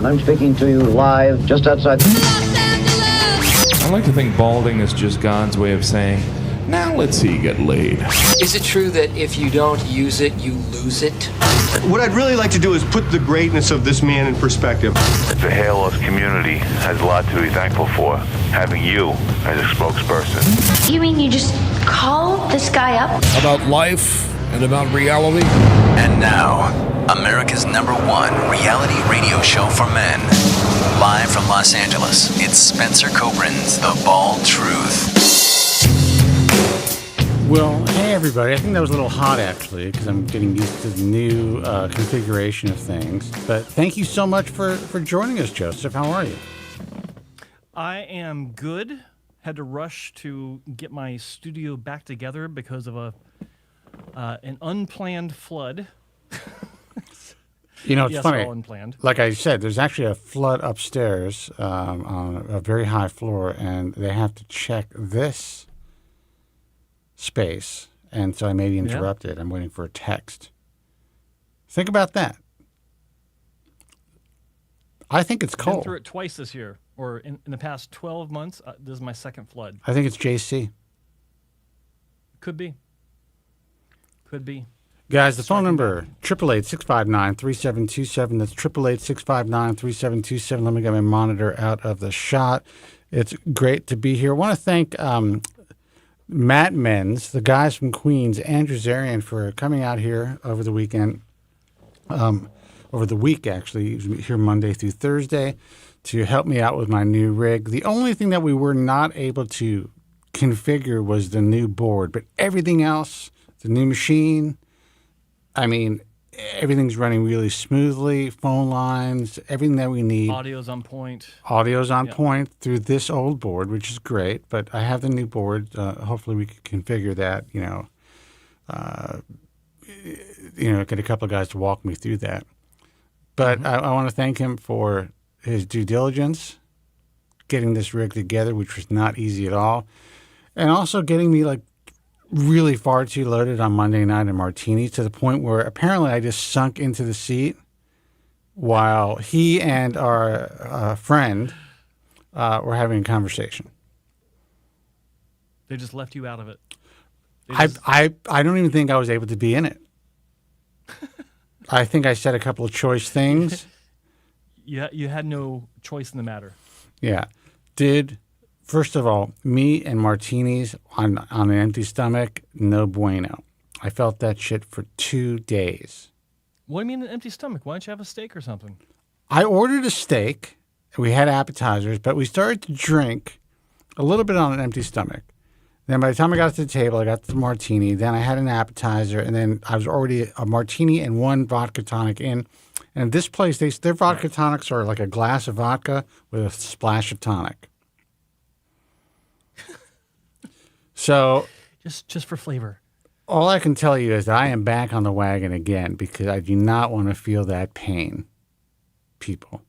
I'm speaking to you live just outside I like to think balding is just God's way of saying, now let's see you get laid. Is it true that if you don't use it, you lose it? What I'd really like to do is put the greatness of this man in perspective. The hairloss community has a lot to be thankful for, having you as a spokesperson. You mean you just call this guy up? About life and about reality. And now, America's #1 reality radio show for men. Live from Los Angeles, it's Spencer Kobren's The Bald Truth. Well, hey everybody. I think that was a little hot actually because I'm getting used to the new configuration of things. But thank you so much for joining us, Joseph. How are you? I am good. Had to rush to get my studio back together because of an unplanned flood. You know, it's yes, funny. All unplanned. Like I said, there's actually a flood upstairs on a very high floor, and they have to check this space. And so I may be interrupted. I'm waiting for a text. Think about that. I think it's cold. Been through it twice this year, or in the past 12 months. This is my second flood. I think it's JC. Could be. Could be. Guys, the phone number, 888-659-3727. That's 888-659-3727. Let me get my monitor out of the shot. It's great to be here. I want to thank Matt Menz, the guys from Queens, Andrew Zarian, for coming out here over the weekend. Over the week, actually. He was here Monday through Thursday to help me out with my new rig. The only thing that we were not able to configure was the new board, but everything else, the new machine, I mean, everything's running really smoothly, phone lines, everything that we need. Audio's on point. Audio's on point through this old board, which is great, but I have the new board. Hopefully we can configure that, get a couple of guys to walk me through that. But I want to thank him for his due diligence, getting this rig together, which was not easy at all, and also getting me really far too loaded on Monday night in martinis to the point where apparently I just sunk into the seat while he and our friend were having a conversation. They just left you out of it. I don't even think I was able to be in it. I think I said a couple of choice things. You had no choice in the matter. Yeah. First of all, me and martinis on an empty stomach, no bueno. I felt that shit for 2 days. What do you mean an empty stomach? Why don't you have a steak or something? I ordered a steak. We had appetizers, but we started to drink a little bit on an empty stomach. Then by the time I got to the table, I got the martini. Then I had an appetizer, and then I was already a martini and one vodka tonic in. And this place, their vodka tonics are like a glass of vodka with a splash of tonic. So, just for flavor. All I can tell you is that I am back on the wagon again because I do not want to feel that pain, people.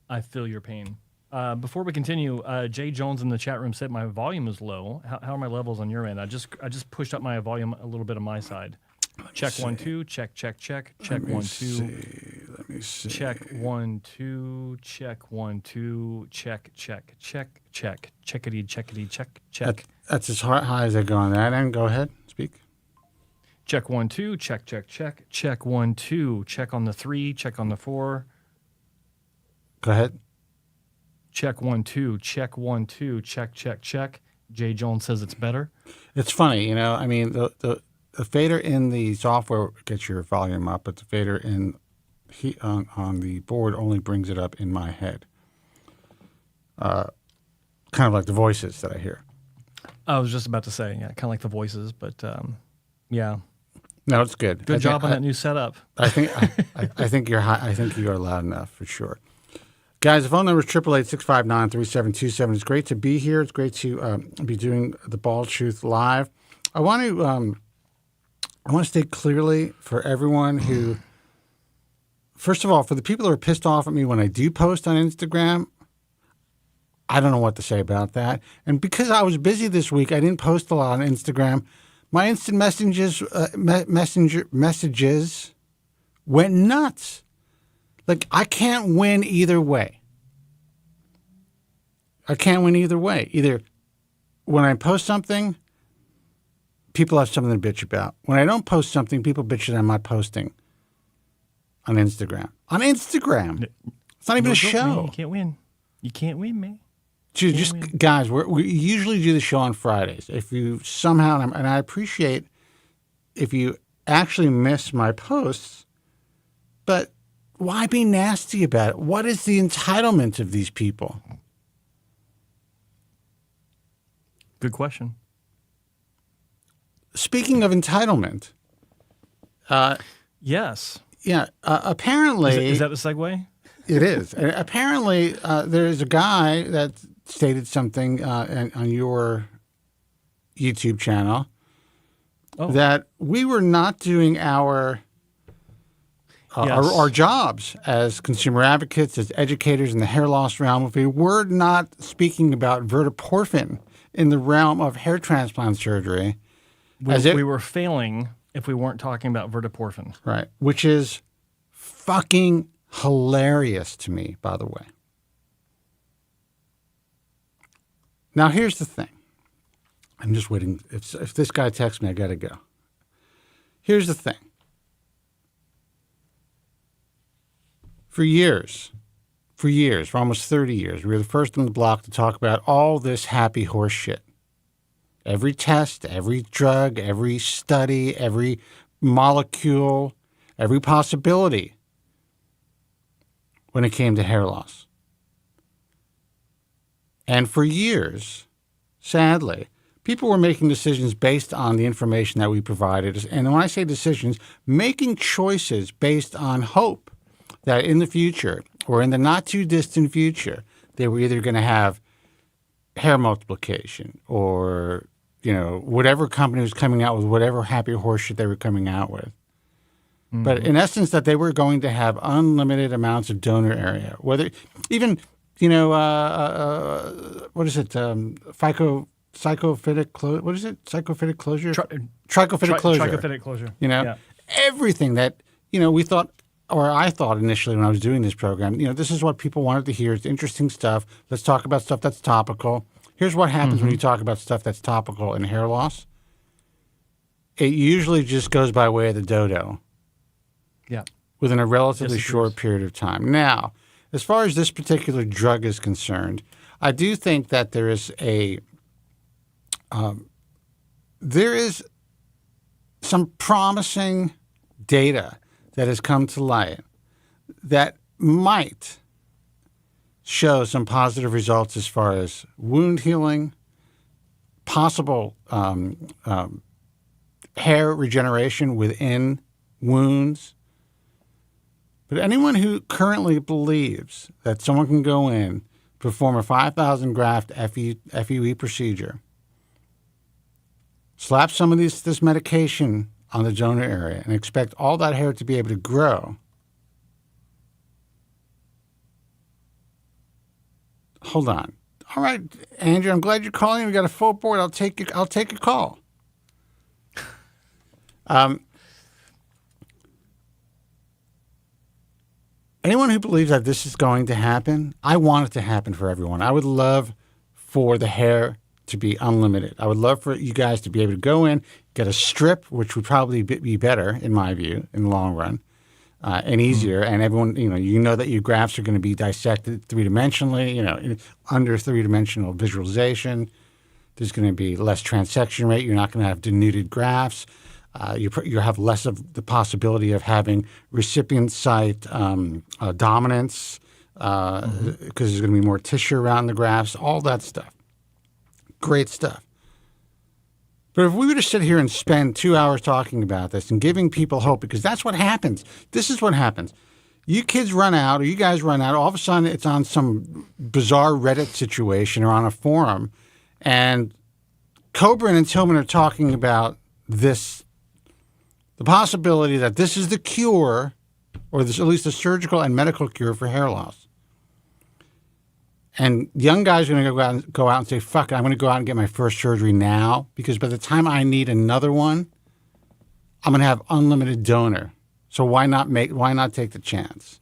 I feel your pain. Before we continue, Jay Jones in the chat room said my volume is low. How are my levels on your end? I just pushed up my volume a little bit on my side. Check 1 2. Check. Check 1 2. Let me see. Check 1 2. Check 1 2. Check. Checkity. Check. That's as high as I go on that end. Go ahead. Speak. Check 1 2. Check. Check 1 2. Check on the 3. Check on the 4. Go ahead. Check 1 2. Check 1 2. Check. Jay Jones says it's better. It's funny, I mean, the fader in the software gets your volume up, but the fader on the board only brings it up in my head. Kind of like the voices that I hear. I was just about to say, yeah, kind of like the voices, but yeah. No, it's good. Good job on that new setup. I think you're high. I think you are loud enough for sure. Guys, the phone number is 888-659-3727. It's great to be here. It's great to be doing the Bald Truth live. I want to state clearly for everyone who, first of all, for the people who are pissed off at me when I do post on Instagram, I don't know what to say about that. And because I was busy this week, I didn't post a lot on Instagram. My instant messages went nuts. Like, I can't win either way. Either when I post something, people have something to bitch about. When I don't post something, people bitch that I'm not posting on Instagram. It's not even a show. Man, you can't win, man. Guys, we usually do the show on Fridays. If you somehow, and I appreciate if you actually miss my posts, but why be nasty about it? What is the entitlement of these people? Good question. Speaking of entitlement. Yes. Yeah. Apparently. Is that the segue? It is. And apparently, there's a guy that stated something on your YouTube channel that we were not doing our jobs as consumer advocates, as educators in the hair loss realm. If we were not speaking about verteporfin in the realm of hair transplant surgery. We were failing if we weren't talking about verteporfin. Right, which is fucking hilarious to me, by the way. Now, here's the thing. I'm just waiting. If this guy texts me, I got to go. Here's the thing. For almost 30 years, we were the first on the block to talk about all this happy horse shit. Every test, every drug, every study, every molecule, every possibility when it came to hair loss. And for years, sadly, people were making decisions based on the information that we provided. And when I say decisions, making choices based on hope that in the future or in the not too distant future, they were either going to have hair multiplication or, whatever company was coming out with whatever happy horse shit they were coming out with. Mm-hmm. But in essence, that they were going to have unlimited amounts of donor area, whether even, what is it? Psychophytic closure. What is it? Psychophytic closure? Trichophytic closure. Trichophytic closure. Everything that, we thought, or I thought initially when I was doing this program, this is what people wanted to hear. It's interesting stuff. Let's talk about stuff that's topical. Here's what happens when you talk about stuff that's topical in hair loss. It usually just goes by way of the dodo. Yeah. Within a relatively short period of time. Now, as far as this particular drug is concerned, I do think that there is some promising data that has come to light that might show some positive results as far as wound healing, possible hair regeneration within wounds. But anyone who currently believes that someone can go in, perform a 5,000 graft FUE procedure, slap some of this medication on the donor area and expect all that hair to be able to grow, hold on. All right, Andrew, I'm glad you're calling. We got a full board. I'll take a call. Anyone who believes that this is going to happen, I want it to happen for everyone. I would love for the hair to be unlimited. I would love for you guys to be able to go in, get a strip, which would probably be better, in my view, in the long run, and easier. And everyone, you know that your grafts are going to be dissected three-dimensionally, under three-dimensional visualization. There's going to be less transection rate. You're not going to have denuded grafts. You have less of the possibility of having recipient site dominance because there's going to be more tissue around the grafts, all that stuff. Great stuff. But if we were to sit here and spend 2 hours talking about this and giving people hope, because that's what happens. This is what happens. You kids run out, or you guys run out, all of a sudden it's on some bizarre Reddit situation or on a forum, and Kobren and Tillman are talking about this, the possibility that this is the cure, or this, at least the surgical and medical cure for hair loss. And young guys are going to go out and say, fuck it, I'm going to go out and get my first surgery now, because by the time I need another one, I'm going to have unlimited donor. So why not take the chance?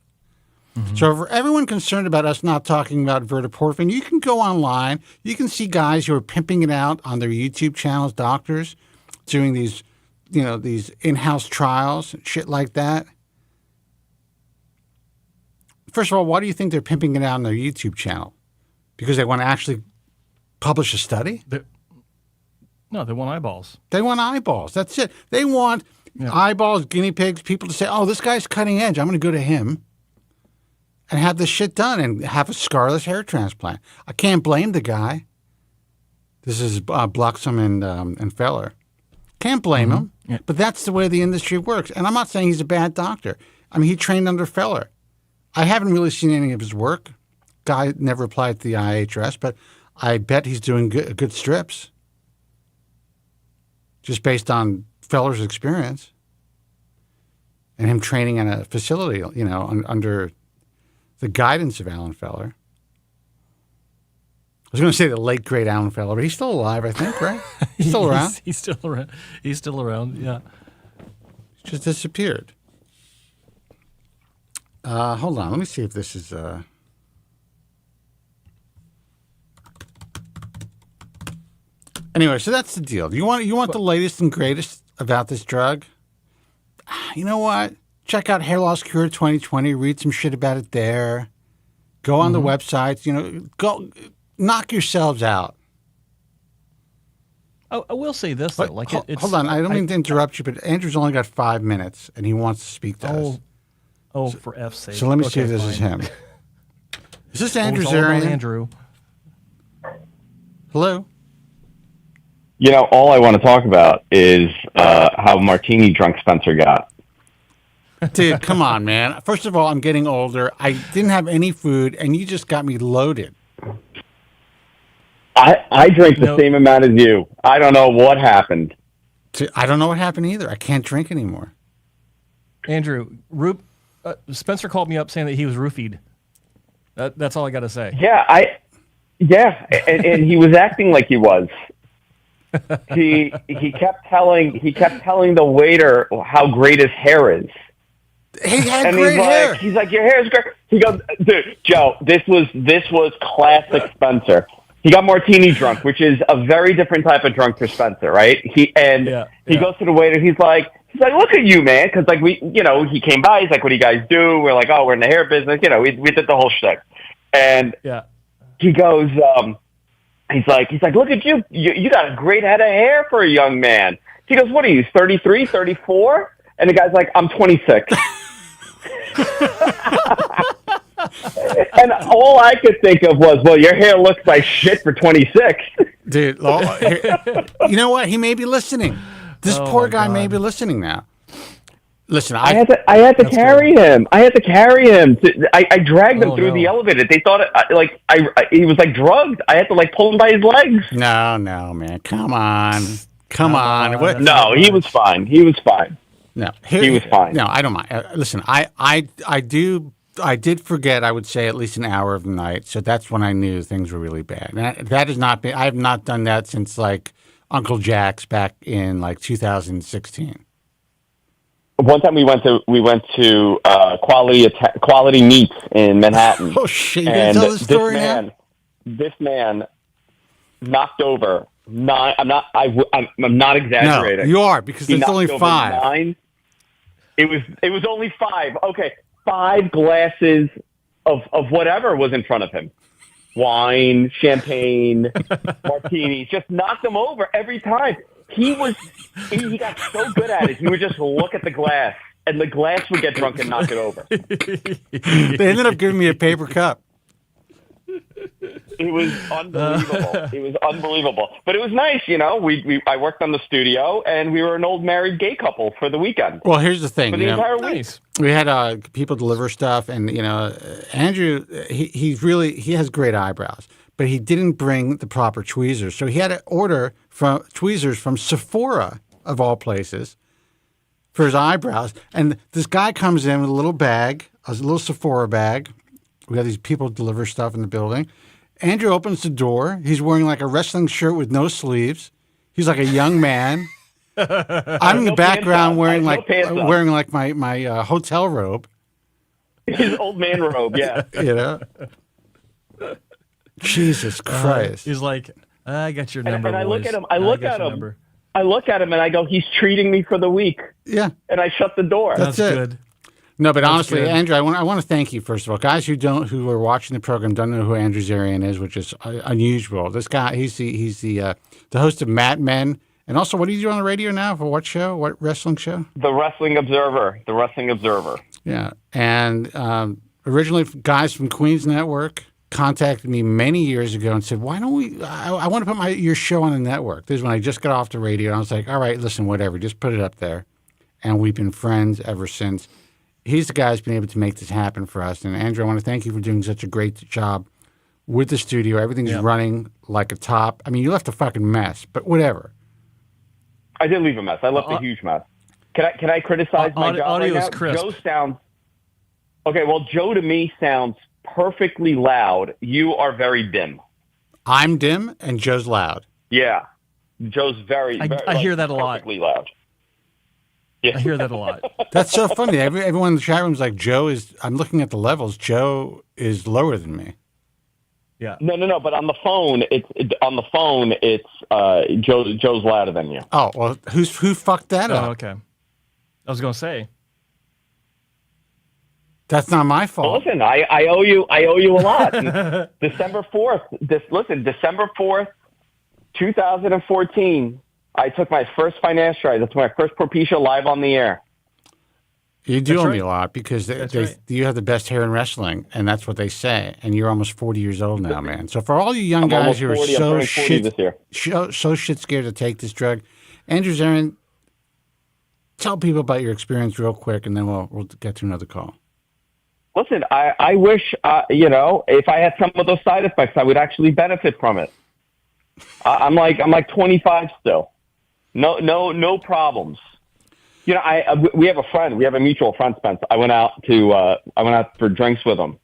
So for everyone concerned about us not talking about Verteporfin, you can go online. You can see guys who are pimping it out on their YouTube channels, doctors, doing these, these in-house trials, shit like that. First of all, why do you think they're pimping it out on their YouTube channel? Because they want to actually publish a study? No, they want eyeballs. They want eyeballs. That's it. They want eyeballs, guinea pigs, people to say, oh, this guy's cutting edge. I'm going to go to him and have this shit done and have a scarless hair transplant. I can't blame the guy. This is Bloxham and Feller. Can't blame him. Yeah. But that's the way the industry works. And I'm not saying he's a bad doctor. I mean, he trained under Feller. I haven't really seen any of his work. Guy never applied to the IHRS, but I bet he's doing good strips. Just based on Feller's experience and him training in a facility, under the guidance of Alan Feller. I was going to say the late, great Alan Feller, but he's still alive, I think, right? He's still around? He's still around. He's still around, yeah. He just disappeared. Hold on. Let me see if this is... Anyway, so that's the deal. You want the latest and greatest about this drug? You know what? Check out Hair Loss Cure 2020. Read some shit about it there. Go on the websites. Go knock yourselves out. I will say this though. Hold on. I don't mean to interrupt you, but Andrew's only got 5 minutes, and he wants to speak to us. Oh, for F's sake. So let me see if this is him. Is this Andrew Zarian? Andrew. Hello. All I want to talk about is how martini drunk Spencer got. Dude, come on, man. First of all, I'm getting older. I didn't have any food, and you just got me loaded. I drank the same amount as you. I don't know what happened. I don't know what happened either. I can't drink anymore. Andrew, Spencer called me up saying that he was roofied. That's all I got to say. Yeah, and he was acting like he was. He kept telling the waiter how great his hair is. He had great hair. He's like, your hair is great. He goes, dude, Joe, this was classic Spencer. He got martini drunk, which is a very different type of drunk for Spencer, right? He goes to the waiter. He's like, look at you, man, because he came by. He's like, what do you guys do? We're like, oh, we're in the hair business. We did the whole shtick, and he goes. He's like, look at you. You got a great head of hair for a young man. He goes, what are you, 33, 34? And the guy's like, I'm 26. And all I could think of was, well, your hair looks like shit for 26. Dude, you know what? He may be listening. This poor guy may be listening now. Listen, I had to carry him. I had to carry him. I dragged him through the elevator. They thought he was like drugged. I had to pull him by his legs. No, man. Come on. What? No, he was fine. He was fine. No, he was fine. No, I don't mind. Listen, I did forget. I would say at least an hour of the night. So that's when I knew things were really bad. And that has not been. I have not done that since Uncle Jack's back in 2016. One time we went to Quality Meats in Manhattan. Oh shit! You gonna tell the story now? This man knocked over 9. I'm not exaggerating. No, you are, because there's only 5. 9. It was only 5. Okay, 5 glasses of whatever was in front of him. Wine, champagne, martinis. Just knocked him over every time. He got so good at it. He would just look at the glass, and the glass would get drunk and knock it over. They ended up giving me a paper cup. It was unbelievable. But it was nice, I worked on the studio, and we were an old married gay couple for the weekend. Well, here's the thing. For the entire week. We had people deliver stuff, and Andrew, he has great eyebrows, but he didn't bring the proper tweezers, so he had to order tweezers from Sephora, of all places, for his eyebrows. And this guy comes in with a little bag, a little Sephora bag. We have these people deliver stuff in the building. Andrew opens the door. He's wearing a wrestling shirt with no sleeves. He's like a young man. I'm in the background wearing my hotel robe. His old man robe, yeah. You know? Jesus Christ. He's like, I got your number. And I look boys. at him. I look got at your him. number. I look at him and I go, he's treating me for the week. Yeah. And I shut the door. That's it. good. No, but honestly, good. Andrew, I want to thank you first of all. Guys who are watching the program don't know who Andrew Zarian is, which is unusual. This guy, he's the host of Mad Men, and also what do you do on the radio now for what show? What wrestling show? The Wrestling Observer. The Wrestling Observer. Yeah, and originally guys from Queens Network contacted me many years ago and said, "Why don't we? I want to put your show on the network." This is when I just got off the radio, and I was like, "All right, listen, whatever, just put it up there," and we've been friends ever since. He's the guy who's been able to make this happen for us. And Andrew, I want to thank you for doing such a great job with the studio. Everything's running like a top. I mean, you left a fucking mess, but whatever. I did leave a mess. I left a huge mess. Can I criticize my job audio right is now? crisp. Joe sounds okay. Well, Joe to me sounds perfectly loud. You are very dim. I'm dim and Joe's loud. Yeah, Joe's very. I hear that a lot. Perfectly loud. Yeah. I hear that a lot. That's so funny. Everyone in the chat room is like, Joe is. I'm looking at the levels. Joe is lower than me. Yeah. No. But on the phone, it's Joe's louder than you. Oh well, who fucked that up? Oh, okay. I was gonna say. That's not my fault. Well, listen, I owe you a lot. December 4th, December 4th, 2014, I took my first financial ride. That's my first Propecia live on the air. You do That's owe me right. a lot because Right. you have the best hair in wrestling, and that's what they say. And you're almost 40 years old now, man. So for all you young guys who are 40. I'm so turning 40 this year. so shit scared to take this drug, Andrew Zarian, tell people about your experience real quick, and then we'll get to another call. Listen, I wish, if I had some of those side effects, I would actually benefit from it. I'm like 25 still. No problems. You know, we have a friend. We have a mutual friend, Spence. I went out for drinks with him,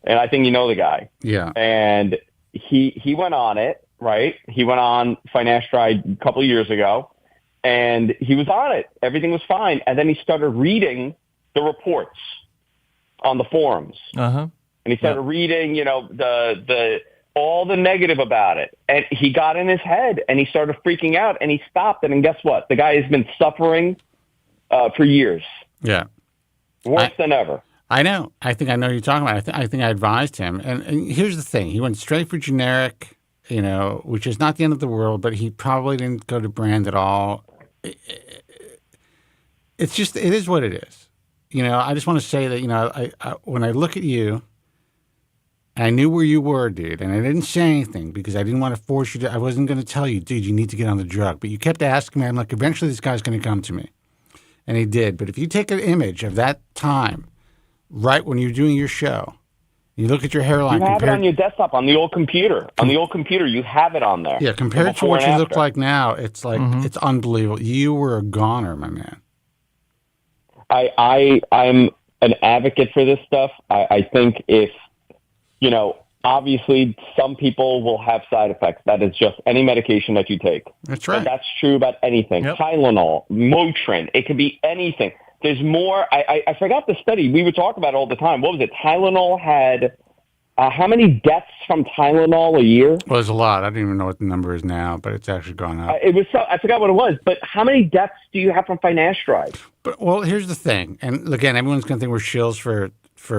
and I think you know the guy. Yeah. And he went on it, right? He went on finasteride a couple of years ago, and he was on it. Everything was fine, and then he started reading the reports on the forums. Uh-huh. And he started reading, the all the negative about it. And he got in his head and he started freaking out and he stopped it. And guess what? The guy has been suffering for years. Yeah. Worse than ever. I know. I think I know who you're talking about. I think I advised him. And here's the thing. He went straight for generic, which is not the end of the world, but he probably didn't go to brand at all. It's just, it is what it is. I just want to say that, I when I look at you, I knew where you were, dude, and I didn't say anything because I didn't want to force you to. I wasn't going to tell you, dude, you need to get on the drug. But you kept asking me. I'm like, eventually this guy's going to come to me. And he did. But if you take an image of that time, right when you're doing your show, you look at your hairline. You have it on your desktop, on the old computer. On the old computer, you have it on there. Yeah, compared to what you look like now, it's like it's unbelievable. You were a goner, my man. I'm an advocate for this stuff. I think if, obviously some people will have side effects. That is just any medication that you take. That's right. And that's true about anything. Yep. Tylenol, Motrin, it could be anything. There's more. I forgot the study. We would talk about it all the time. What was it? Tylenol had how many deaths from Tylenol a year? Well, there's a lot. I don't even know what the number is now, but it's actually gone up. It was. I forgot what it was. But how many deaths do you have from finasteride? But well, here's the thing. And again, everyone's going to think we're shills for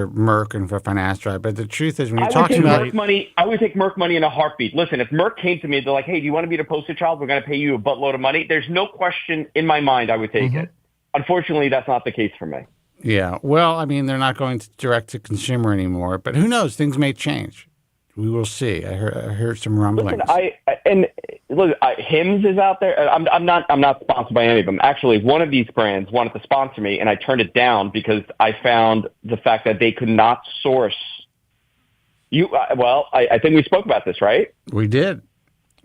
Merck and for finasteride. But the truth is, when you're talking about Merck money, I would take Merck money in a heartbeat. Listen, if Merck came to me, they're like, "Hey, do you want to be the poster child? We're going to pay you a buttload of money." There's no question in my mind I would take it. Unfortunately, that's not the case for me. Yeah. Well, I mean, they're not going to direct to consumer anymore, but who knows? Things may change. We will see. I heard some rumblings. Listen, Hims is out there. I'm not sponsored by any of them. Actually, one of these brands wanted to sponsor me, and I turned it down because I found the fact that they could not source. I think we spoke about this, right? We did.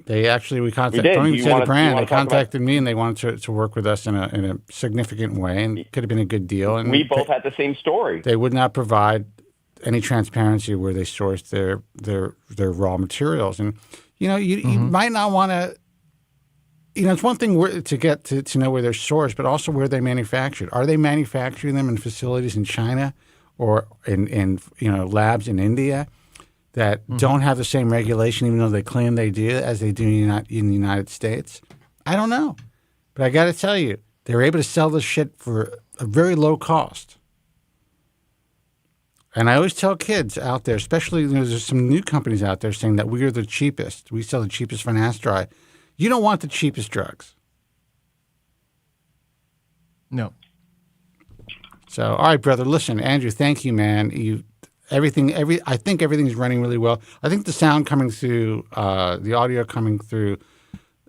We contacted. Don't even say the brand. They contacted me, and they wanted to work with us in a significant way, and it could have been a good deal. And we both had the same story. They would not provide any transparency where they sourced their raw materials, and you might not want to. It's one thing to get to know where they're sourced, but also where they manufactured. Are they manufacturing them in facilities in China, or in labs in India that don't have the same regulation, even though they claim they do, as they do in the United States? I don't know. But I got to tell you, they're able to sell this shit for a very low cost. And I always tell kids out there, especially there's some new companies out there saying that we are the cheapest. We sell the cheapest finasteride. You don't want the cheapest drugs. No. So, all right, brother. Listen, Andrew, thank you, man. I think everything's running really well. I think the sound coming through, the audio coming through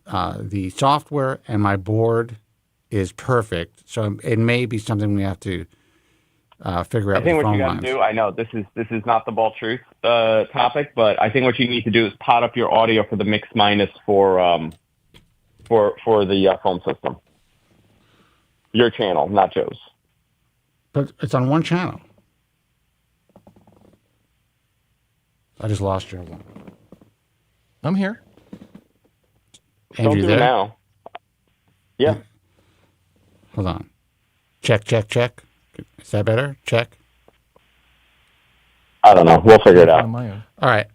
the software and my board is perfect. So it may be something we have to figure out. I think with what phone you got lines. to do. I know this is not the ball truth topic, but I think what you need to do is pot up your audio for the mix minus for the phone system. Your channel, not Joe's. But it's on one channel. I just lost you. I'm here. Andrew, Don't do there? it now. Yeah. Hold on. Check. Is that better? Check. I don't know. We'll figure it out. On my own. All right.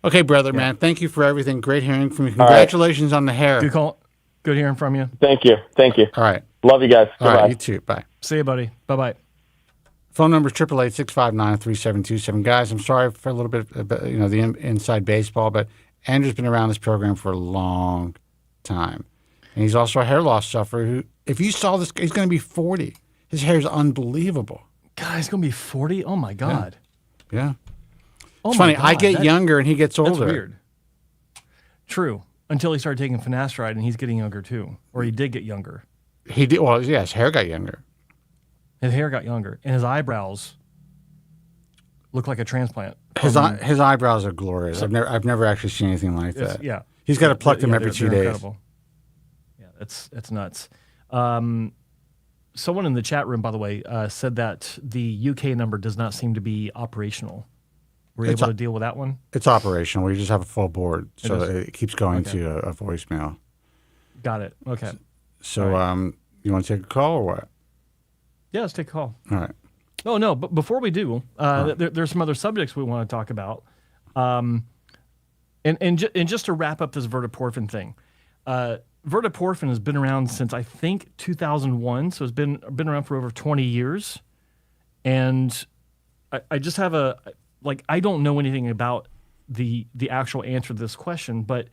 Okay, brother, man. Thank you for everything. Great hearing from you. Congratulations on the hair. Good call. Good hearing from you. Thank you. All right. Love you guys. All Goodbye. right, you too. Bye. See you, buddy. Bye-bye. Phone number 888-659-3727. Guys, I'm sorry for a little bit about, the inside baseball, but Andrew's been around this program for a long time. And he's also a hair loss sufferer who, if you saw this, he's going to be 40. His hair is unbelievable. God, he's going to be 40? Oh, my God. Yeah. Oh It's my funny. God, I get younger and he gets older. That's weird. True. Until he started taking finasteride and he's getting younger too. Or he did get younger. He did. Well, yeah, his hair got younger. His hair got younger. And his eyebrows look like a transplant. His eyebrows are glorious. I've never actually seen anything like that. Yeah. He's got to pluck them every 2 they're days. Incredible. Yeah, that's nuts. Someone in the chat room, by the way, said that the UK number does not seem to be operational. Were you able to deal with that one? It's operational. We just have a full board, so is. it keeps going Okay. to a voicemail. Got it. Okay. So, All you want to take a call or what? Yeah, let's take a call. All right. Oh, no, but before we do, there's some other subjects we want to talk about. And just to wrap up this Verteporfin thing, Verteporfin has been around since, I think, 2001, so it's been around for over 20 years. And I just have I don't know anything about the actual answer to this question, but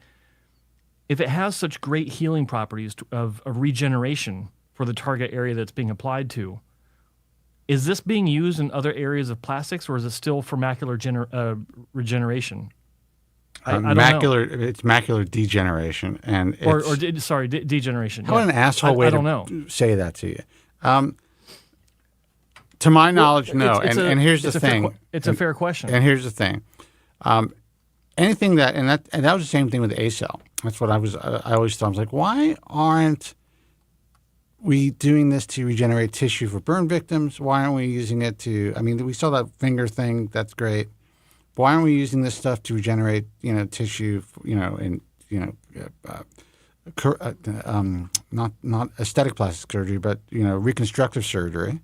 if it has such great healing properties of regeneration for the target area that's being applied to, is this being used in other areas of plastics, or is it still for macular regeneration? I don't know. It's macular degeneration, and degeneration. How an asshole way I don't to know. say that to you. To my knowledge, no. And here's the thing. It's a fair question. And here's the thing. Anything that was the same thing with ACell. That's what I always thought. I was like, why aren't we doing this to regenerate tissue for burn victims? Why aren't we using it to? I mean, we saw that finger thing. That's great. Why aren't we using this stuff to regenerate, tissue, not aesthetic plastic surgery, but reconstructive surgery?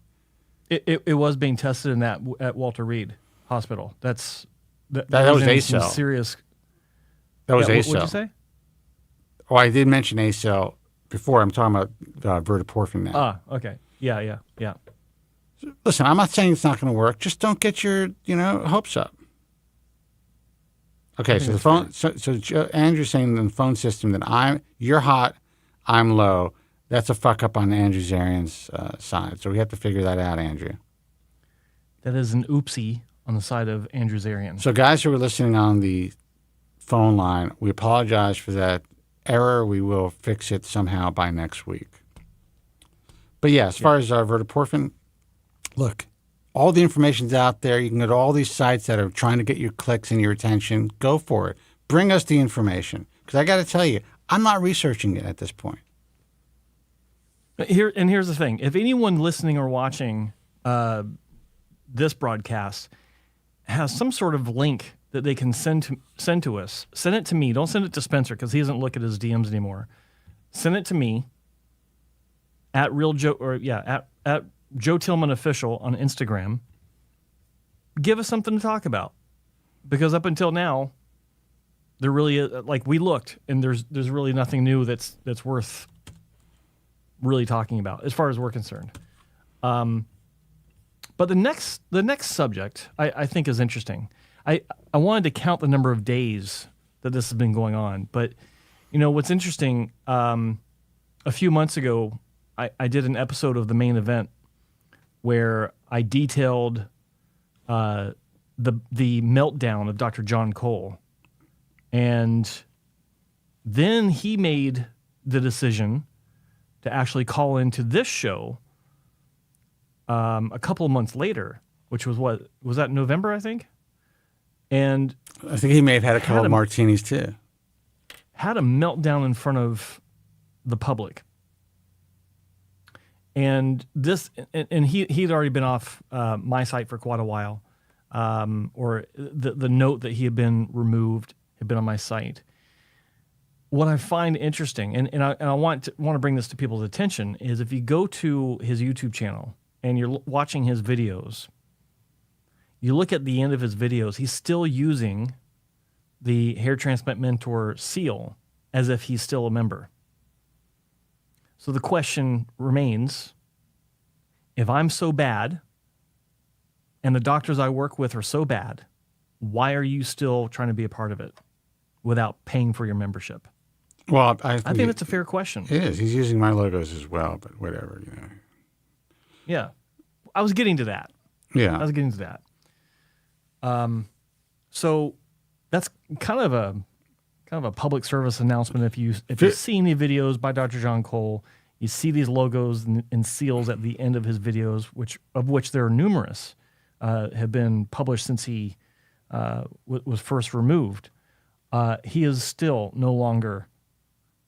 It was being tested at Walter Reed Hospital. That was ACell. Serious. That was ACell. What did you say? Oh, I did mention ACell before. I'm talking about Verteporfin now. Ah, okay. Yeah. Listen, I'm not saying it's not going to work. Just don't get your hopes up. Okay, so the phone. So Andrew's saying in the phone system that you're hot, I'm low. That's a fuck up on Andrew Zarian's side. So we have to figure that out, Andrew. That is an oopsie on the side of Andrew Zarian. So guys who are listening on the phone line, we apologize for that error. We will fix it somehow by next week. But yeah, as far as Verteporfin, look, all the information's out there. You can go to all these sites that are trying to get your clicks and your attention. Go for it. Bring us the information. Because I got to tell you, I'm not researching it at this point. Here's the thing. If anyone listening or watching this broadcast has some sort of link that they can send to us, send it to me. Don't send it to Spencer because he doesn't look at his DMs anymore. Send it to me at Real Joe at Joe Tillman Official on Instagram, give us something to talk about, because up until now, there really is, like, we looked and there's really nothing new that's worth really talking about as far as we're concerned. But the next subject I think is interesting. I wanted to count the number of days that this has been going on, but what's interesting, a few months ago I did an episode of The Main Event where I detailed the meltdown of Dr. John Cole. And then he made the decision to actually call into this show a couple of months later, which was was that November, I think? And I think he may have had a couple of martinis too. Had a meltdown in front of the public. And he'd already been off my site for quite a while, or the note that he had been removed had been on my site. What I find interesting, and I want to bring this to people's attention, is if you go to his YouTube channel and you're watching his videos, you look at the end of his videos, he's still using the Hair Transplant Mentor seal as if he's still a member. So the question remains, if I'm so bad and the doctors I work with are so bad, why are you still trying to be a part of it without paying for your membership? Well, I think that's a fair question. It is. He's using my logos as well, but whatever, Yeah. I was getting to that. Yeah. I was getting to that. So that's kind of a public service announcement. If you see any videos by Dr. John Cole, you see these logos and seals at the end of his videos, of which there are numerous, have been published since he was first removed. He is still no longer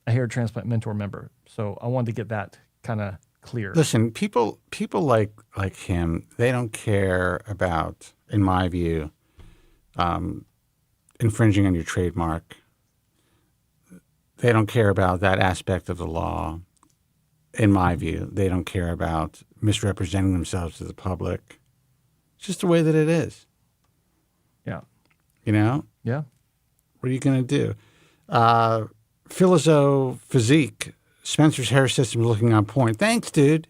a Hair Transplant Mentor member. So I wanted to get that kind of clear. Listen, people like him, they don't care about, in my view, infringing on your trademark. They don't care about that aspect of the law. In my view, they don't care about misrepresenting themselves to the public. It's just the way that it is. Yeah. Yeah. What are you going to do? Philizo Physique, Spencer's hair system is looking on point. Thanks, dude.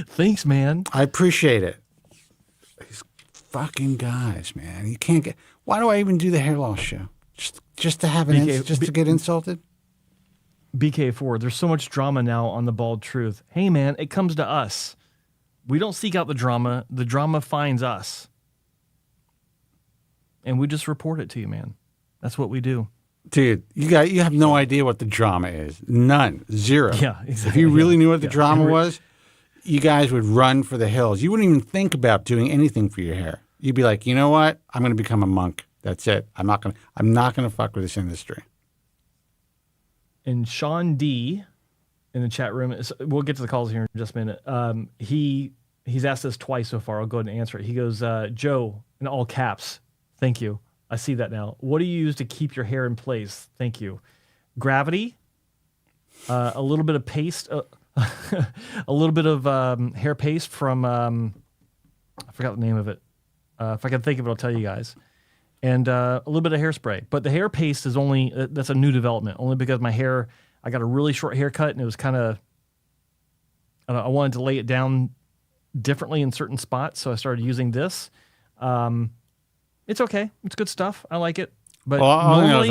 Thanks, man. I appreciate it. These fucking guys, man. You can't get. Why do I even do the hair loss show? Just to have to get insulted? BK4, there's so much drama now on The Bald Truth. Hey, man, it comes to us. We don't seek out the drama. The drama finds us. And we just report it to you, man. That's what we do. Dude, you have no idea what the drama is. None. Zero. Yeah, exactly. If you really knew what the drama was, you guys would run for the hills. You wouldn't even think about doing anything for your hair. You'd be like, you know what? I'm going to become a monk. That's it. I'm not going to fuck with this industry. And Sean D in the chat room, we'll get to the calls here in just a minute. He's asked this twice so far. I'll go ahead and answer it. He goes, Joe, in all caps, thank you. I see that now. What do you use to keep your hair in place? Thank you. Gravity, a little bit of paste, a little bit of hair paste from, I forgot the name of it. If I can think of it, I'll tell you guys. And a little bit of hairspray. But the hair paste is that's a new development, only because my hair, I got a really short haircut and it was kind of, I wanted to lay it down differently in certain spots, so I started using this. It's okay. It's good stuff. I like it. But normally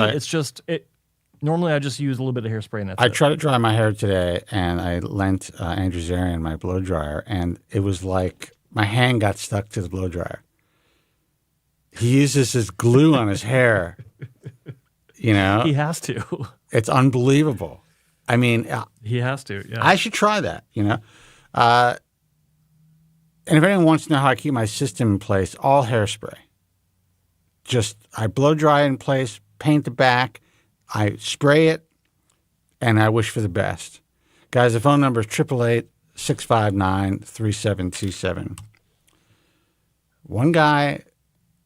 normally I just use a little bit of hairspray and that's I tried to dry my hair today and I lent Andrew Zarian my blow dryer and it was like my hand got stuck to the blow dryer. He uses this glue on his hair, He has to. It's unbelievable. I mean, he has to. Yeah. I should try that. And if anyone wants to know how I keep my system in place, all hairspray. I blow dry it in place, paint the back, I spray it, and I wish for the best. Guys, the phone number is 888-659-3727. One guy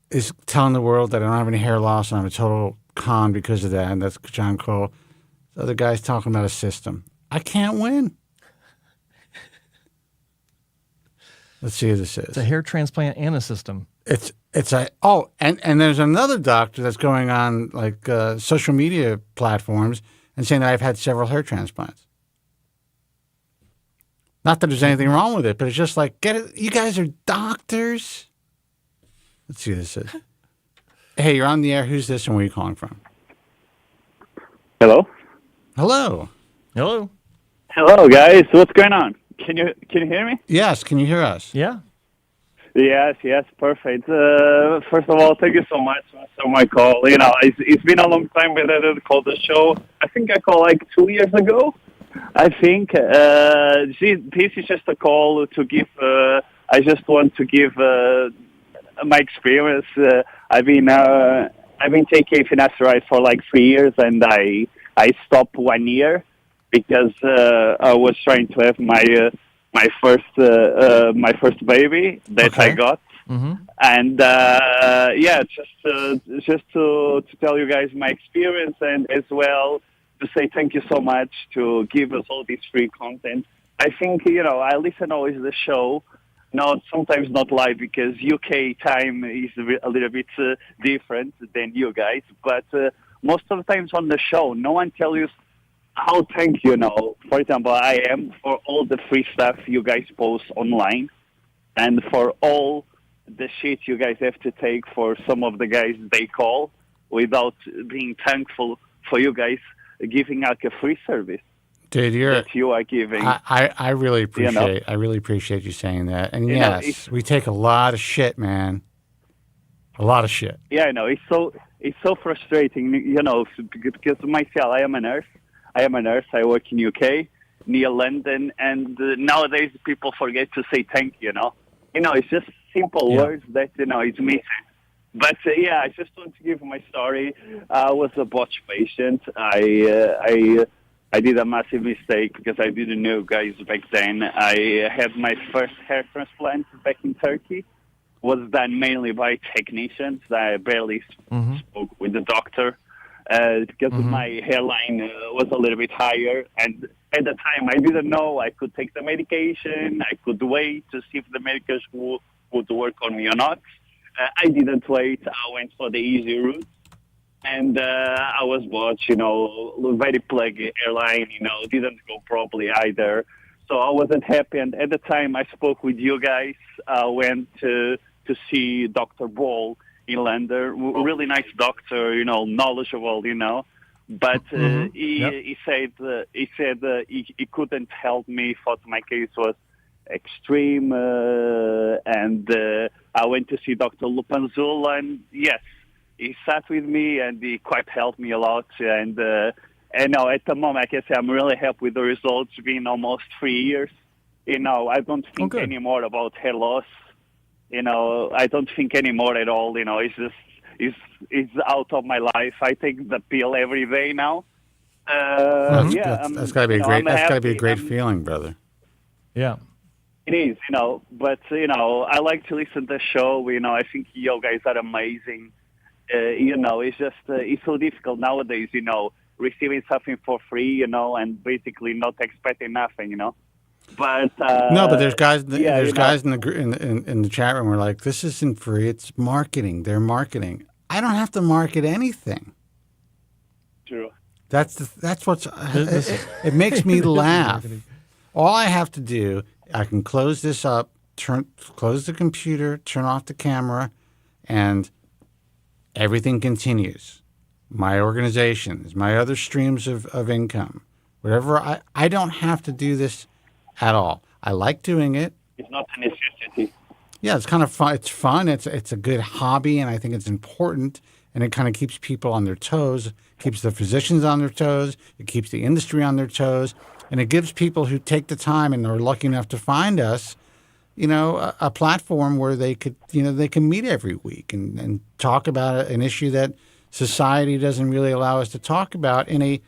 is telling the world that I don't have any hair loss and I'm a total con because of that, and that's John Cole. The other guy's talking about a system. I can't win. Let's see who this is. It's a hair transplant and a system. And there's another doctor that's going on like social media platforms and saying that I've had several hair transplants. Not that there's anything wrong with it, but it's just like, get it. You guys are doctors. Let's see who this is. Hey, you're on the air. Who's this and where are you calling from? Hello. Hello. Hello. Hello, guys. What's going on? Can you hear me? Yes. Can you hear us? Yeah. Yes, perfect. First of all, thank you so much for my call. You know, it's been a long time that I didn't call the show. I think I called like 2 years ago. I think this is just a call to give. I just want to give my experience. I've been taking finasteride for like 3 years, and I stopped 1 year because I was trying to have my first baby that I got. Mm-hmm. And just to tell you guys my experience, and as well to say thank you so much to give us all this free content. I think, you know, I listen always to the show, sometimes not live because UK time is a little bit different than you guys, but most of the times on the show, no one tells you how thank you, for example, I am for all the free stuff you guys post online and for all the shit you guys have to take for some of the guys they call without being thankful for you guys giving like a free service. Dude, that you are giving. I really appreciate I really appreciate you saying that. And yes, we take a lot of shit, man. A lot of shit. Yeah, I know. It's so frustrating, because myself, I am a nurse. I work in UK, near London, and nowadays people forget to say thank you, it's just simple words that, it's missing. But, I just want to give my story. I was a botch patient. I did a massive mistake because I didn't know guys back then. I had my first hair transplant back in Turkey. Was done mainly by technicians. I barely spoke with the doctor because my hairline was a little bit higher. And at the time, I didn't know I could take the medication. I could wait to see if the medication would work on me or not. I didn't wait. I went for the easy route. And I was watched, very plaguey airline, didn't go properly either. So I wasn't happy. And at the time I spoke with you guys, I went to see Dr. Ball in London. Really nice doctor, knowledgeable, But he said he couldn't help me. Thought my case was extreme. And I went to see Dr. Lupanzul, and yes, he sat with me and he quite helped me a lot. And now at the moment, I can say I'm really happy with the results. Been almost 3 years. I don't think anymore about hair loss. I don't think anymore at all. It's just it's out of my life. I take the pill every day now. That's gotta be that's gotta be a great feeling, brother. Yeah. It is, but I like to listen to the show. I think you guys are amazing. It's just it's so difficult nowadays. Receiving something for free, and basically not expecting nothing. But no, but there's guys. There's guys in the chat room who are like, "This isn't free. It's marketing. They're marketing. I don't have to market anything." True. That's what's. It makes me laugh. All I have to do, I can close this up, close the computer, turn off the camera, and everything continues. My organizations, my other streams of income, whatever. I don't have to do this at all. I like doing it. It's not a necessity. Yeah, it's kind of fun. It's fun. It's a good hobby, and I think it's important. And it kind of keeps people on their toes, keeps the physicians on their toes, it keeps the industry on their toes, and it gives people who take the time and are lucky enough to find us, a platform where they could, they can meet every week and talk about an issue that society doesn't really allow us to talk about in a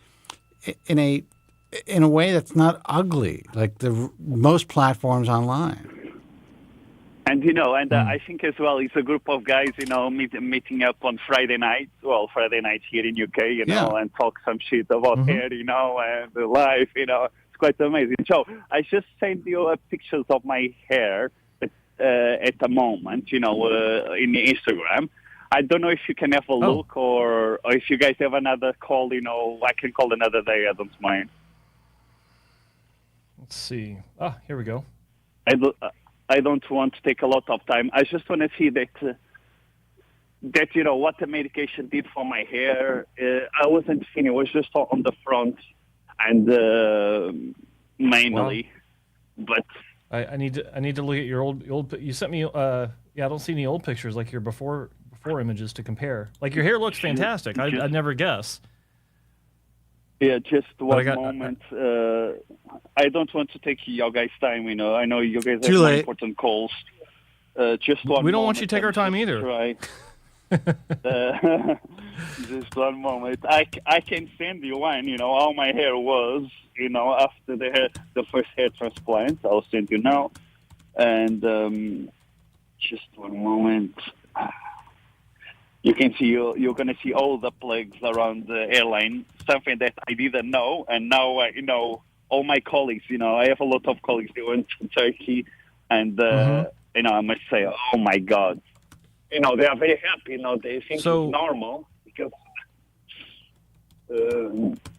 way that's not ugly, like most platforms online. And I think as well, it's a group of guys, meeting up on Friday night. Well, Friday night here in UK, and talk some shit about hair, and the life, It's quite amazing. So I just sent you pictures of my hair. at the moment, in Instagram. I don't know if you can have a look or if you guys have another call, I can call another day. I don't mind. Let's see. Ah, here we go. I don't want to take a lot of time. I just want to see that what the medication did for my hair. I wasn't seeing it was just on the front and mainly, but I need to look at your old. You sent me. I don't see any old pictures like your before images to compare. Like your hair looks fantastic. I'd never guess. Yeah, just one moment. I don't want to take your guys' time. I know you guys have more important calls. Just one. We don't moment. Want you to take our time either. Right. Just one moment. I can send you one. How my hair was. After the first hair transplant. I'll send you now. And just one moment. You can see you're gonna see all the plagues around the airline. Something that I didn't know, and now I know all my colleagues. I have a lot of colleagues who went to Turkey, and I must say, oh my God, they are very happy. They think it's normal because.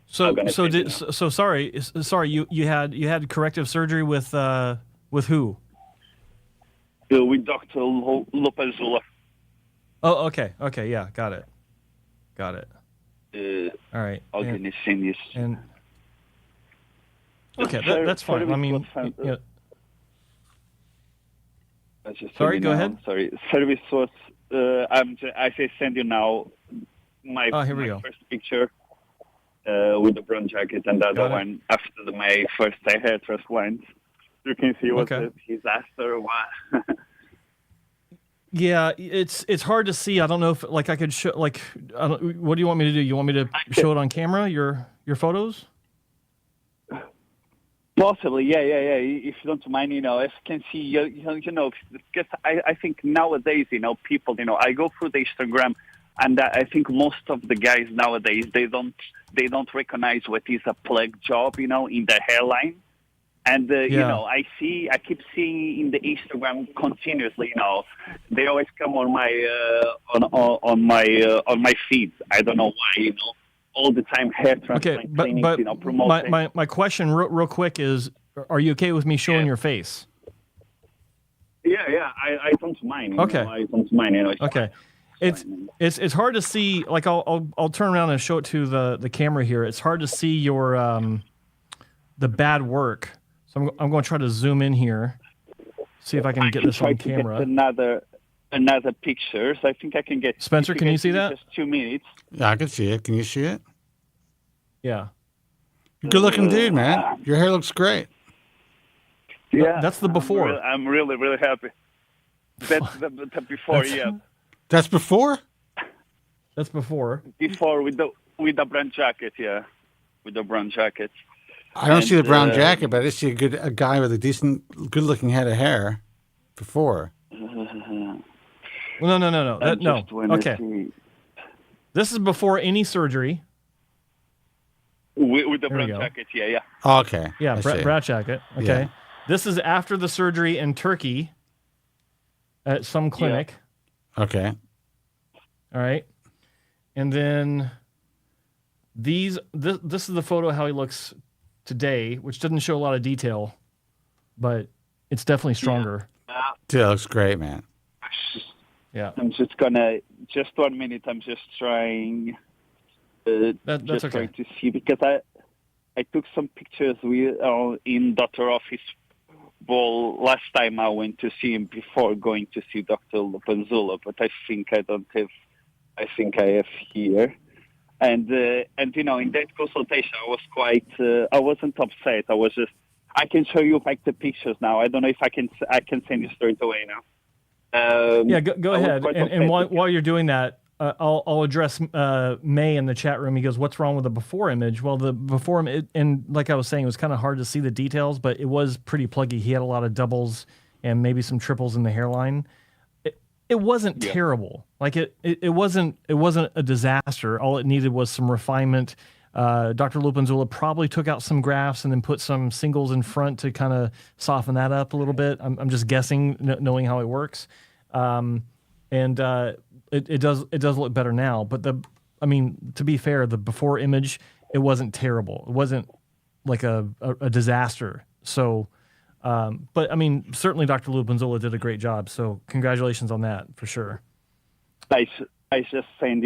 Sorry. You had corrective surgery with who? With Dr. Lopezula. Oh, okay, yeah, got it. All right. I'm gonna send this. And okay, that's fine. I mean, sorry, go ahead. Sorry, service was. I say send you now. My first picture with the brown jacket and the other one after my first hair transplant. You can see what the disaster was. Yeah, it's hard to see. I don't know if I could show what do you want me to do? You want me to show it on camera? Your photos? Possibly, yeah. If you don't mind, if you can see, because I think nowadays, people, I go through the Instagram, and I think most of the guys nowadays they don't recognize what is a plague job, in the hairline. And I keep seeing in the Instagram continuously. They always come on my on my feed. I don't know why. All the time hair transplant clinics. Promoting. My question, real quick, is: are you okay with me showing your face? Yeah. I don't mind. Okay. I don't mind. Okay. It's hard to see. Like I'll turn around and show it to the camera here. It's hard to see your the bad work. So I'm going to try to zoom in here, see if I can get this on camera. Another picture. So I think I can get. Spencer, can you see that? Just 2 minutes. Yeah, I can see it. Can you see it? Yeah. Good looking dude, man. Your hair looks great. Yeah, that's the before. I'm really, really happy. That's the before. That's before. That's before. Before with the brown jacket. Yeah, with the brown jacket. I don't see the brown jacket, but I see a guy with a decent, good-looking head of hair before. Well, no. Okay. This is before any surgery. With the brown jacket, yeah. Oh, okay. Yeah, brown jacket. Okay. Yeah. This is after the surgery in Turkey at some clinic. Yeah. Okay. All right. And then this is the photo how he looks today, which doesn't show a lot of detail, but it's definitely stronger. Dude, that looks great, man. Yeah. I'm just 1 minute. I'm just trying. That's okay. Trying to see because I took some pictures in Dr. Office Ball last time I went to see him before going to see Dr. Lopenzula, but I think I don't have. I think I have here. And in that consultation, I was quite. I wasn't upset. I was just. I can show you the pictures now. I don't know if I can send you straight away now. Go ahead. And while you're doing that, I'll address May in the chat room. He goes, "What's wrong with the before image?" Well, the before and like I was saying, it was kind of hard to see the details, but it was pretty pluggy. He had a lot of doubles and maybe some triples in the hairline. It wasn't terrible. Like it wasn't a disaster. All it needed was some refinement. Dr. Lupinzula probably took out some grafts and then put some singles in front to kind of soften that up a little bit. I'm just guessing, knowing how it works. It does look better now. But to be fair, the before image, it wasn't terrible. It wasn't like a disaster. So, but I mean, certainly Dr. Lupinzula did a great job. So congratulations on that for sure. I just saying,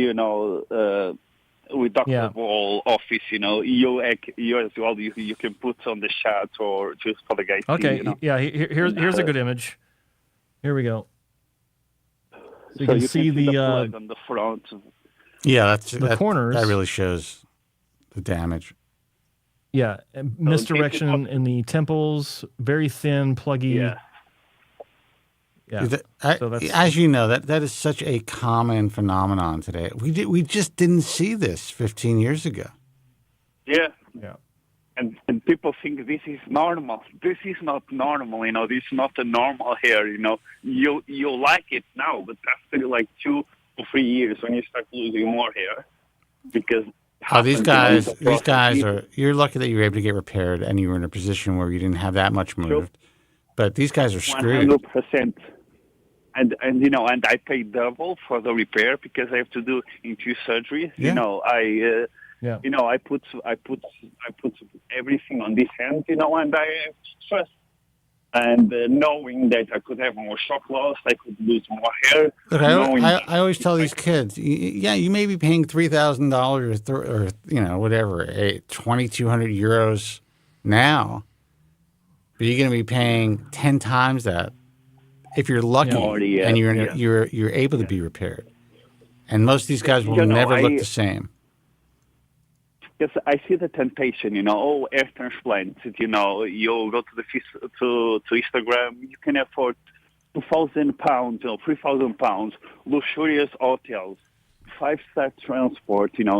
with Dr. Ball office, you as well, you can put on the chat or just for the guys. Okay, see, yeah. Here's a good image. Here we go. So you can see the plug on the front. Yeah, the corners. That really shows the damage. Yeah, misdirection in the temples, very thin, pluggy. Yeah. As you know, that is such a common phenomenon today. We just didn't see this 15 years ago. Yeah. Yeah. And people think this is normal. This is not normal, This is not a normal hair, You like it now, but after like 2 or 3 years, when you start losing more hair, because these guys are. You're lucky that you were able to get repaired, and you were in a position where you didn't have that much moved. But these guys are screwed. 100%. And I pay double for the repair because I have to do in 2 surgeries. Yeah. I put everything on this hand, and I have trust. And knowing that I could have more shock loss, I could lose more hair. Look, I always tell these kids, you may be paying $3,000 or whatever, 2,200 euros now, but you're going to be paying 10 times that if you're lucky and you're able to be repaired. And most of these guys will never look the same. Because I see the temptation, hair transplant. You go to Instagram, you can afford £2,000, £3,000, luxurious hotels, 5-star transport, VIP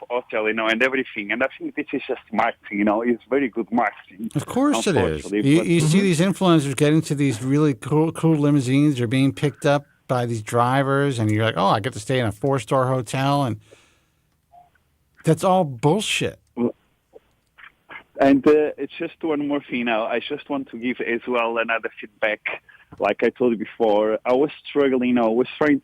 hotel, and everything. And I think this is just marketing, it's very good marketing. Of course it is. You see these influencers get into these really cool limousines. They're being picked up by these drivers, and you're like, I get to stay in a 4-star hotel, and that's all bullshit. And it's just one more thing now. I just want to give as well another feedback. Like I told you before, I was struggling. We were trying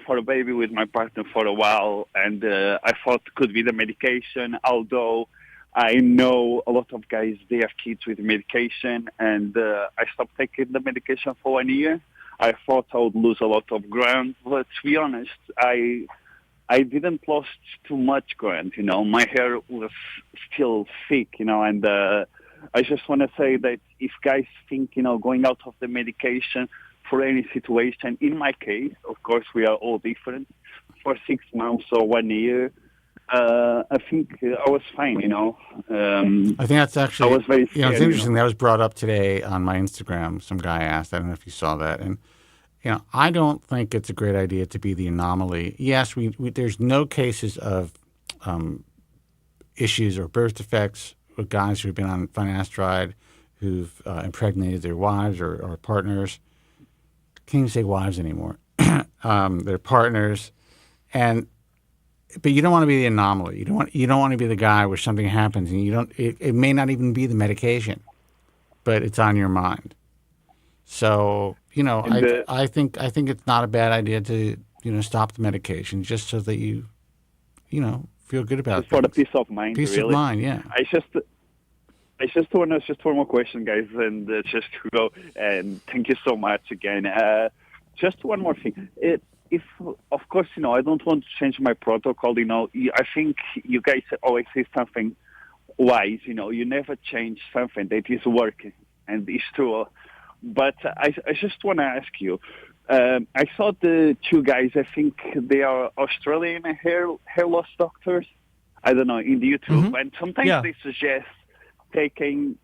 for a baby with my partner for a while, and I thought it could be the medication, although I know a lot of guys, they have kids with medication, and I stopped taking the medication for 1 year. I thought I would lose a lot of ground, but to be honest, I didn't lose too much ground, My hair was still thick, and I just want to say that if guys think, going out of the medication for any situation, in my case, of course, we are all different, for 6 months or 1 year, I think I was fine, I think that's actually, I was very scared, it's interesting. That was brought up today on my Instagram. Some guy asked, I don't know if you saw that. And, I don't think it's a great idea to be the anomaly. Yes, there's no cases of issues or birth defects with guys who've been on finasteride, who've impregnated their wives or partners. Can't even say wives anymore. Their partners. But you don't want to be the anomaly. You don't want to be the guy where something happens and it may not even be the medication, but it's on your mind. So, I think it's not a bad idea to, stop the medication just so that you feel good about it. For the peace of mind. Peace really. of mind, yeah. I just want one more question, guys, and just to go, and thank you so much again. Just one more thing. If, of course, I don't want to change my protocol, I think you guys always say something wise, you never change something that is working, and it's true. But I just want to ask you, I saw the 2 guys, I think they are Australian hair loss doctors, I don't know, in the YouTube, and sometimes they suggest taking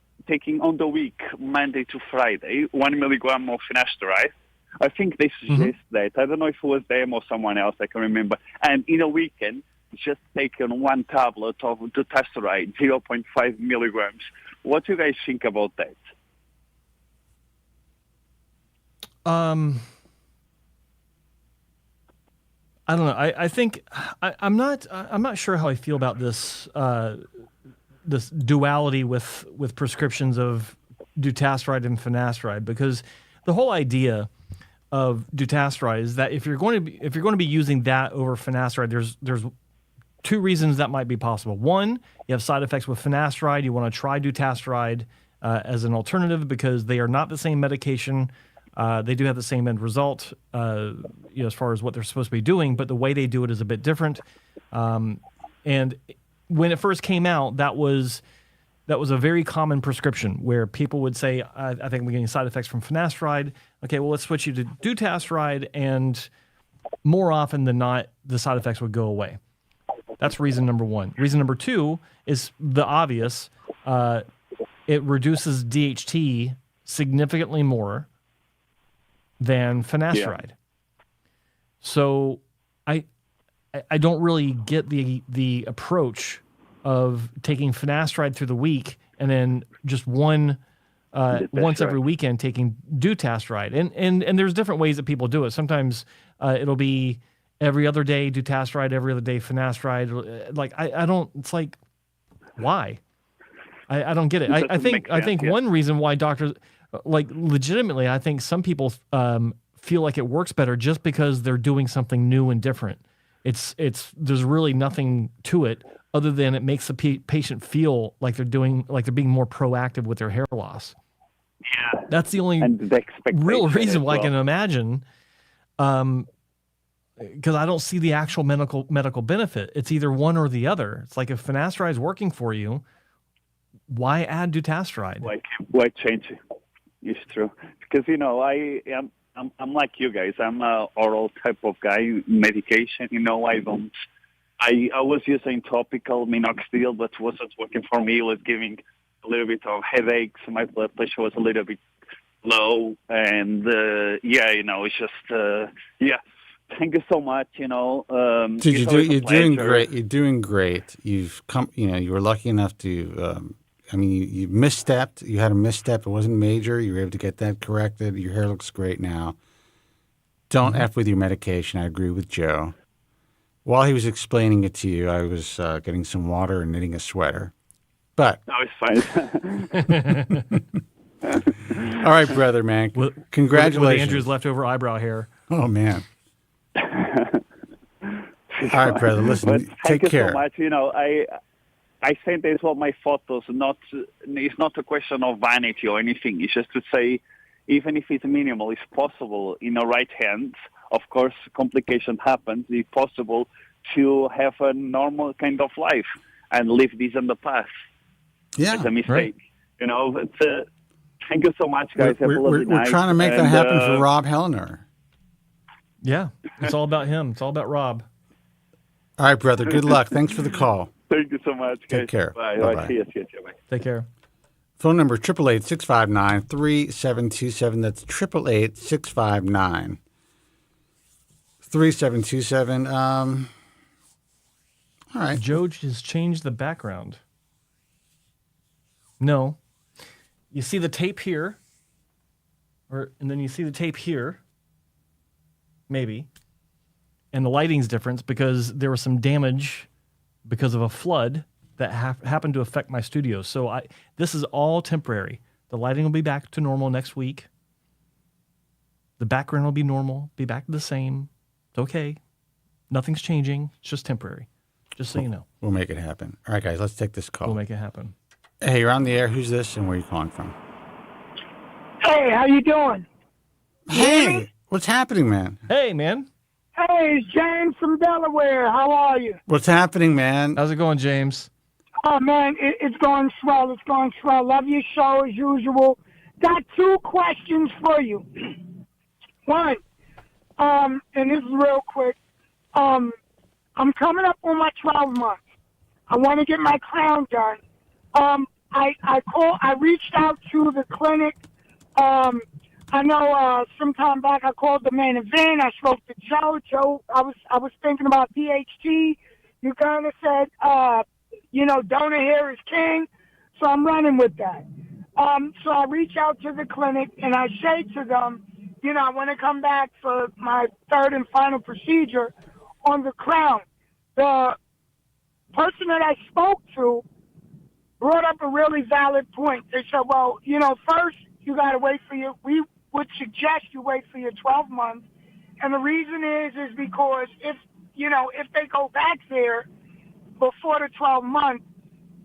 on the week, Monday to Friday, 1 milligram of finasteride. I think they suggest that. I don't know if it was them or someone else, I can remember. And in a weekend, just taking 1 tablet of dutasteride, 0.5 milligrams. What do you guys think about that? I don't know. I think I'm not sure how I feel about this this duality with prescriptions of dutasteride and finasteride, because the whole idea of dutasteride is that if you're going to be using that over finasteride, there's two reasons that might be possible. One, you have side effects with finasteride. You want to try dutasteride as an alternative because they are not the same medication. They do have the same end result, as far as what they're supposed to be doing, but the way they do it is a bit different. And when it first came out, that was a very common prescription where people would say, I think we're getting side effects from finasteride. Okay, well, let's switch you to dutasteride, and more often than not, the side effects would go away. That's reason number one. Reason number two is the obvious. It reduces DHT significantly more than finasteride. Yeah. So I don't really get the approach of taking finasteride through the week and then just once every weekend taking dutasteride. And there's different ways that people do it. Sometimes it'll be every other day dutasteride, every other day finasteride. Like I don't. It's like, why? I don't get it. I think one reason why doctors, like, legitimately, I think some people feel like it works better just because they're doing something new and different. There's really nothing to it other than it makes the patient feel like they're being more proactive with their hair loss. Yeah, that's the only real reason why I can imagine. Because I don't see the actual medical benefit. It's either one or the other. It's like if finasteride is working for you, why add dutasteride? Why change it? It's true, because I'm like you guys. I'm a oral type of guy. Medication, I was using topical minoxidil, but wasn't working for me. It was giving a little bit of headaches. My blood pressure was a little bit low, and it's just Thank you so much. Dude, you're doing great. You're doing great. You've come. You were lucky enough to. You misstepped. You had a misstep. It wasn't major. You were able to get that corrected. Your hair looks great now. Don't F with your medication. I agree with Joe. While he was explaining it to you, I was getting some water and knitting a sweater. But it's fine. All right, brother, man. Congratulations. With Andrew's leftover eyebrow hair. Oh, man. All right, brother. Listen, take care. Thank you so much. I think that's what my photos. It's not a question of vanity or anything. It's just to say, even if it's minimal, it's possible in the right hands. Of course, complication happens. It's possible to have a normal kind of life and leave this in the past. Yeah, it's a mistake. Right. Thank you so much, guys. We're trying to make that happen for Rob Helner. Yeah, it's all about him. It's all about Rob. All right, brother. Good luck. Thanks for the call. Thank you so much, guys. Take care. Bye. Bye-bye. See you. Bye. Take care. Phone number 888-659-3727. That's 888-659-3727. All right. Joe just changed the background. No. You see the tape here, and then you see the tape here, maybe. And the lighting's different because there was some damage because of a flood that happened to affect my studio. So this is all temporary. The lighting will be back to normal next week. The background will be normal, be back to the same. It's okay. Nothing's changing. It's just temporary. Just so you know. We'll make it happen. All right, guys, let's take this call. We'll make it happen. Hey, you're on the air. Who's this and where are you calling from? Hey, how you doing? Hey, what's happening, man? Hey, man. Hey, it's James from Delaware. How are you? What's happening, man? How's it going, James? Oh, man, it's going swell. It's going swell. Love your show as usual. Got two questions for you. One, and this is real quick. I'm coming up on my 12 months. I want to get my crown done. I reached out to the clinic. I know some time back I called the main event. I spoke to Joe. Joe, I was thinking about DHT. You kind of said, donor hair is king. So I'm running with that. So I reach out to the clinic and I say to them, I want to come back for my third and final procedure on the crown. The person that I spoke to brought up a really valid point. They said, well, first you got to we would suggest you wait for your 12 months. And the reason is because if they go back there before the 12 months,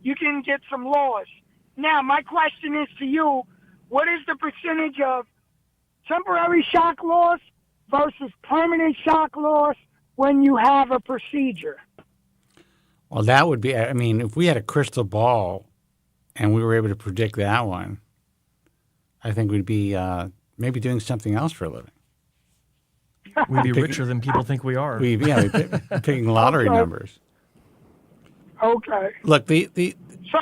you can get some loss. Now, my question is to you, what is the percentage of temporary shock loss versus permanent shock loss when you have a procedure? Well, that would be, if we had a crystal ball and we were able to predict that one, I think we'd be maybe doing something else for a living. We'd be richer than people think we are. We'd be picking lottery numbers. Okay. Look,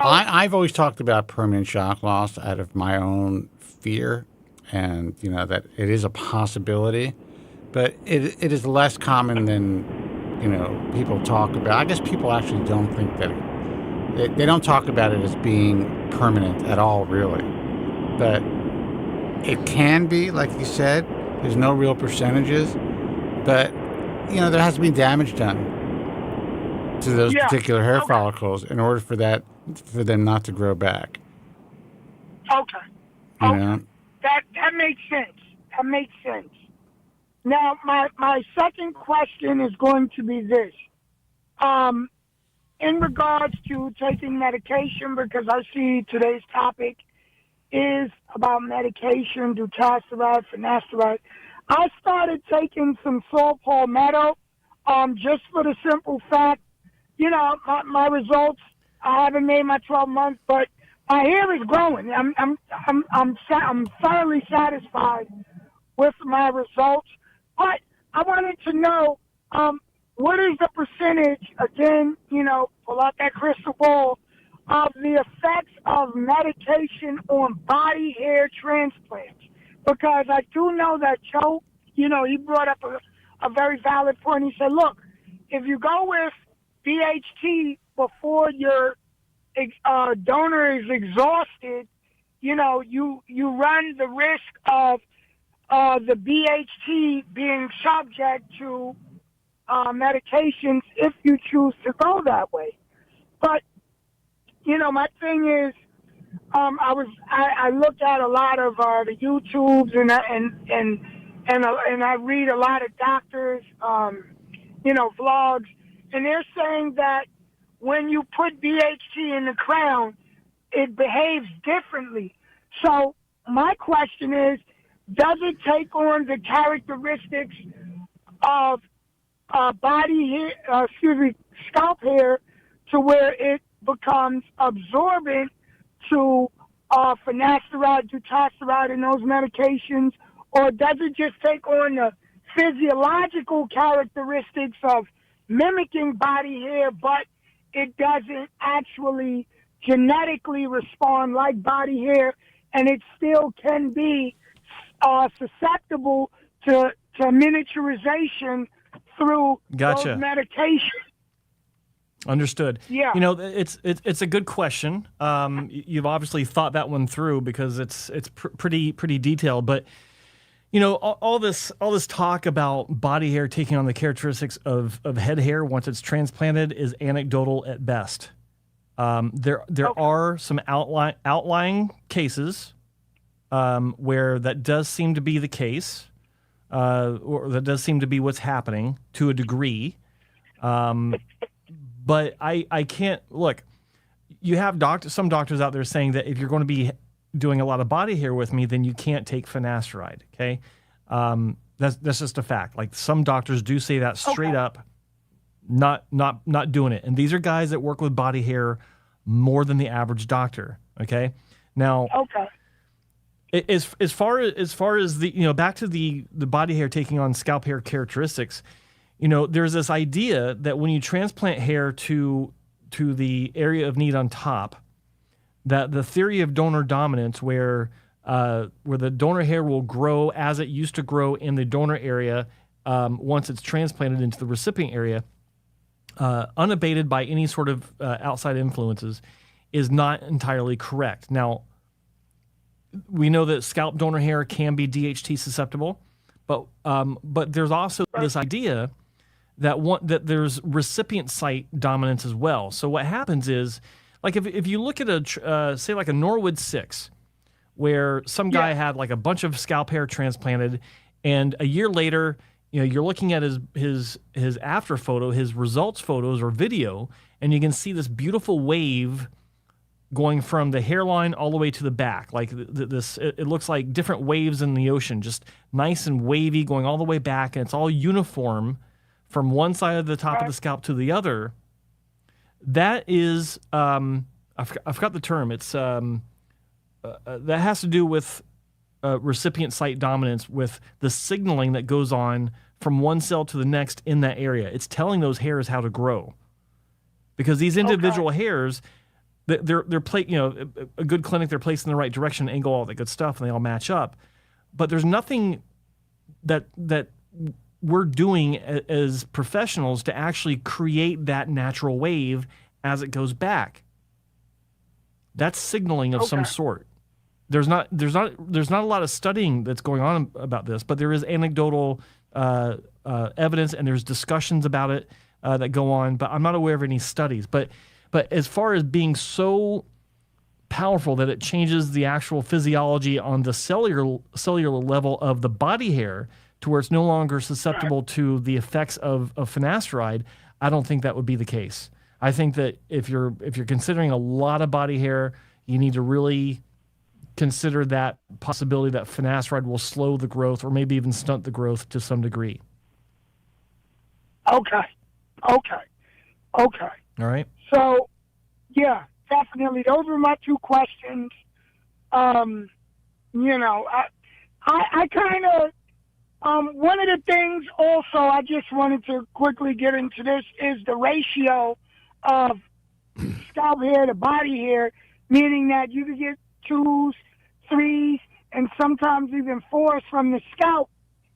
I've always talked about permanent shock loss out of my own fear, and that it is a possibility, but it is less common than people talk about. I guess people actually don't think that they don't talk about it as being permanent at all, really. But it can be, like you said. There's no real percentages, but there has to be damage done to those particular hair follicles in order for them not to grow back. Okay. That makes sense. That makes sense. Now, my second question is going to be this. In regards to taking medication, because I see today's topic is about medication, dutasteride, finasteride. I started taking some saw palmetto, just for the simple fact, my results. I haven't made my 12 months, but my hair is growing. I'm thoroughly satisfied with my results. But I wanted to know, what is the percentage? Again, pull out that crystal ball. Of the effects of medication on body hair transplants. Because I do know that Joe, he brought up a very valid point. He said, look, if you go with BHT before your donor is exhausted, you run the risk of the BHT being subject to medications if you choose to go that way. But my thing is, I looked at a lot of the YouTubes and I read a lot of doctors, vlogs, and they're saying that when you put BHT in the crown, it behaves differently. So my question is, does it take on the characteristics of scalp hair to where it becomes absorbent to finasteride, dutasteride, and those medications, or does it just take on the physiological characteristics of mimicking body hair, but it doesn't actually genetically respond like body hair, and it still can be susceptible to miniaturization through those medications? Understood. Yeah. It's a good question. You've obviously thought that one through because it's pretty detailed. But all this talk about body hair taking on the characteristics of head hair once it's transplanted is anecdotal at best. There are some outlying cases where that does seem to be the case, or that does seem to be what's happening to a degree. But I can't look. You have some doctors out there saying that if you're going to be doing a lot of body hair with me, then you can't take finasteride. Okay, that's just a fact. Like some doctors do say that straight up, not doing it. And these are guys that work with body hair more than the average doctor. Okay, now as far as the back to the body hair taking on scalp hair characteristics. There's this idea that when you transplant hair to the area of need on top, that the theory of donor dominance, where the donor hair will grow as it used to grow in the donor area once it's transplanted into the recipient area, unabated by any sort of outside influences, is not entirely correct. Now, we know that scalp donor hair can be DHT susceptible, but there's also this idea that there's recipient site dominance as well. So what happens is, like if you look at say like a Norwood 6, where some guy had like a bunch of scalp hair transplanted, and a year later, you're looking at his after photo, his results photos or video, and you can see this beautiful wave going from the hairline all the way to the back. Like it looks like different waves in the ocean, just nice and wavy going all the way back, and it's all uniform from one side of the top of the scalp to the other. That is, I forgot the term. It's that has to do with recipient site dominance, with the signaling that goes on from one cell to the next in that area. It's telling those hairs how to grow, because these individual hairs, they're a good clinic, they're placed in the right direction, angle, all that good stuff, and they all match up. But there's nothing that we're doing as professionals to actually create that natural wave as it goes back. That's signaling of some sort. There's not a lot of studying that's going on about this, but there is anecdotal evidence, and there's discussions about it that go on. But I'm not aware of any studies. But as far as being so powerful that it changes the actual physiology on the cellular level of the body hair to where it's no longer susceptible to the effects of finasteride, I don't think that would be the case. I think that if you're considering a lot of body hair, you need to really consider that possibility that finasteride will slow the growth or maybe even stunt the growth to some degree. Okay. All right. So, yeah, definitely. Those were my two questions. I kind of, one of the things also I just wanted to quickly get into this is the ratio of scalp hair to body hair, meaning that you could get 2s, 3s, and sometimes even 4s from the scalp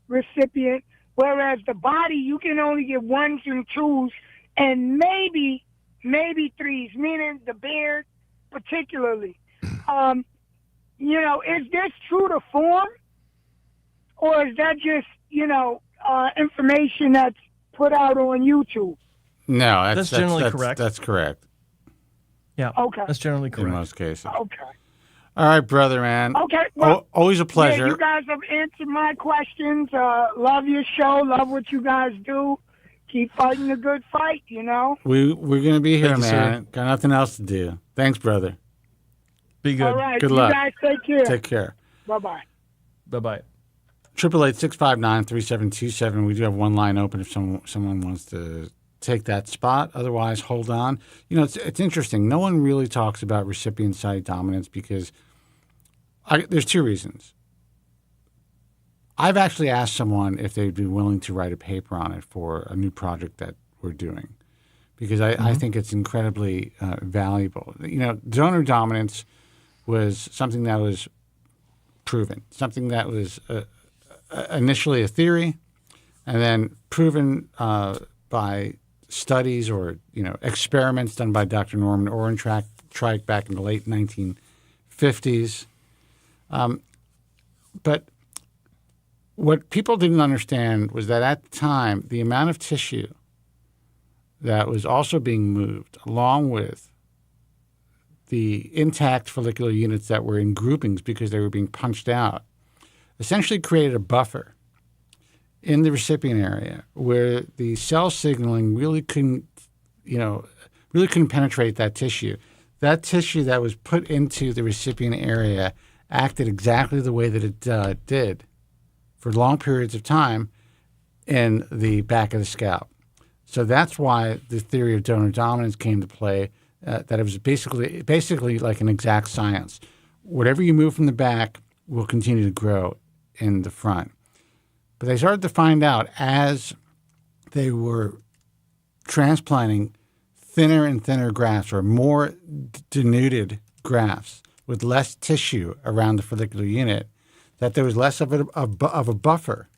recipient, whereas the body, you can only get 1s and 2s and maybe 3s, meaning the beard particularly. Is this true to form? Or is that just, information that's put out on YouTube? No, that's generally correct. That's correct. Yeah. Okay. That's generally correct. In most cases. Okay. All right, brother, man. Okay. Well, always a pleasure. Yeah, you guys have answered my questions. Love your show. Love what you guys do. Keep fighting the good fight, We're going to be here, Thank you, man. sir. Got nothing else to do. Thanks, brother. Be good. All right. Good you luck. guys take care. Take care. Bye-bye. Bye-bye. 888-659-3727. We do have one line open if someone wants to take that spot. Otherwise, hold on. It's interesting. No one really talks about recipient site dominance because there's two reasons. I've actually asked someone if they'd be willing to write a paper on it for a new project that we're doing because I think it's incredibly valuable. Donor dominance was something that was proven, something that was initially a theory and then proven by studies or experiments done by Dr. Norman Ohrenreich back in the late 1950s. But what people didn't understand was that at the time, the amount of tissue that was also being moved, along with the intact follicular units that were in groupings because they were being punched out, essentially created a buffer in the recipient area where the cell signaling really couldn't penetrate that tissue. That tissue that was put into the recipient area acted exactly the way that it did for long periods of time in the back of the scalp. So that's why the theory of donor dominance came to play, that it was basically like an exact science. Whatever you move from the back will continue to grow in the front. But they started to find out as they were transplanting thinner and thinner grafts or more denuded grafts with less tissue around the follicular unit, that there was less of a buffer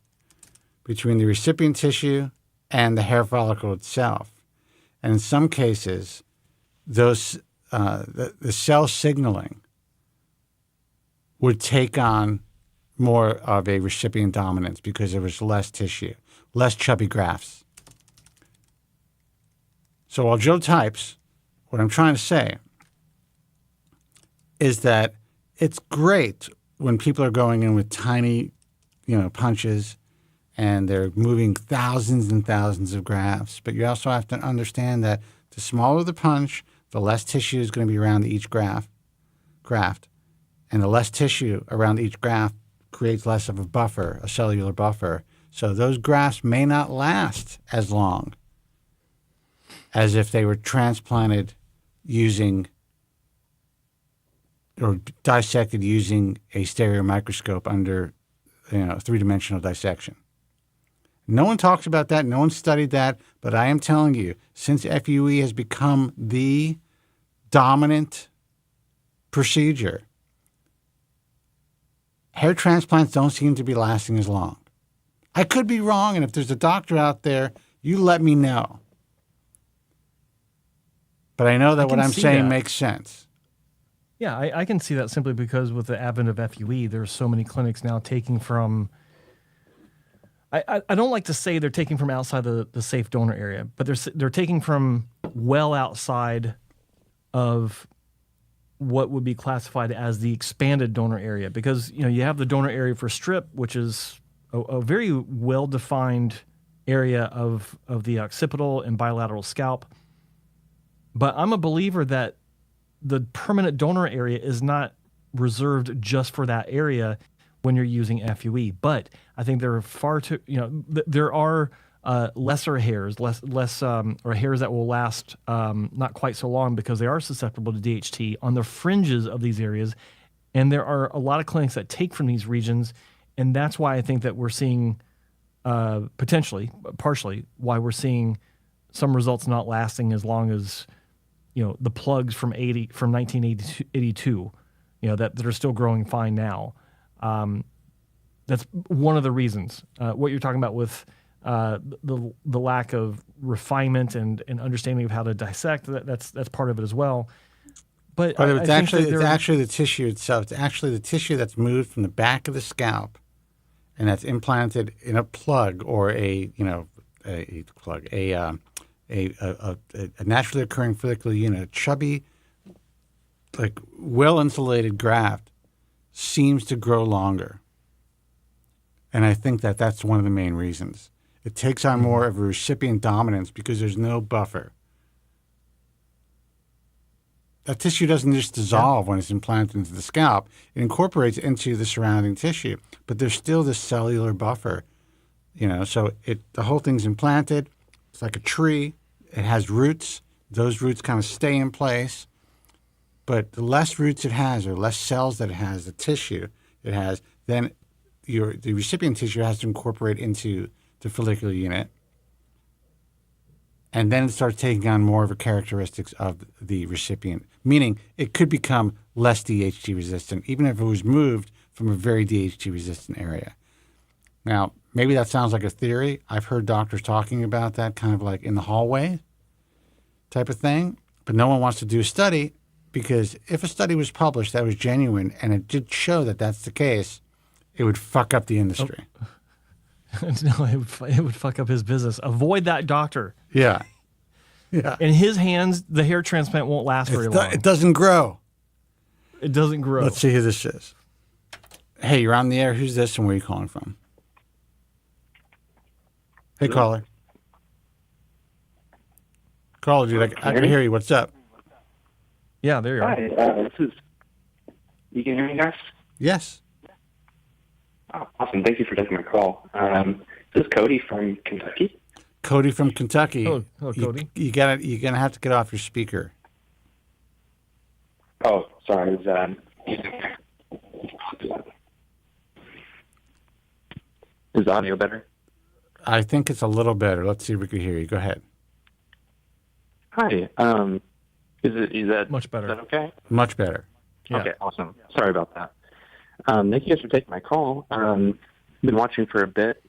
between the recipient tissue and the hair follicle itself. And in some cases, those the cell signaling would take on more of a recipient dominance because there was less tissue, less chubby grafts. So while Joe types, what I'm trying to say is that it's great when people are going in with tiny, punches and they're moving thousands and thousands of grafts. But you also have to understand that the smaller the punch, the less tissue is going to be around each graft. And the less tissue around each graft creates less of a buffer, a cellular buffer. So those grafts may not last as long as if they were transplanted using or dissected using a stereo microscope under three-dimensional dissection. No one talks about that. No one studied that. But I am telling you, since FUE has become the dominant procedure, hair transplants don't seem to be lasting as long. I could be wrong, and if there's a doctor out there, you let me know. But I know that what I'm saying makes sense. Yeah, I can see that simply because with the advent of FUE, there's so many clinics now taking from... I don't like to say they're taking from outside the safe donor area, but they're taking from well outside of what would be classified as the expanded donor area. Because, you have the donor area for strip, which is a very well-defined area of the occipital and bilateral scalp. But I'm a believer that the permanent donor area is not reserved just for that area when you're using FUE. But I think there are far too, there are lesser hairs, or hairs that will last not quite so long because they are susceptible to DHT on the fringes of these areas. And there are a lot of clinics that take from these regions. And that's why I think that we're seeing partially, why we're seeing some results not lasting as long as, the plugs from 1982, that are still growing fine now. That's one of the reasons. What you're talking about with the lack of refinement and understanding of how to dissect, that's part of it as well. But it's actually the tissue itself. It's actually the tissue that's moved from the back of the scalp, and that's implanted in a plug or a naturally occurring follicular unit, a chubby, like well-insulated graft seems to grow longer. And I think that that's one of the main reasons. It takes on more of a recipient dominance because there's no buffer. That tissue doesn't just dissolve when it's implanted into the scalp. It incorporates into the surrounding tissue, but there's still this cellular buffer, so the whole thing's implanted. It's like a tree. It has roots. Those roots kind of stay in place. But the less roots it has or less cells that it has, the tissue it has, then the recipient tissue has to incorporate into the follicular unit. And then it starts taking on more of the characteristics of the recipient, meaning it could become less DHT resistant, even if it was moved from a very DHT resistant area. Now, maybe that sounds like a theory. I've heard doctors talking about that kind of like in the hallway type of thing, but no one wants to do a study because if a study was published that was genuine and it did show that that's the case, it would fuck up the industry. No, it would fuck up his business. Avoid that doctor. Yeah. In his hands, the hair transplant won't last very long. It doesn't grow. It doesn't grow. Let's see who this is. Hey, you're on the air. Who's this and where are you calling from? Hey, caller. Caller, dude, I can hear you. What's up? Yeah, there you are. Hi, you can hear me, guys? Yes. Oh, awesome. Thank you for taking my call. This is Cody from Kentucky. Cody from Kentucky. Oh, Cody. You're gonna have to get off your speaker. Oh, sorry. Is the audio better? I think it's a little better. Let's see if we can hear you. Go ahead. Hi. Is that much better? Is that okay? Much better. Yeah. Okay. Awesome. Sorry about that. Thank you guys for taking my call. Been watching for a bit.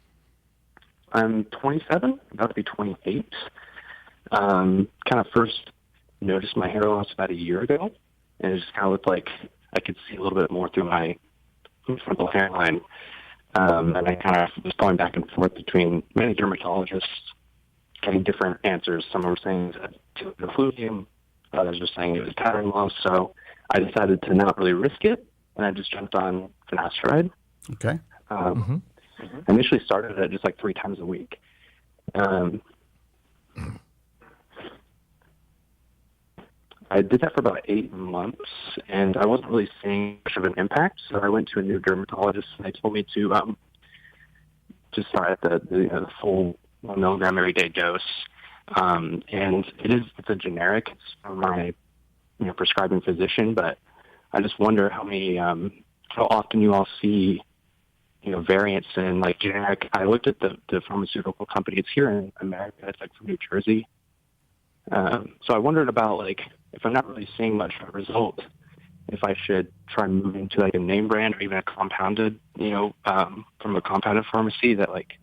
I'm 27, about to be 28. Kind of first noticed my hair loss about a year ago, and it just kind of looked like I could see a little bit more through my frontal hairline. And I kind of was going back and forth between many dermatologists, getting different answers. Some were saying it was fluvium, others were saying it was pattern loss. So I decided to not really risk it, and I just jumped on finasteride. Okay. I initially started it just like 3 times a week. I did that for about 8 months, and I wasn't really seeing much of an impact. So I went to a new dermatologist, and they told me to just start at the full 1 milligram every day dose. And it's a generic. It's from my prescribing physician, but I just wonder how often you all see variants in like generic. I looked at the pharmaceutical company. It's here in America. It's like from New Jersey. So I wondered about like if I'm not really seeing much of a result, if I should try moving to like a name brand or even a compounded, from a compounded pharmacy that like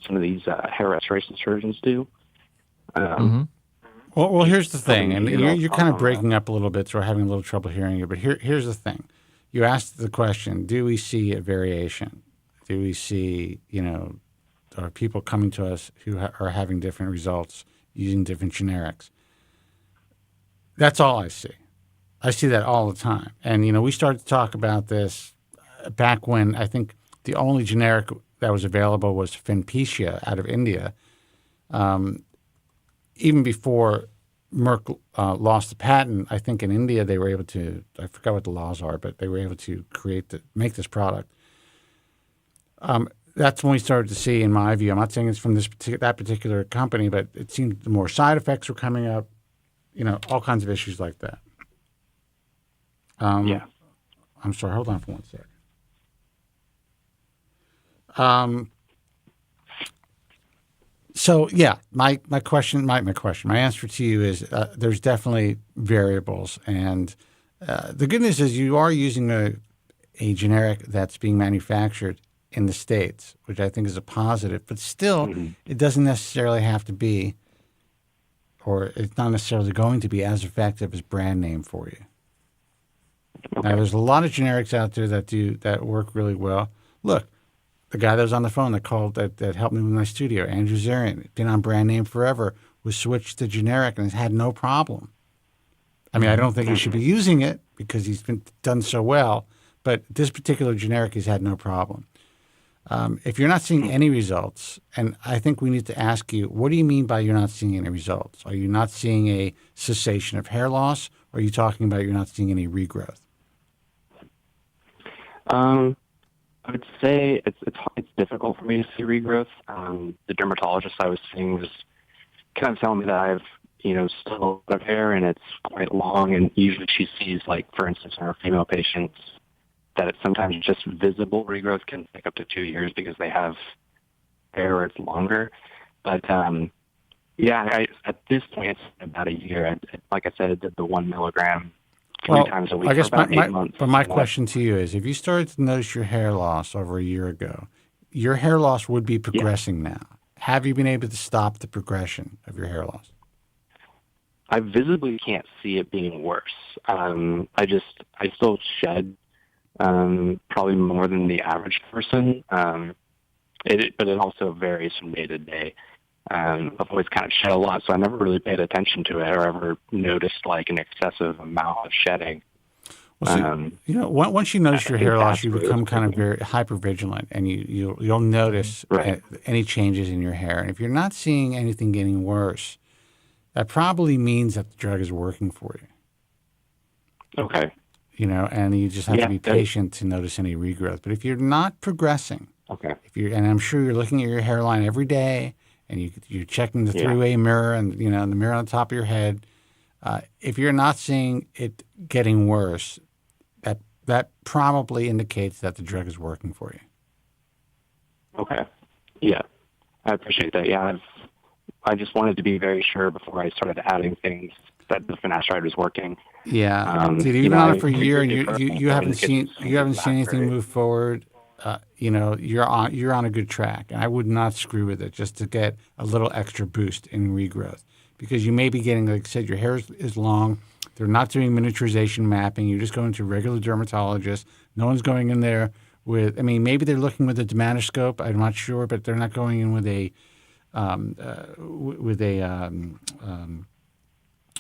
some of these hair restoration surgeons do. Well, here's the thing, and you're kind of breaking up a little bit, so we're having a little trouble hearing you. But here's the thing: you asked the question, do we see a variation? Do we see, are people coming to us who are having different results using different generics? That's all I see. I see that all the time. And, we started to talk about this back when I think the only generic that was available was Finpecia out of India. Even before Merck lost the patent, I think in India they were able to, I forgot what the laws are, but they were able to make this product. That's when we started to see, in my view, I'm not saying it's from that particular company, but it seemed the more side effects were coming up, all kinds of issues like that. I'm sorry, hold on for 1 second. So yeah, my answer to you is there's definitely variables, and the good news is you are using a generic that's being manufactured in the States, which I think is a positive. But still, it doesn't necessarily have to be, or it's not necessarily going to be as effective as brand name for you. Okay. Now, there's a lot of generics out there that work really well. Look. The guy that was on the phone that called that helped me with my studio, Andrew Zarian, been on brand name forever, was switched to generic and has had no problem. I mean, I don't think he should be using it because he's been done so well, but this particular generic he's had no problem. If you're not seeing any results, and I think we need to ask you, what do you mean by you're not seeing any results? Are you not seeing a cessation of hair loss, or are you talking about you're not seeing any regrowth? I would say it's difficult for me to see regrowth. The dermatologist I was seeing was kind of telling me that I have, still a lot of hair and it's quite long. And usually she sees, like, for instance, in our female patients, that it's sometimes just visible regrowth can take up to 2 years because they have hair or it's longer. But, at this point, it's about a year. Like I said, I did the 1 milligram 3 times a week. I guess for about 8 months. But my question to you is, if you started to notice your hair loss over a year ago, your hair loss would be progressing now. Have you been able to stop the progression of your hair loss? I visibly can't see it being worse. I still shed probably more than the average person. But it also varies from day to day. I've always kind of shed a lot, so I never really paid attention to it or ever noticed like an excessive amount of shedding. Well, once you notice your hair loss, you become kind of very hypervigilant, and you'll notice any changes in your hair. And if you're not seeing anything getting worse, that probably means that the drug is working for you. Okay. And you just have to be patient to notice any regrowth. But if you're not progressing, and I'm sure you're looking at your hairline every day, and you're checking the three-way mirror and the mirror on the top of your head. If you're not seeing it getting worse, that probably indicates that the drug is working for you. Okay. Yeah, I appreciate that. Yeah, I just wanted to be very sure before I started adding things that the finasteride was working. Yeah. Dude, you've been on it for a year, and you haven't seen anything move forward. You're on a good track, and I would not screw with it just to get a little extra boost in regrowth, because you may be getting, like I said, your hair is long. They're not doing miniaturization mapping. You're just going to a regular dermatologist. No one's going in there with, maybe they're looking with a dermatoscope. I'm not sure, but they're not going in with a with a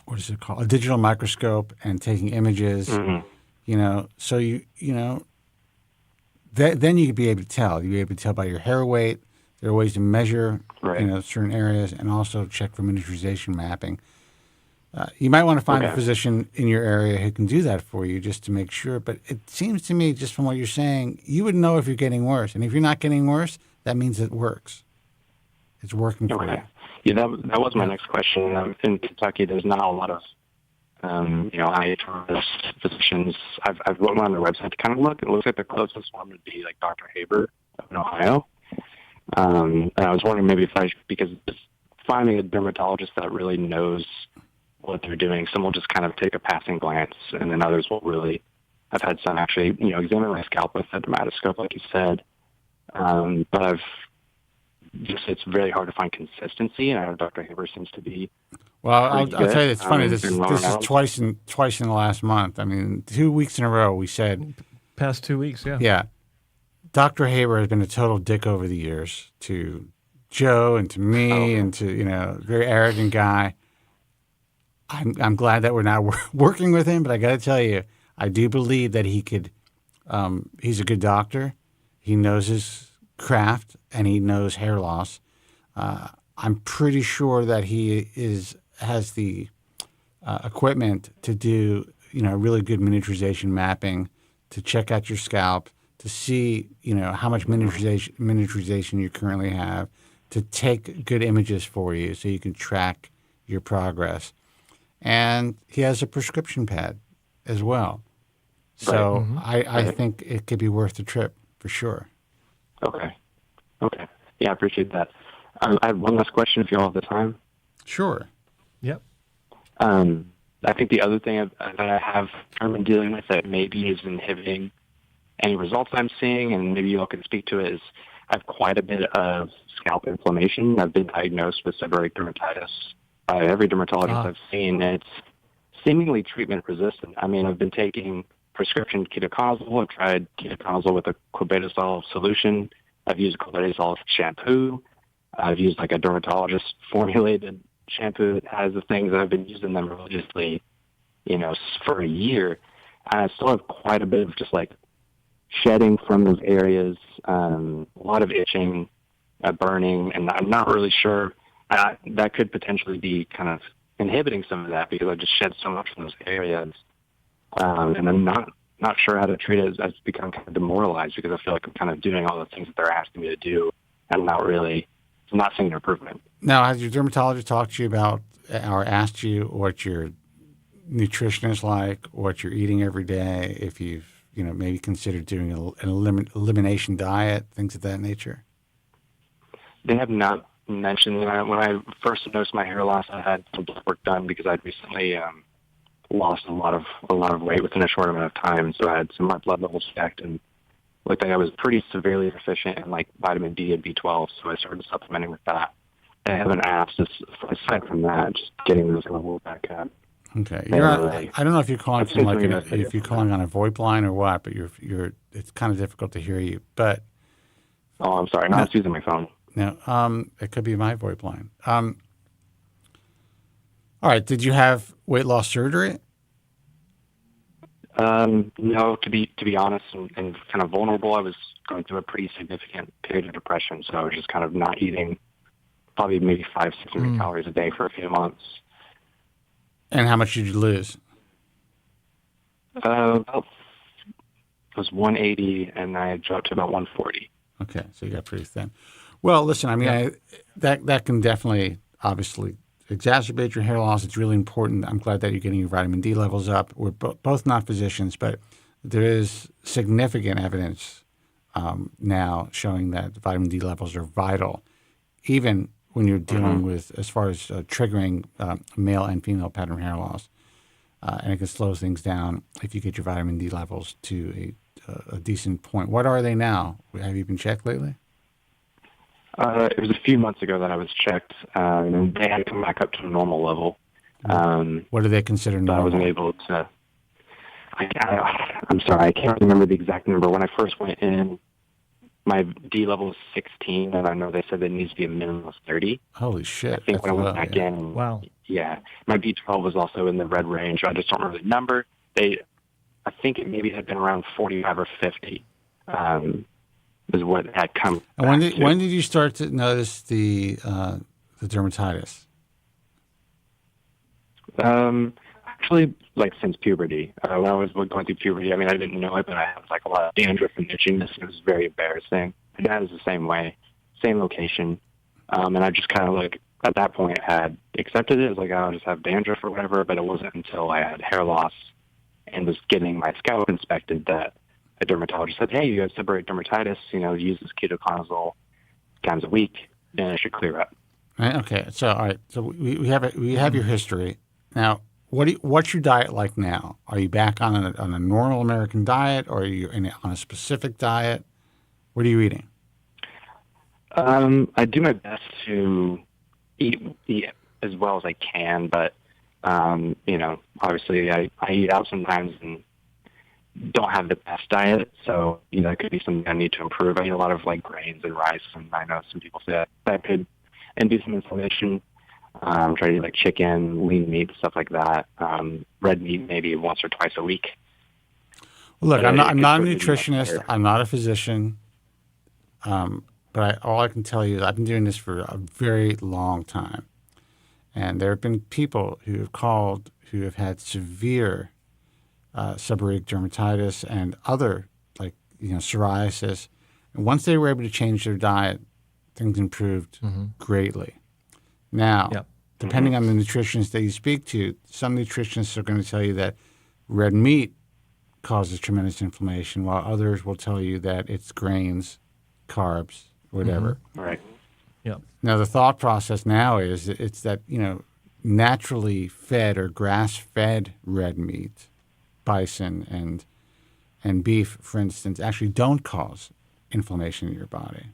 what is it called? A digital microscope and taking images. So then you could be able to tell. You'd be able to tell by your hair weight. There are ways to measure, certain areas, and also check for miniaturization mapping. You might want to find a physician in your area who can do that for you just to make sure. But it seems to me, just from what you're saying, you would know if you're getting worse. And if you're not getting worse, that means it works. It's working for you. Yeah, that was my next question. In Kentucky, there's not a lot of, IHRS physicians. I've looked on their website to kind of look. It looks like the closest one would be like Dr. Haber in Ohio. And I was wondering maybe because finding a dermatologist that really knows what they're doing, some will just kind of take a passing glance, and then others will really. I've had some actually, examine my scalp with a dermatoscope, like you said. But it's very hard to find consistency, and I know Dr. Haber seems to be. Well, I'll tell you, it's funny. This is twice in the last month. I mean, 2 weeks in a row. We said past 2 weeks, yeah. Yeah, Dr. Haber has been a total dick over the years to Joe and to me and to very arrogant guy. I'm glad that we're not working with him, but I got to tell you, I do believe that he could. He's a good doctor. He knows his craft and he knows hair loss. I'm pretty sure that he has the equipment to do really good miniaturization mapping, to check out your scalp, to see how much miniaturization you currently have, to take good images for you so you can track your progress. And he has a prescription pad as well. So I think it could be worth the trip for sure. Okay. Yeah, I appreciate that. I have one last question if you all have the time. Sure. Yep. I think the other thing that I have been dealing with that maybe is inhibiting any results I'm seeing, and maybe you all can speak to it, is I have quite a bit of scalp inflammation. I've been diagnosed with seborrheic dermatitis by every dermatologist I've seen, and it's seemingly treatment resistant. I mean, I've been taking prescription ketoconazole. I've tried ketoconazole with a clobetasol solution. I've used clobetasol shampoo. I've used like a dermatologist formulated shampoo that has the things that I've been using them religiously, for a year. And I still have quite a bit of just like shedding from those areas, a lot of itching, burning, and I'm not really sure. That could potentially be kind of inhibiting some of that because I just shed so much from those areas. And I'm not sure how to treat it. I've become kind of demoralized because I feel like I'm kind of doing all the things that they're asking me to do, and I'm not seeing an improvement. Now, has your dermatologist talked to you about or asked you what your nutrition is like, what you're eating every day, if you've maybe considered doing an elimination diet, things of that nature? They have not mentioned that. When I first noticed my hair loss, I had some blood work done because I'd recently lost a lot of weight within a short amount of time. So I had some blood levels checked and looked like I was pretty severely deficient in like vitamin D and B12. So I started supplementing with that. I haven't asked, aside from that, just getting those levels back up. Okay, I don't know if you're calling from if you're calling on a VoIP line or what, but you're it's kind of difficult to hear you. But I'm sorry, no, I was using my phone. No, it could be my VoIP line. All right, did you have weight loss surgery? No, to be honest and kind of vulnerable, I was going through a pretty significant period of depression, so I was just kind of not eating probably maybe 500-600 calories a day for a few months. And how much did you lose? It was 180, and I dropped to about 140. Okay, so you got pretty thin. Well, listen, I mean, that can definitely, obviously, exacerbate your hair loss. It's really important. I'm glad that you're getting your vitamin D levels up. We're both not physicians, but there is significant evidence now showing that vitamin D levels are vital, even when you're dealing with, as far as triggering male and female pattern hair loss. And it can slow things down if you get your vitamin D levels to a decent point. What are they now? Have you been checked lately? It was a few months ago that I was checked, and they had come back up to a normal level. What do they consider normal? I wasn't able to. I'm sorry, I can't remember the exact number. When I first went in, my D level is 16, and I know they said there needs to be a minimum of 30. Holy shit! I think when I went back yeah. in, wow, yeah, my B12 was also in the red range. I just don't remember the number. I think it maybe had been around 45 or 50. Is what it had come. And when did you start to notice the dermatitis? Actually, like since puberty. When I was going through puberty, I mean, I didn't know it, but I had like a lot of dandruff and itchiness, and it was very embarrassing. My dad is the same way, same location, and I just kind of like at that point had accepted it. It was like, I'll just have dandruff or whatever, but it wasn't until I had hair loss and was getting my scalp inspected that a dermatologist said, hey, you have seborrheic dermatitis, use this ketoconazole times a week, and it should clear up. Right, okay, so all right, so we have your history. Now, what's your diet like now? Are you back on a normal American diet, or are you on a specific diet? What are you eating? I do my best to eat as well as I can, but obviously I eat out sometimes and don't have the best diet, so it could be something I need to improve. I eat a lot of like grains and rice, and I know some people say that could induce some inflammation. Try to eat like chicken, lean meat, stuff like that. Red meat maybe once or twice a week. Look, I'm not a nutritionist. I'm not a physician. But all I can tell you is I've been doing this for a very long time. And there have been people who have called who have had severe seborrheic dermatitis and other, like, psoriasis. And once they were able to change their diet, things improved greatly. Now, depending on the nutritionist that you speak to, some nutritionists are going to tell you that red meat causes tremendous inflammation, while others will tell you that it's grains, carbs, whatever. Right. Yeah. Now, the thought process now is it's that, naturally fed or grass-fed red meat, bison and beef, for instance, actually don't cause inflammation in your body.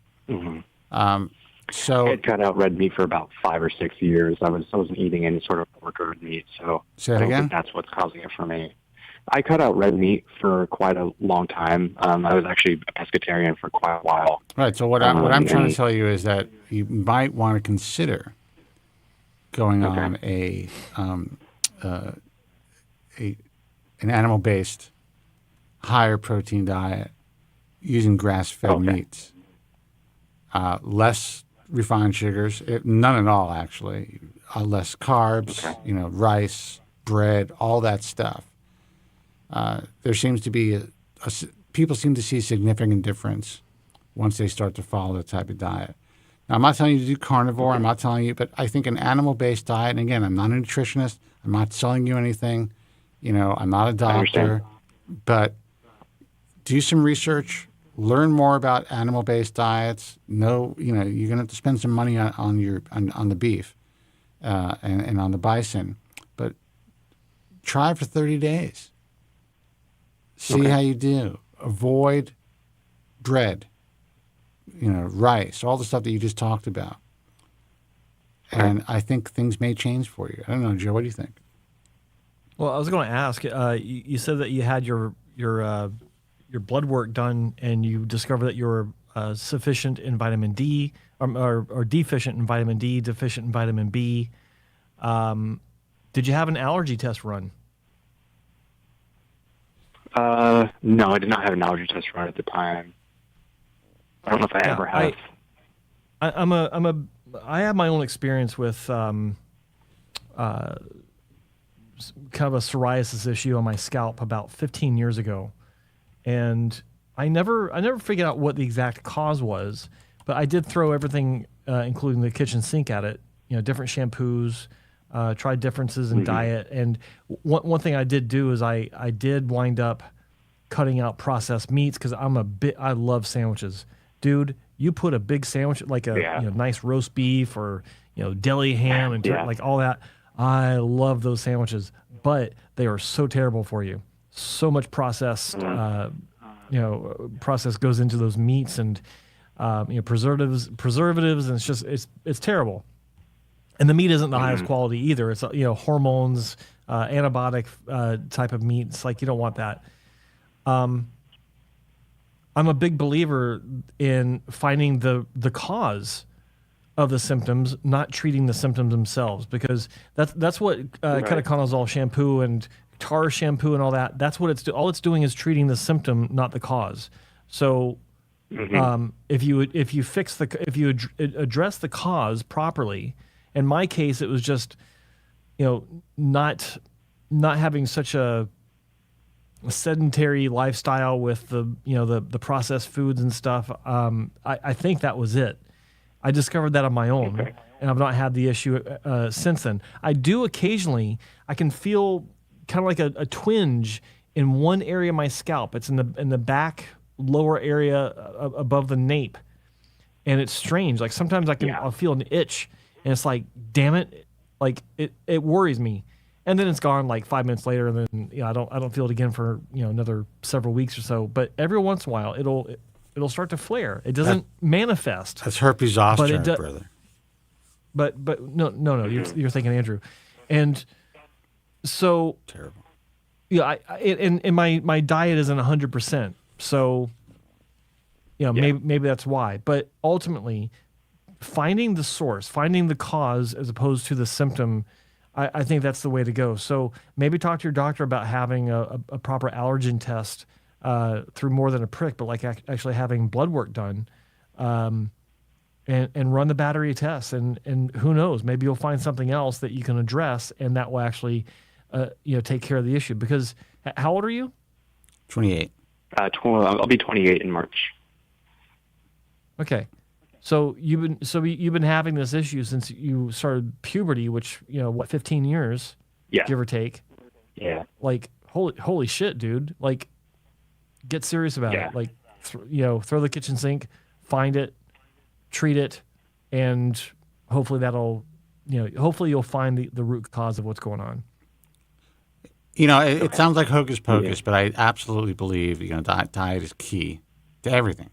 So I had cut out red meat for about 5 or 6 years. I wasn't eating any sort of pork or red meat, so say that I don't again? think that's what's causing it for me. I cut out red meat for quite a long time. I was actually a pescatarian for quite a while. Right. So what I'm trying to tell you is that you might want to consider going on an animal-based, higher protein diet using grass-fed meats, less refined sugars, none at all actually, less carbs, rice, bread, all that stuff. There seems to be people seem to see a significant difference once they start to follow that type of diet. Now, I'm not telling you to do carnivore. I'm not telling you, but I think an animal-based diet, and again, I'm not a nutritionist. I'm not selling you anything. I'm not a doctor. But do some research. Learn more about animal-based diets. You're going to have to spend some money on the beef and on the bison. But try for 30 days. See how you do. Avoid bread, rice, all the stuff that you just talked about. And I think things may change for you. I don't know, Joe, what do you think? Well, I was going to ask, you said that you had your blood work done and you discovered that you were sufficient in vitamin D or deficient in vitamin D, deficient in vitamin B. Did you have an allergy test run? No, I did not have an allergy test run at the time. I don't know if I ever have. I have my own experience with kind of a psoriasis issue on my scalp about 15 years ago, and I never figured out what the exact cause was, but I did throw everything, including the kitchen sink, at it. Different shampoos. Tried differences in diet, and one thing I did do is I did wind up cutting out processed meats because I love sandwiches, dude. You put a big sandwich like a nice roast beef or deli ham and like all that. I love those sandwiches, but they are so terrible for you. So much processed, process goes into those meats and preservatives, and it's terrible. And the meat isn't the highest quality either. It's hormones, antibiotic type of meat. It's like you don't want that. I'm a big believer in finding the cause of the symptoms, not treating the symptoms themselves, because that's what ketoconazole shampoo and tar shampoo and all that. That's what all it's doing is treating the symptom, not the cause. So, if you address the cause properly, in my case, it was just, not having such a sedentary lifestyle with the processed foods and stuff. I think that was it. I discovered that on my own, and I've not had the issue since then. I do occasionally, I can feel kind of like a twinge in one area of my scalp. It's in the back lower area above the nape, and it's strange. Like sometimes I'll feel an itch, and it's like, damn it, like it worries me. And then it's gone like 5 minutes later, and then I don't feel it again for another several weeks or so. But every once in a while, it'll start to flare. It doesn't manifest. That's herpes zoster, brother. But no, you're thinking Andrew, and so terrible. Yeah, and my diet isn't 100%, so maybe that's why. But ultimately, finding the source, finding the cause as opposed to the symptom, I think that's the way to go. So maybe talk to your doctor about having a proper allergen test through more than a prick, but like actually having blood work done, and run the battery of tests. And who knows, maybe you'll find something else that you can address, and that will actually take care of the issue. Because how old are you? 28. I'll be 28 in March. Okay. So you've been having this issue since you started puberty, which 15 years, give or take. Yeah. Like holy shit, dude! Like, get serious about it. Like, throw the kitchen sink, find it, treat it, and hopefully hopefully you'll find the root cause of what's going on. It sounds like hocus pocus, but I absolutely believe diet is key to everything.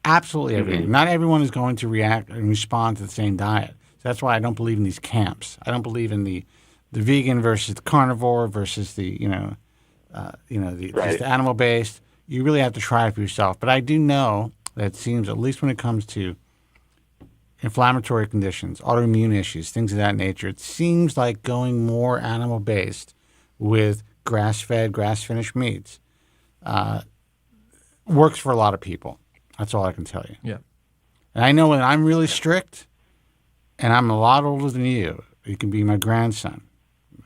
Absolutely everything. Not everyone is going to react and respond to the same diet. So that's why I don't believe in these camps. I don't believe in the vegan versus the carnivore versus the just the animal based. You really have to try it for yourself. But I do know that it seems, at least when it comes to inflammatory conditions, autoimmune issues, things of that nature, it seems like going more animal based with grass fed, grass finished meats works for a lot of people. That's all I can tell you. Yeah. And I know when I'm really strict, and I'm a lot older than you can be my grandson.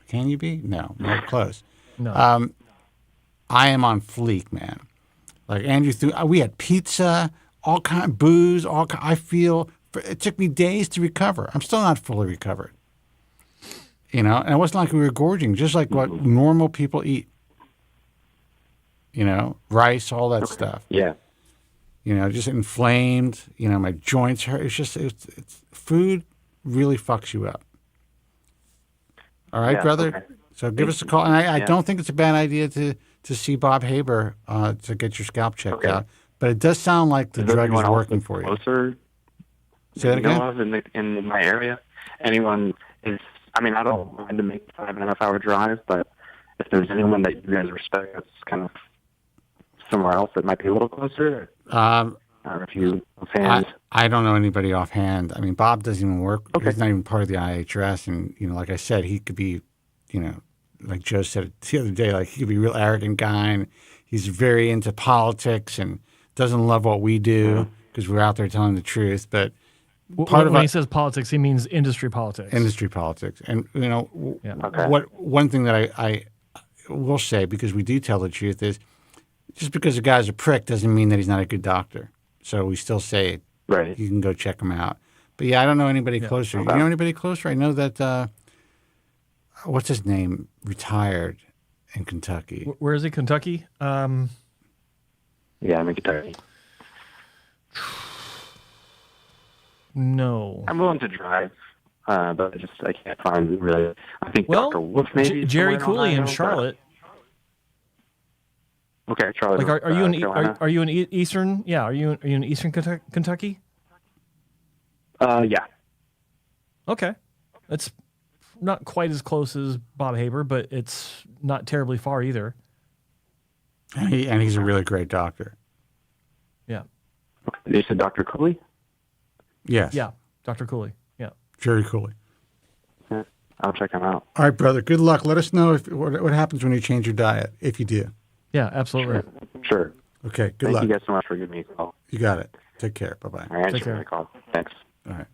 Can you be? No, not close. No. I am on fleek, man. Like Andrew, we had pizza, all kind of booze, I feel it took me days to recover. I'm still not fully recovered. And it wasn't like we were gorging, just like what normal people eat. Rice, all that stuff. Yeah. Just inflamed. My joints hurt. It's food really fucks you up. All right, brother. Okay. So give us a call. And I don't think it's a bad idea to see Bob Haber to get your scalp checked out. But it does sound like the drug is working for you. Closer? Say that again? In my area, anyone is. I mean, I don't mind to make a 5.5-hour drive, but if there's anyone that you guys respect that's kind of somewhere else that might be a little closer, if you offhand. I don't know anybody offhand. I mean, Bob doesn't even work. Okay. He's not even part of the IHRS. And, like I said, he could be, like Joe said the other day, like he could be a real arrogant guy. And he's very into politics and doesn't love what we do because we're out there telling the truth. But when he says politics, he means industry politics. Industry politics. And, one thing that I will say, because we do tell the truth, is just because a guy's a prick doesn't mean that he's not a good doctor. So we still say you can go check him out. But yeah, I don't know anybody closer. Okay. You know anybody closer? I know that, what's his name, retired in Kentucky. Where is he, Kentucky? Yeah, I'm in Kentucky. No. I'm willing to drive, but I can't find really. I think Dr. Wolf maybe. Jerry Cooley in Charlotte. Okay, Charlotte. Like, are you in Eastern? Yeah, are you in Eastern Kentucky? Yeah. Okay, it's not quite as close as Bob Haber, but it's not terribly far either. And he's a really great doctor. You said Dr. Cooley? Yes. Yeah, Dr. Cooley. Yeah. Jerry Cooley. Yeah, I'll check him out. All right, brother. Good luck. Let us know what happens when you change your diet, if you do. Yeah, absolutely. Sure. Okay, good Thank luck. you guys so much for giving me a call. You got it. Take care. Bye-bye. All right, Take care. my call. Thanks. All right.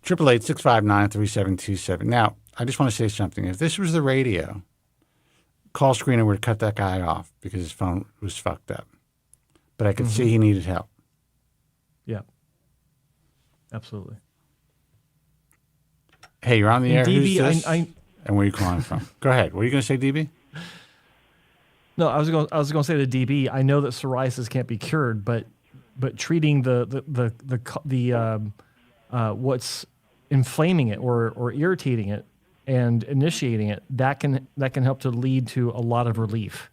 888-659-3727. Now, I just want to say something. If this was the radio, call screener would cut that guy off because his phone was fucked up. But I could see he needed help. Yeah. Absolutely. Hey, you're on the air. DB, Who's this? And where are you calling from? Go ahead. What are you going to say, DB? No, I was going to say to DB. I know that psoriasis can't be cured, but treating the what's inflaming it or irritating it and initiating it, that can help to lead to a lot of relief.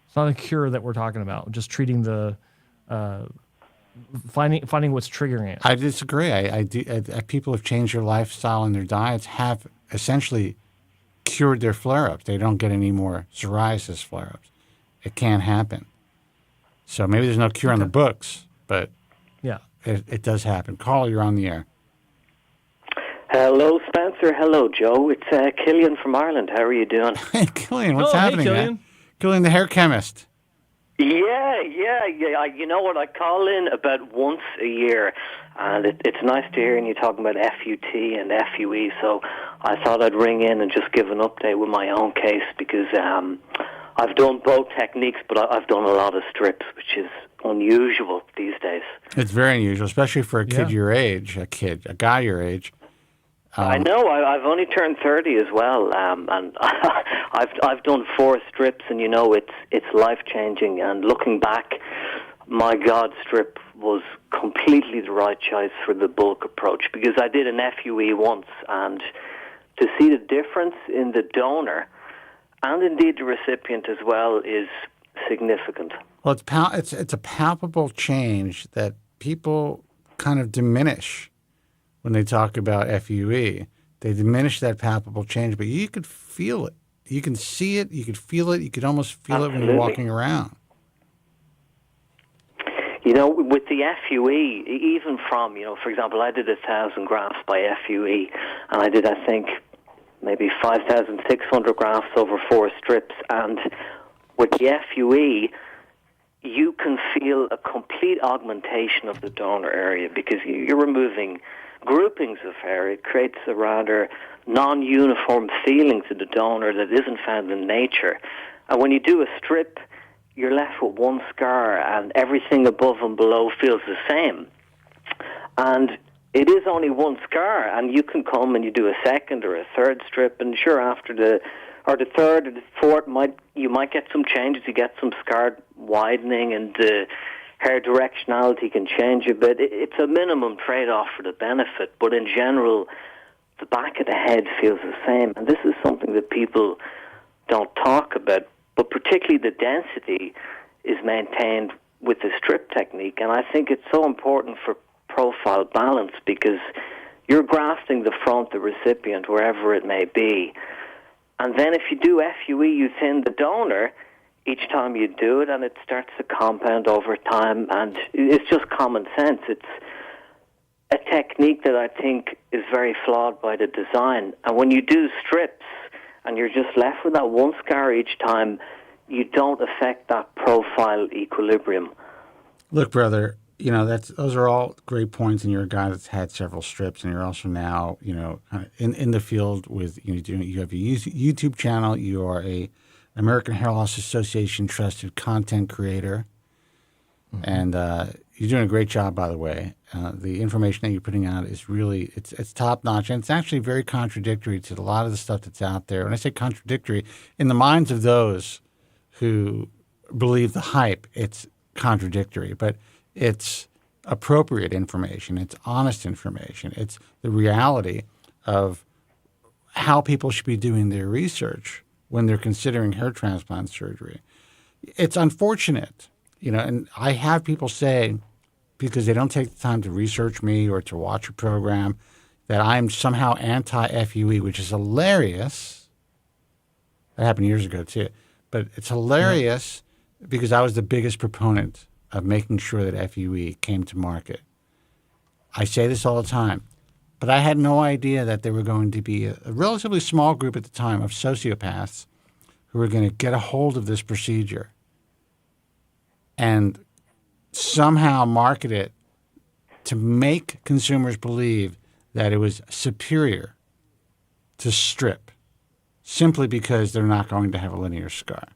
It's not a cure that we're talking about. Just treating the finding what's triggering it. I disagree. People have changed their lifestyle and their diets have essentially cured their flare-ups. They don't get any more psoriasis flare-ups. It can't happen. So maybe there's no cure on the books, but yeah, it does happen. Caller, you're on the air. Hello, Spencer. Hello, Joe. It's Killian from Ireland. How are you doing? Hey, Killian, what's happening, man? Killian, the hair chemist. Yeah. You know what? I call in about once a year, and it's nice to hear you talking about FUT and FUE. So I thought I'd ring in and just give an update with my own case because I've done both techniques, but I've done a lot of strips, which is unusual these days. It's very unusual, especially for a kid your age, a guy your age. I know. I've only turned 30 as well, and I've done 4 strips, and it's life changing. And looking back, my God, strip was completely the right choice for the bulk approach because I did an FUE once, and to see the difference in the donor and indeed the recipient as well is significant. Well, it's a palpable change that people kind of diminish. When they talk about FUE, they diminish that palpable change, but you could feel it. You can see it. You could feel it. You could almost feel it when you're walking around. With the FUE, even from, for example, I did 1,000 grafts by FUE, and I did, I think, maybe 5,600 grafts over 4 strips, and with the FUE, you can feel a complete augmentation of the donor area because you're removing groupings of hair. It creates a rather non-uniform feeling to the donor that isn't found in nature. And when you do a strip, you're left with one scar and everything above and below feels the same. And it is only one scar, and you can come and you do a second or a third strip, and sure, after the third or the fourth, you might get some changes. You get some scar widening, and the hair directionality can change a bit. It's a minimum trade-off for the benefit, but in general, the back of the head feels the same. And this is something that people don't talk about, but particularly the density is maintained with the strip technique. And I think it's so important for profile balance because you're grafting the front, the recipient, wherever it may be. And then if you do FUE, you thin the donor each time you do it, and it starts to compound over time, and it's just common sense. It's a technique that I think is very flawed by the design. And when you do strips and you're just left with that one scar each time, you don't affect that profile equilibrium. Look, brother, those are all great points, and you're a guy that's had several strips, and you're also now, in the field with, you have a YouTube channel, you are a American Hair Loss Association trusted content creator, and you're doing a great job, by the way. The information that you're putting out is really, it's top-notch, and it's actually very contradictory to a lot of the stuff that's out there. When I say contradictory, in the minds of those who believe the hype, it's contradictory, but it's appropriate information, it's honest information, it's the reality of how people should be doing their research when they're considering hair transplant surgery. It's unfortunate, and I have people say, because they don't take the time to research me or to watch a program, that I'm somehow anti-FUE, which is hilarious. That happened years ago, too. But it's hilarious because I was the biggest proponent of making sure that FUE came to market. I say this all the time, but I had no idea that there were going to be a relatively small group at the time of sociopaths who were going to get a hold of this procedure and somehow market it to make consumers believe that it was superior to strip simply because they're not going to have a linear scar.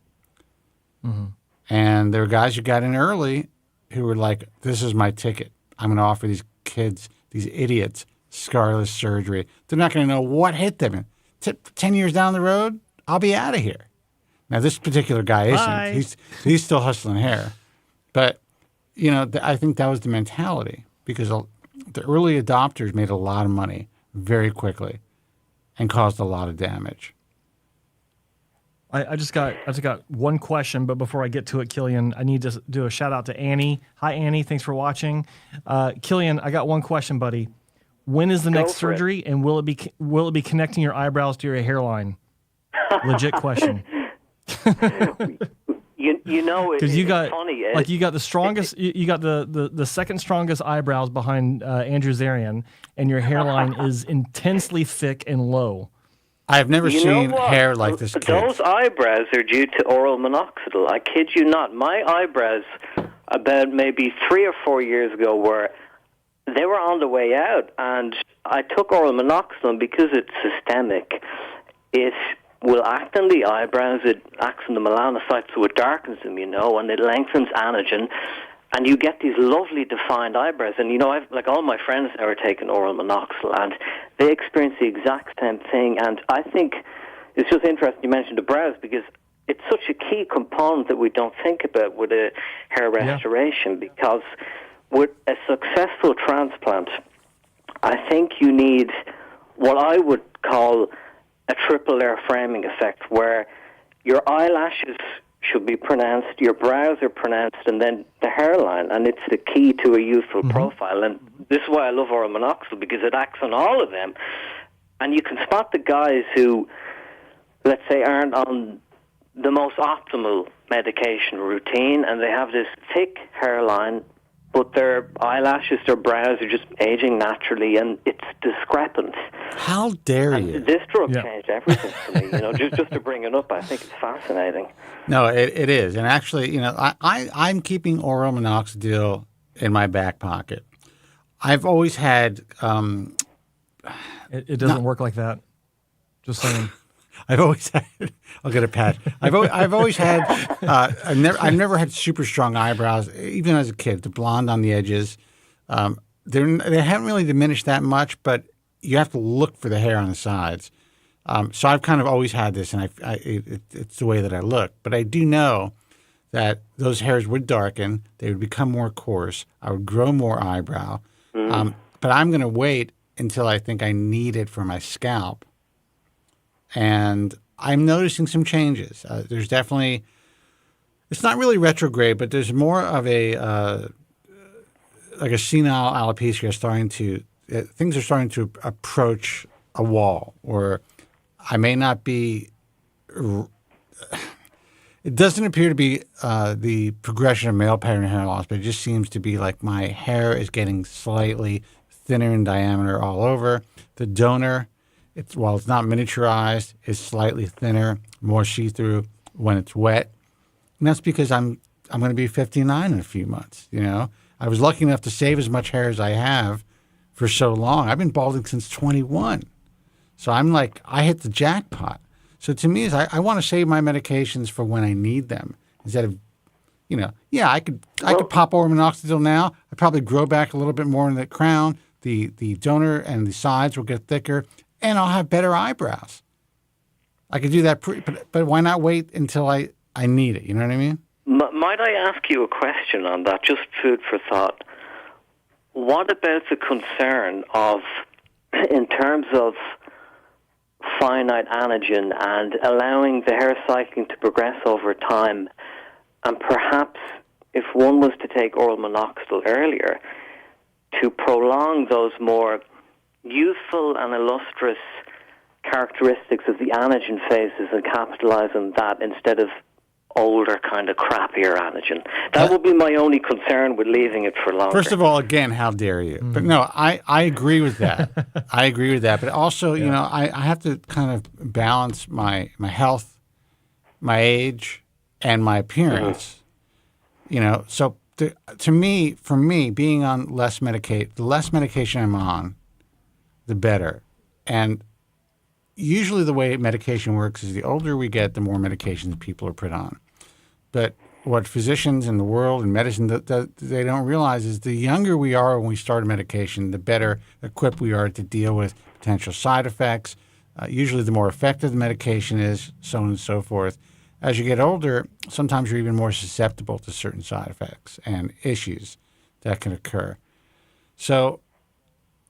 Mm-hmm. And there were guys who got in early who were like, this is my ticket. I'm going to offer these kids, these idiots, scarless surgery. They're not going to know what hit them. 10 years down the road, I'll be out of here. Now, this particular guy Bye. isn't. He's still hustling hair. But, you know, I think that was the mentality because the early adopters made a lot of money very quickly and caused a lot of damage. I just got one question, but before I get to it, Killian, I need to do a shout out to Annie. Hi, Annie. Thanks for watching. Killian, I got one question, buddy. When is the next surgery, and will it be connecting your eyebrows to your hairline? Legit question. You know, because you got funny, you got the strongest, you got the second strongest eyebrows behind Andrew Zarian, and your hairline is intensely thick and low. I've never seen hair like this kid. Those eyebrows are due to oral minoxidil. I kid you not. My eyebrows, about maybe 3 or 4 years ago, they were on the way out, and I took oral minoxidil because it's systemic. It will act on the eyebrows. It acts on the melanocytes, so it darkens them, and it lengthens anagen. And you get these lovely defined eyebrows. And, all my friends now are taking oral minoxidil, and they experience the exact same thing. And I think it's just interesting you mentioned the brows, because it's such a key component that we don't think about with a hair restoration, because with a successful transplant, I think you need what I would call a triple layer framing effect, where your eyelashes should be pronounced, your brows are pronounced, and then the hairline, and it's the key to a youthful profile. And this is why I love oral minoxidil, because it acts on all of them. And you can spot the guys who, let's say, aren't on the most optimal medication routine, and they have this thick hairline, but their eyelashes, their brows are just aging naturally, and it's discrepant. How dare you? This drug changed everything for me. Just to bring it up, I think it's fascinating. No, it is. And actually, I'm keeping oral minoxidil in my back pocket. I've always had... It doesn't work like that. Just saying. I've always had... I'll get a pat. I've always had... I've never had super strong eyebrows, even as a kid. The blonde on the edges. They haven't really diminished that much, but you have to look for the hair on the sides. So I've kind of always had this, and it's the way that I look. But I do know that those hairs would darken. They would become more coarse. I would grow more eyebrow. But I'm going to wait until I think I need it for my scalp. And I'm noticing some changes. There's definitely, it's not really retrograde, but there's more of a senile alopecia things are starting to approach a wall, or I may not be, it doesn't appear to be the progression of male pattern hair loss, but it just seems to be like my hair is getting slightly thinner in diameter all over. The donor, while it's not miniaturized, is slightly thinner, more see-through when it's wet. And that's because I'm going to be 59 in a few months, I was lucky enough to save as much hair as I have for so long. I've been balding since 21. So I'm like, I hit the jackpot. So to me, I want to save my medications for when I need them instead of, I could pop oral minoxidil now. I'd probably grow back a little bit more in the crown. The donor and the sides will get thicker, and I'll have better eyebrows. I could do that, but why not wait until I need it? You know what I mean? Might I ask you a question on that? Just food for thought. What about the concern of, in terms of finite anagen and allowing the hair cycling to progress over time, and perhaps if one was to take oral minoxidil earlier, to prolong those more youthful and illustrious characteristics of the anagen phases and capitalize on that instead of older, kind of crappier anagen. That would be my only concern with leaving it for longer. First of all, again, how dare you? But no, I agree with that. I agree with that. But also, you know, I have to kind of balance my health, my age, and my appearance. You know, so for me, being on the less medication I'm on, the better. And usually the way medication works is the older we get, the more medications people are put on. But what physicians in the world and medicine they don't realize is the younger we are when we start a medication, the better equipped we are to deal with potential side effects. Usually the more effective the medication is, so on and so forth. As you get older, sometimes you're even more susceptible to certain side effects and issues that can occur. So,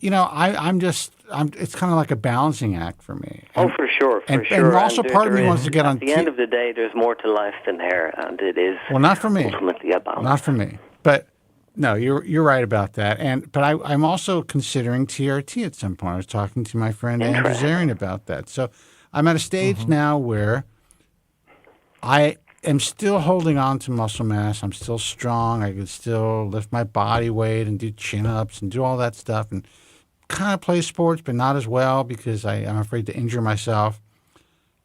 you know, it's kind of like a balancing act for me. Oh, for sure, for sure. And also part of me wants to get on... At the end of the day, there's more to life than hair, and it is not for me. Ultimately a balance. Not for me. But, no, you're right about that. But I'm also considering TRT at some point. I was talking to my friend Andrew Zarian about that. So I'm at a stage now where I am still holding on to muscle mass. I'm still strong. I can still lift my body weight and do chin-ups and do all that stuff and kind of play sports, but not as well because I'm afraid to injure myself.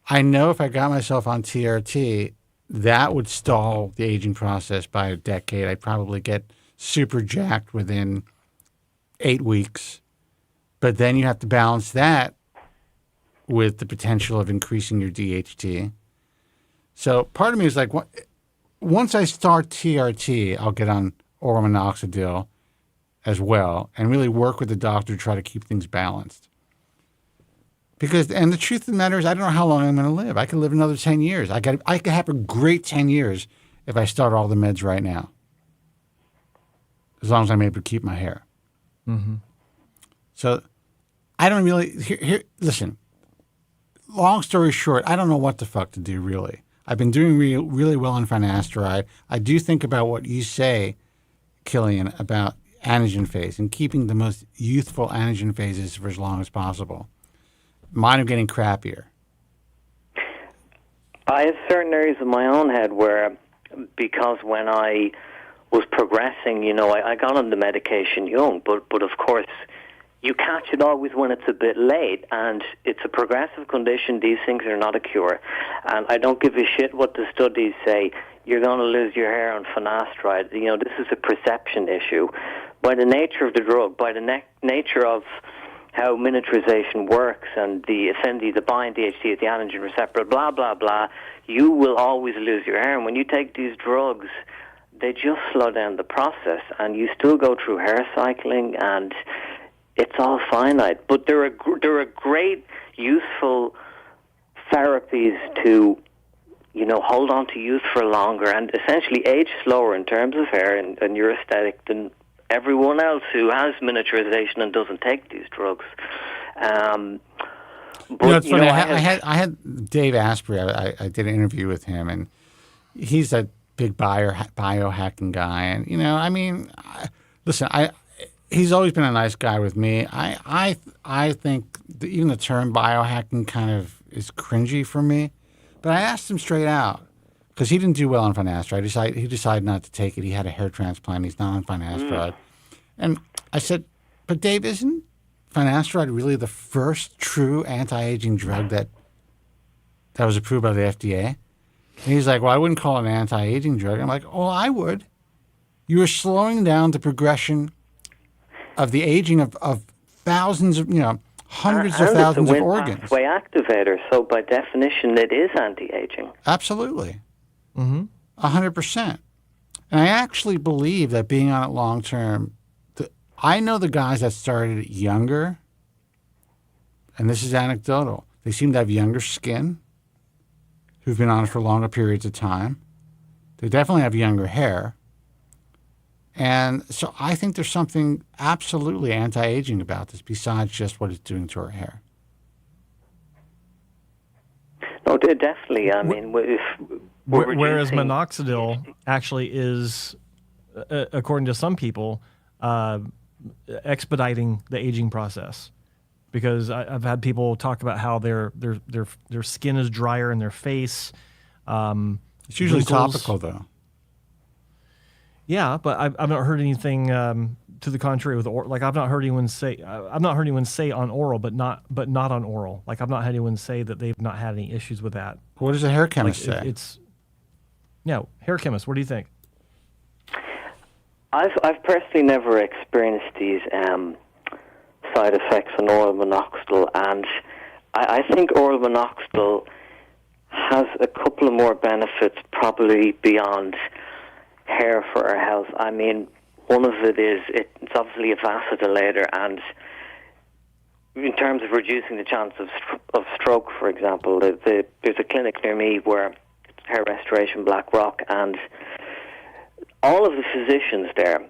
I know if I got myself on TRT, that would stall the aging process by a decade. I'd probably get super jacked within 8 weeks. But then you have to balance that with the potential of increasing your DHT. So part of me is like, once I start TRT, I'll get on oral minoxidil as well and really work with the doctor to try to keep things balanced. And the truth of the matter is, I don't know how long I'm going to live. I could live another 10 years. I could have a great 10 years if I start all the meds right now, as long as I'm able to keep my hair. Mm-hmm. So I don't really listen. Long story short, I don't know what the fuck to do really. I've been doing really well on finasteride. I do think about what you say, Killian, about anagen phase and keeping the most youthful anagen phases for as long as possible. Mine are getting crappier. I have certain areas of my own head where, because when I was progressing, you know, I got on the medication young, but of course, you catch it always when it's a bit late, and it's a progressive condition. These things are not a cure. And I don't give a shit what the studies say. You're going to lose your hair on finasteride. You know, this is a perception issue. By the nature of the drug, by the nature of how miniaturization works and the affinity, the bind DHT at the anagen receptor, blah, blah, blah, you will always lose your hair. And when you take these drugs, they just slow down the process, and you still go through hair cycling, and it's all finite. But there are great, useful therapies to, you know, hold on to youth for longer and essentially age slower in terms of hair and your aesthetic than everyone else who has miniaturization and doesn't take these drugs. But, it's funny. I had Dave Asprey. I did an interview with him, and he's a big biohacking guy. And, you know, I mean, listen, he's always been a nice guy with me. I think even the term biohacking kind of is cringy for me. But I asked him straight out, because he didn't do well on finasteride. He decided not to take it. He had a hair transplant. He's not on finasteride. And I said, but Dave, isn't finasteride really the first true anti-aging drug that was approved by the FDA? And he's like, well, I wouldn't call it an anti-aging drug. I'm like, oh, I would. You are slowing down the progression of the aging of thousands of, you know, hundreds of thousands of organs. It's a Wnt activator, so by definition, it is anti-aging. Absolutely. 100%. And I actually believe that being on it long term, I know the guys that started it younger, and this is anecdotal, they seem to have younger skin, who've been on it for longer periods of time. They definitely have younger hair. And so I think there's something absolutely anti-aging about this besides just what it's doing to our hair. No, definitely. I mean, whereas minoxidil actually is, according to some people, expediting the aging process. Because I've had people talk about how their skin is drier in their face. It's usually wrinkles. topical, though. Yeah, but I've not heard anything to the contrary with like I've not heard anyone say on oral, but not on oral. Like I've not had anyone say that they've not had any issues with that. What does a hair chemist say? Hair chemist. What do you think? I've personally never experienced these side effects on oral minoxidil, and I think oral minoxidil has a couple of more benefits, probably beyond hair for our health. I mean, one of it is it's obviously a vasodilator, and in terms of reducing the chance of stroke, for example, there's a clinic near me where it's Hair Restoration Black Rock, and all of the physicians there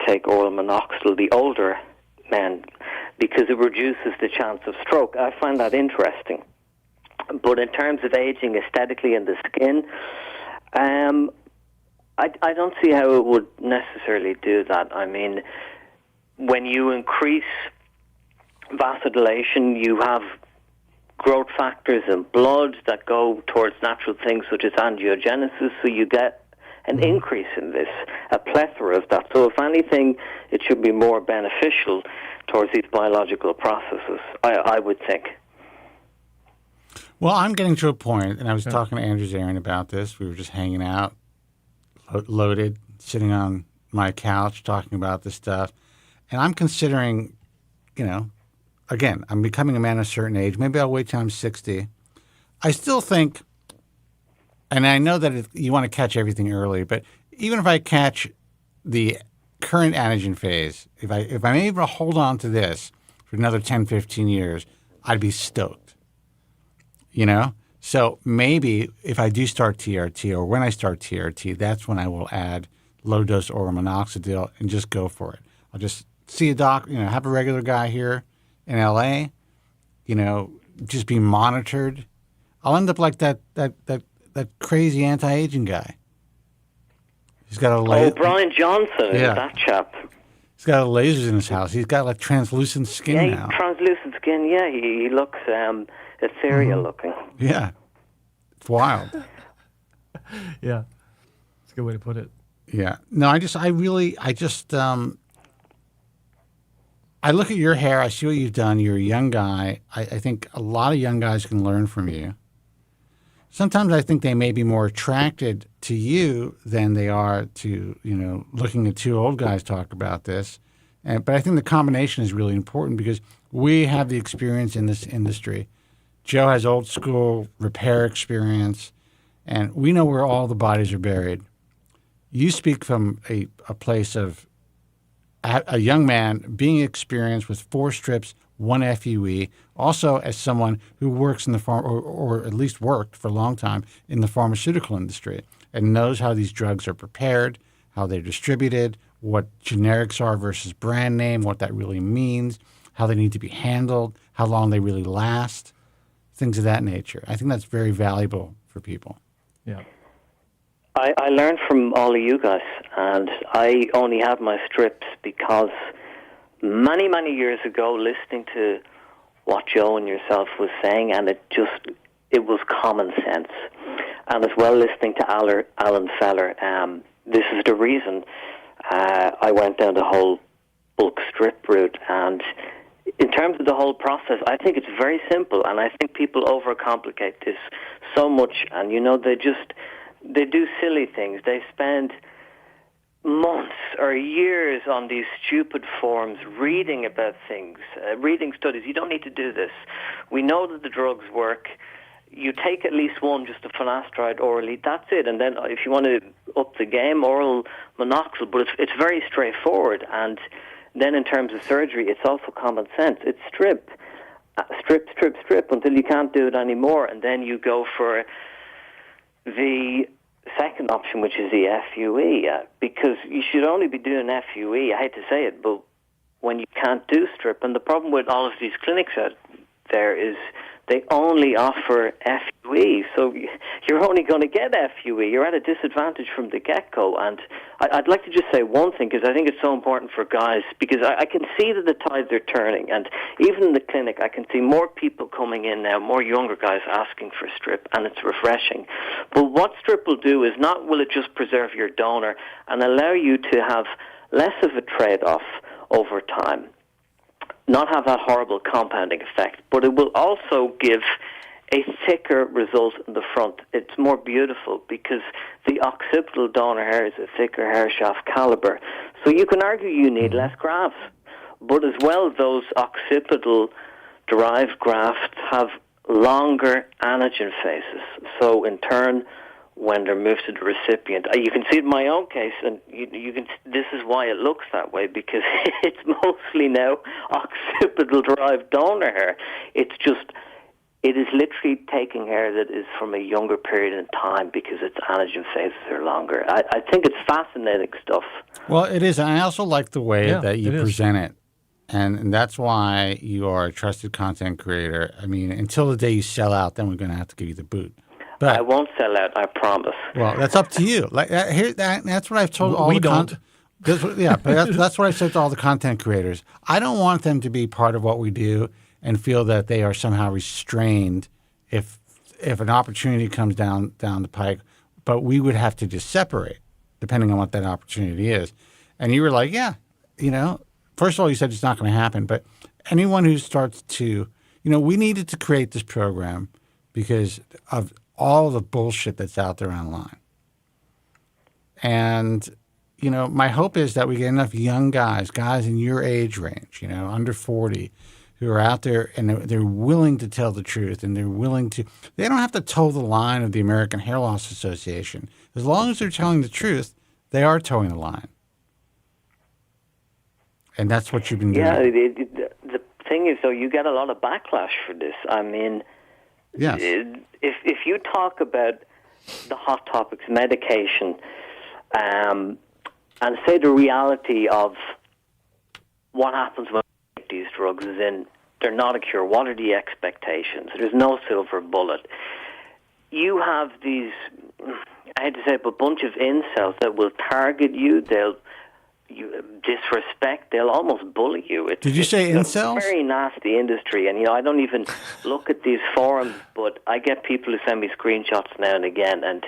take oral minoxidil, the older men, because it reduces the chance of stroke. I find that interesting. But in terms of aging aesthetically in the skin, I don't see how it would necessarily do that. I mean, when you increase vasodilation, you have growth factors in blood that go towards natural things such as angiogenesis, so you get an increase in this, a plethora of that. So if anything, it should be more beneficial towards these biological processes, I would think. Well, I'm getting to a point, and I was talking to Andrew Zarin about this. We were just hanging out, loaded, sitting on my couch, talking about this stuff. And I'm considering, again, I'm becoming a man of a certain age. Maybe I'll wait till I'm 60. I still think, and I know that you want to catch everything early, but even if I catch the current anagen phase, if I'm able to hold on to this for another 10, 15 years, I'd be stoked. So maybe if I do start TRT, or when I start TRT, that's when I will add low-dose oral minoxidil and just go for it. I'll just see a doc, have a regular guy here in LA, just be monitored. I'll end up like that crazy anti-aging guy. He's got Brian Johnson, that chap. He's got lasers in his house. He's got like translucent skin now. Translucent skin. Yeah, he looks ethereal looking. Yeah, it's wild. Yeah, it's a good way to put it. Yeah. No, I look at your hair. I see what you've done. You're a young guy. I think a lot of young guys can learn from you. Sometimes I think they may be more attracted to you than they are to, looking at two old guys talk about this. But I think the combination is really important because we have the experience in this industry. Joe has old school repair experience, and we know where all the bodies are buried. You speak from a place of a young man being experienced with 4 strips, 1 FUE, also as someone who works in the or at least worked for a long time in the pharmaceutical industry and knows how these drugs are prepared, how they're distributed, what generics are versus brand name, what that really means, how they need to be handled, how long they really last, things of that nature. I think that's very valuable for people. Yeah. I learned from all of you guys, and I only have my strips because many, many years ago, listening to what Joe and yourself was saying, and it was common sense. And as well, listening to Alan Feller, this is the reason I went down the whole bulk strip route. And in terms of the whole process, I think it's very simple, and I think people overcomplicate this so much, and they do silly things. They spend months or years on these stupid forums reading about things, reading studies. You don't need to do this. We know that the drugs work. You take at least one, just a finasteride orally. That's it. And then if you want to up the game, oral minoxidil. But it's very straightforward. And then in terms of surgery, it's also common sense. It's strip until you can't do it anymore. And then you go for the second option, which is the FUE, because you should only be doing FUE. I hate to say it, but when you can't do strip, and the problem with all of these clinics out there is they only offer FUE. So you're only going to get FUE. You're at a disadvantage from the get-go. And I'd like to just say one thing, because I think it's so important for guys, because I can see that the tides are turning. And even in the clinic, I can see more people coming in now, more younger guys asking for strip, and it's refreshing. But what strip will do is not will it just preserve your donor and allow you to have less of a trade-off over time, not have that horrible compounding effect, but it will also give a thicker result in the front. It's more beautiful because the occipital donor hair is a thicker hair shaft caliber. So you can argue you need less grafts, but as well, those occipital-derived grafts have longer anagen phases. So in turn, when they're moved to the recipient, you can see it in my own case, and you can. This is why it looks that way, because it's mostly now occipital-derived donor hair. It is literally taking hair that is from a younger period in time because its anagen phases are longer. I think it's fascinating stuff. Well, it is. And I also like the way that you present it. And that's why you are a trusted content creator. I mean, until the day you sell out, then we're going to have to give you the boot. But I won't sell out, I promise. Well, that's up to you. Like that's what I've told all the content. But that's what I said to all the content creators. I don't want them to be part of what we do and feel that they are somehow restrained if an opportunity comes down the pike. But we would have to just separate, depending on what that opportunity is. And you were like, first of all, you said it's not going to happen. But anyone who starts to, we needed to create this program because of all the bullshit that's out there online. And, my hope is that we get enough young guys in your age range, under 40, who are out there and they're willing to tell the truth and they don't have to toe the line of the American Hair Loss Association. As long as they're telling the truth, they are towing the line. And that's what you've been doing. Yeah, the thing is, though, you get a lot of backlash for this. I mean, yes. If you talk about the hot topics, medication, and say the reality of what happens when these drugs is in, they're not a cure. What are the expectations? There's no silver bullet. You have these, I hate to say it, but a bunch of incels that will target you. They'll disrespect. They'll almost bully you. Did you say incels? It's a very nasty industry, and I don't even look at these forums, but I get people who send me screenshots now and again, and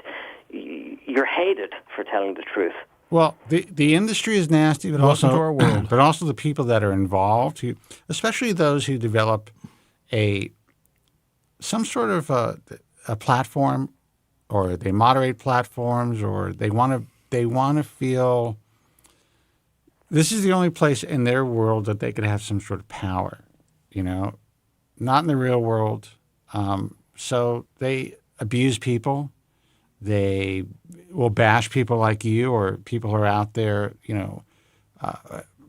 you're hated for telling the truth. Well, the industry is nasty, but Welcome to our world. But also the people that are involved, especially those who develop some sort of a platform, or they moderate platforms, or they want to feel. This is the only place in their world that they could have some sort of power, not in the real world. So they abuse people. They will bash people like you or people who are out there,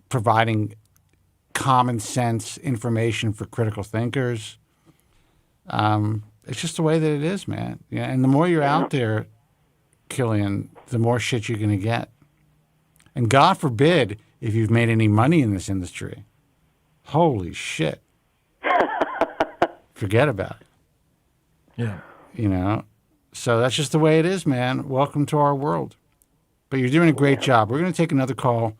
providing common sense information for critical thinkers. It's just the way that it is, man. Yeah, and the more you're out there, Killian, the more shit you're going to get. And God forbid if you've made any money in this industry. Holy shit. Forget about it. Yeah. So that's just the way it is, man. Welcome to our world. But you're doing a great job. We're going to take another call.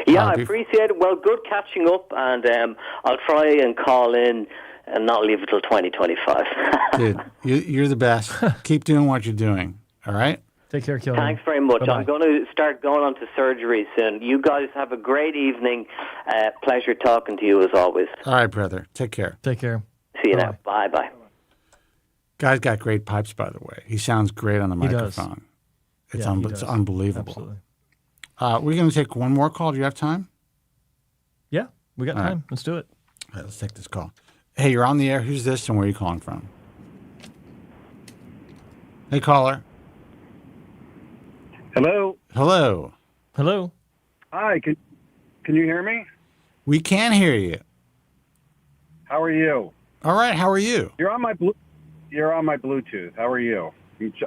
Yeah, I appreciate it. Well, good catching up, and I'll try and call in and not leave it till 2025. Dude, you're the best. Keep doing what you're doing, all right? Take care, Killian. Thanks very much. Bye-bye. I'm going to start going on to surgery soon. You guys have a great evening. Pleasure talking to you as always. All right, brother. Take care. Take care. See you now. Bye-bye. Guy's got great pipes, by the way. He sounds great on the microphone. It's unbelievable. Absolutely. We're going to take one more call. Do you have time? Yeah, we got time. Let's do it. All right, let's take this call. Hey, you're on the air. Who's this and where are you calling from? Hey, caller. Hello. Hello. Hello. Hi. Can you hear me? We can hear you. How are you? All right. How are you? You're on my Bluetooth. How are you?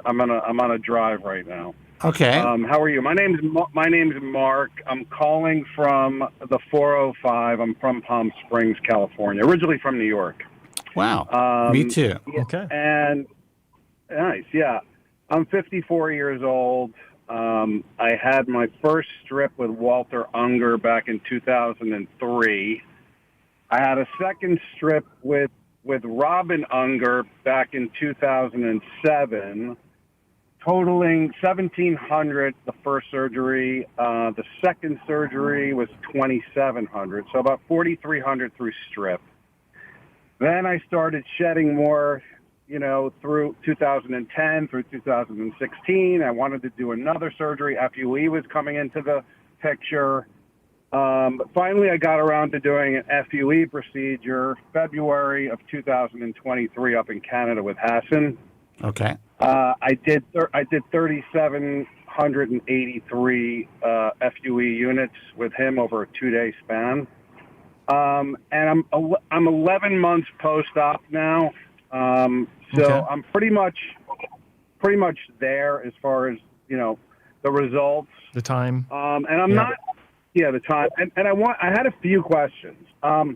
I'm on a drive right now. Okay. How are you? My name's Mark. I'm calling from the 405. I'm from Palm Springs, California. Originally from New York. Wow. Me too. Okay. And nice, yeah. I'm 54 years old. I had my first strip with Walter Unger back in 2003. I had a second strip with Robin Unger back in 2007, totaling $1,700 the first surgery. The second surgery was $2,700, so about $4,300 through strip. Then I started shedding more, through 2010 through 2016. I wanted to do another surgery. FUE was coming into the picture. But finally, I got around to doing an FUE procedure February of 2023 up in Canada with Hassan. Okay. I did 3,783 FUE units with him over a 2-day span. And I'm 11 months post-op now. So I'm pretty much there as far as, the results. The time. And I'm not, the time. And I had a few questions. As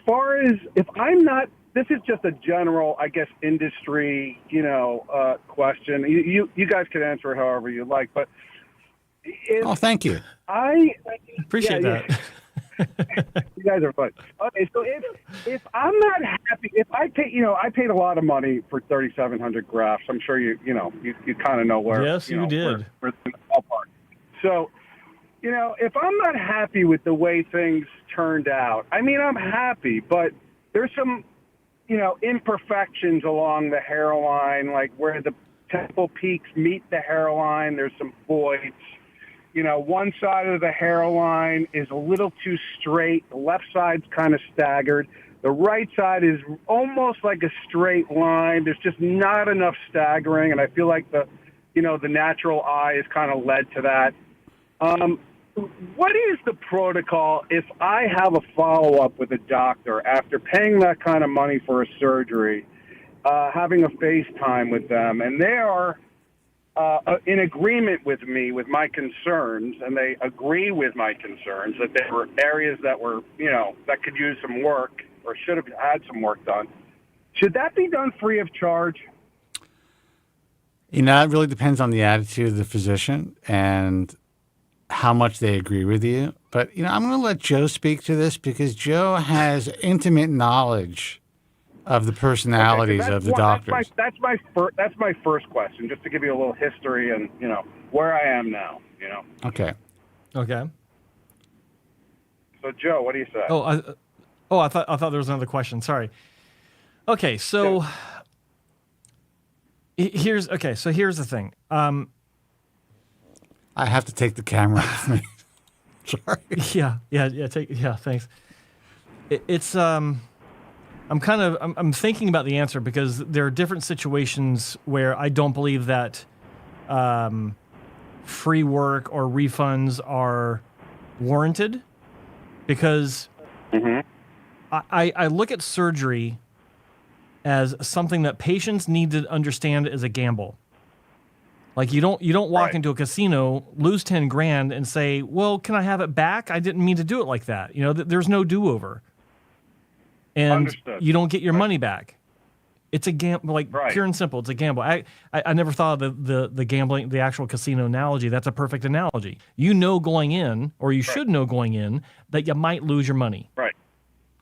far as if I'm not, this is just a general, I guess, industry, question. You guys can answer it however you like, but. Thank you. I appreciate that. You guys are fun. Okay, so if I'm not happy, if I pay, I paid a lot of money for 3,700 grafts. I'm sure you kind of know where. Yes, you did. Where the ballpark. So, if I'm not happy with the way things turned out, I mean, I'm happy, but there's some, imperfections along the hairline, like where the temple peaks meet the hairline. There's some voids. One side of the hairline is a little too straight. The left side's kind of staggered. The right side is almost like a straight line. There's just not enough staggering, and I feel like the natural eye is kind of led to that. What is the protocol if I have a follow-up with a doctor after paying that kind of money for a surgery, having a FaceTime with them, and they are in agreement with me, with my concerns, and they agree with my concerns that there were areas that were, that could use some work or should have had some work done. Should that be done free of charge? It really depends on the attitude of the physician and how much they agree with you. But, I'm going to let Joe speak to this because Joe has intimate knowledge of the personalities of the doctors. That's my first question, just to give you a little history and where I am now. Okay. Okay. So Joe, what do you say? I thought there was another question. Sorry. Okay, so here's the thing. I have to take the camera off me. Sorry. Yeah. Thanks. It's I'm thinking about the answer because there are different situations where I don't believe that free work or refunds are warranted because I look at surgery as something that patients need to understand is a gamble. Like you don't walk into a casino, lose 10 grand and say, well, can I have it back? I didn't mean to do it like that. There's no do-over. And Understood. You don't get your money back. It's a gamble, pure and simple. It's a gamble. I never thought of the gambling, the actual casino analogy. That's a perfect analogy. Going in, or you should know going in, that you might lose your money. Right.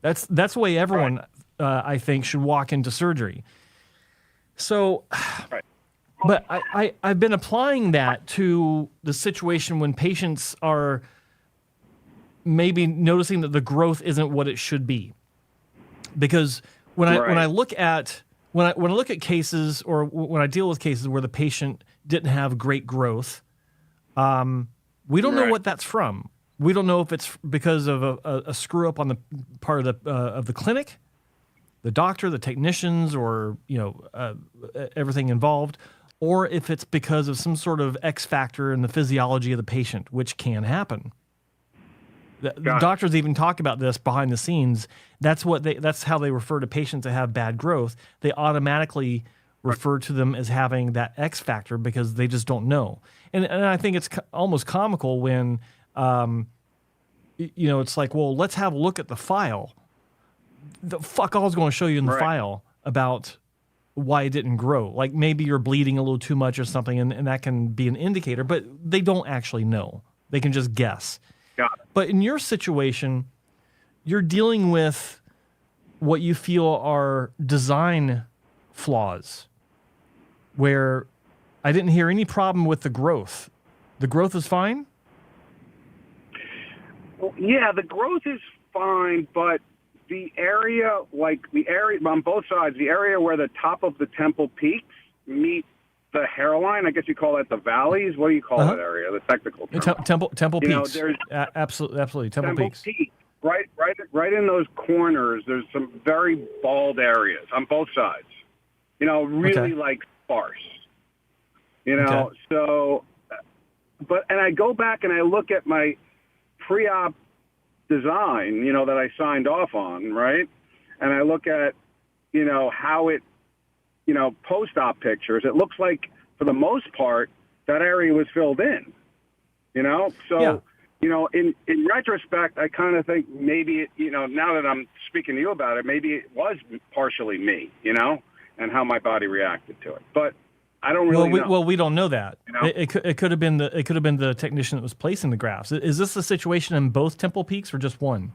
That's the way everyone, I think, should walk into surgery. So, but I've been applying that to the situation when patients are maybe noticing that the growth isn't what it should be. Because when I look at cases or when I deal with cases where the patient didn't have great growth, we don't know what that's from. We don't know if it's because of a screw up on the part of the clinic, the doctor, the technicians, or everything involved, or if it's because of some sort of X factor in the physiology of the patient, which can happen. The doctors even talk about this behind the scenes. That's how they refer to patients that have bad growth. They automatically refer to them as having that X factor because they just don't know. And I think it's almost comical when, it's like, well, let's have a look at the file. the fuck all is going to show you in the file about why it didn't grow. Like maybe you're bleeding a little too much or something, and that can be an indicator, but they don't actually know. They can just guess. Got it. But in your situation, you're dealing with what you feel are design flaws, where I didn't hear any problem with the growth. The growth is fine? Well, yeah, the growth is fine, but the area on both sides, the area where the top of the temple peaks meet the hairline, I guess you call that the valleys. What do you call that area? The technical term. Temple You know, peaks. there's Absolutely. Temple peaks. Right in those corners, there's some very bald areas on both sides. You know, really like sparse. You know, so, and I go back and I look at my pre-op design, you know, that I signed off on, right? And I look at, you know, how it, you know, post-op pictures. It looks like, for the most part, that area was filled in, you know? So, you know, in retrospect, I kind of think maybe, it, you know, now that I'm speaking to you about it, maybe it was partially me, you know, and how my body reacted to it. But I don't really know. Well, we don't know that. You know? It could have been the technician that was placing the grafts. Is this the situation in both temple peaks or just one?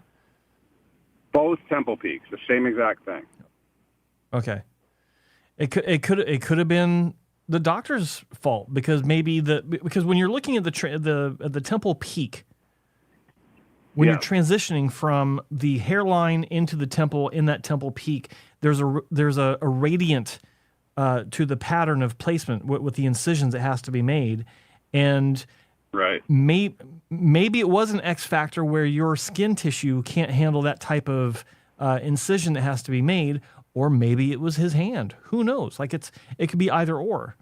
Both temple peaks, the same exact thing. Okay. It could have been the doctor's fault because because when you're looking at the temple peak, when you're transitioning from the hairline into the temple in that temple peak, there's a radiant to the pattern of placement with the incisions that has to be made, and maybe it was an X factor where your skin tissue can't handle that type of incision that has to be made, or maybe it was his hand. Who knows? Like it could be either or.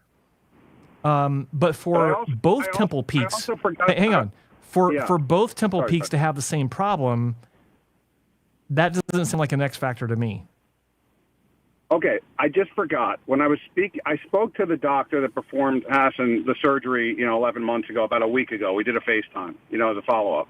But for both temple peaks, hang on. For both temple peaks to have the same problem, that doesn't seem like an X factor to me. Okay, I just forgot. When I was speaking, I spoke to the doctor that performed Hassan the surgery, you know, 11 months ago, about a week ago. We did a FaceTime, you know, as a follow-up.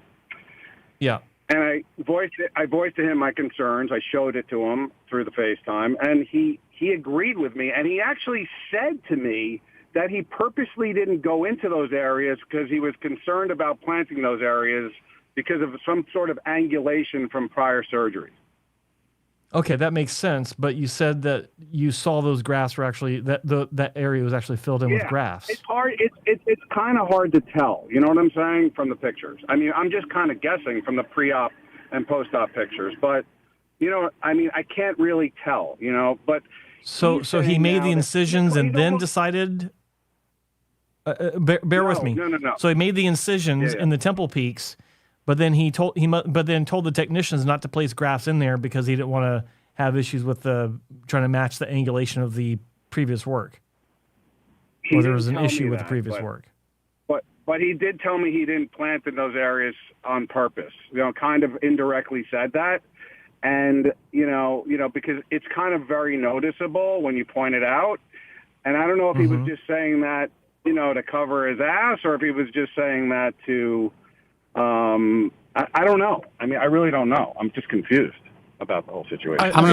Yeah. And I voiced to him my concerns. I showed it to him through the FaceTime, and he agreed with me. And he actually said to me that he purposely didn't go into those areas because he was concerned about planting those areas because of some sort of angulation from prior surgery. Okay, that makes sense. But you said that you saw those grafts were actually that area was actually filled in with grafts. It's hard. It's kind of hard to tell. You know what I'm saying from the pictures. I mean, I'm just kind of guessing from the pre-op and post-op pictures. But you know, I mean, I can't really tell. You know, but so he made the incisions and then decided. Bear with me. No. So he made the incisions in the temple peaks. But then told the technicians not to place grafts in there because he didn't want to have issues with trying to match the angulation of the previous work. Or there was an issue with the previous work. But he did tell me he didn't plant in those areas on purpose. You know, kind of indirectly said that, and you know, because it's kind of very noticeable when you point it out. And I don't know if he was just saying that, you know, to cover his ass, or if he was just saying that to. I don't know. I mean, I really don't know. I'm just confused about the whole situation. I'm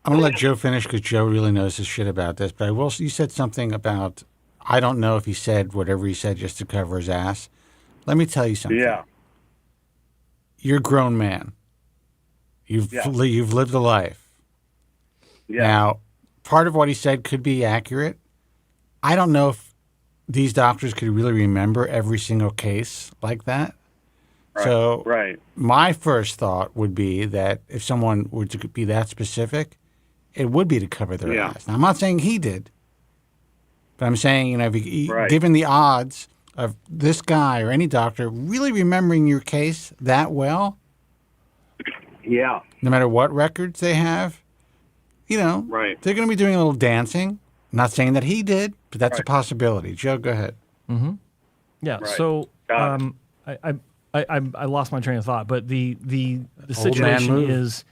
gonna let Joe finish because Joe really knows his shit about this. But you said something about, I don't know if he said whatever he said just to cover his ass. Let me tell you something. Yeah. You're a grown man. You've lived a life. Yeah. Now, part of what he said could be accurate. I don't know if these doctors could really remember every single case like that. Right. So my first thought would be that if someone were to be that specific, it would be to cover their ass. Now, I'm not saying he did, but I'm saying, you know, given the odds of this guy or any doctor really remembering your case that well, no matter what records they have, you know, they're going to be doing a little dancing. I'm not saying that he did, but that's a possibility. Joe, go ahead. Mm-hmm. Yeah. Right. So I lost my train of thought, but the situation is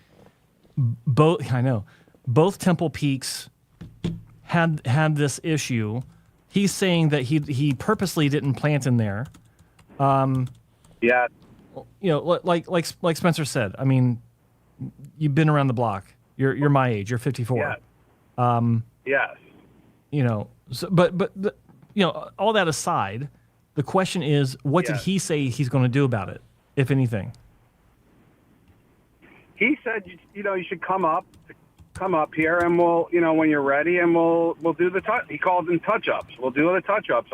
both. I know both temple peaks had this issue. He's saying that he purposely didn't plant in there. Yeah. You know, like Spencer said. I mean, you've been around the block. You're my age. You're 54. Yes. Yes. You know, but you know, all that aside, the question is, what did he say he's going to do about it, if anything? He said, you know, you should come up here, and we'll, you know, when you're ready, and we'll do the he called them touch-ups. We'll do the touch-ups.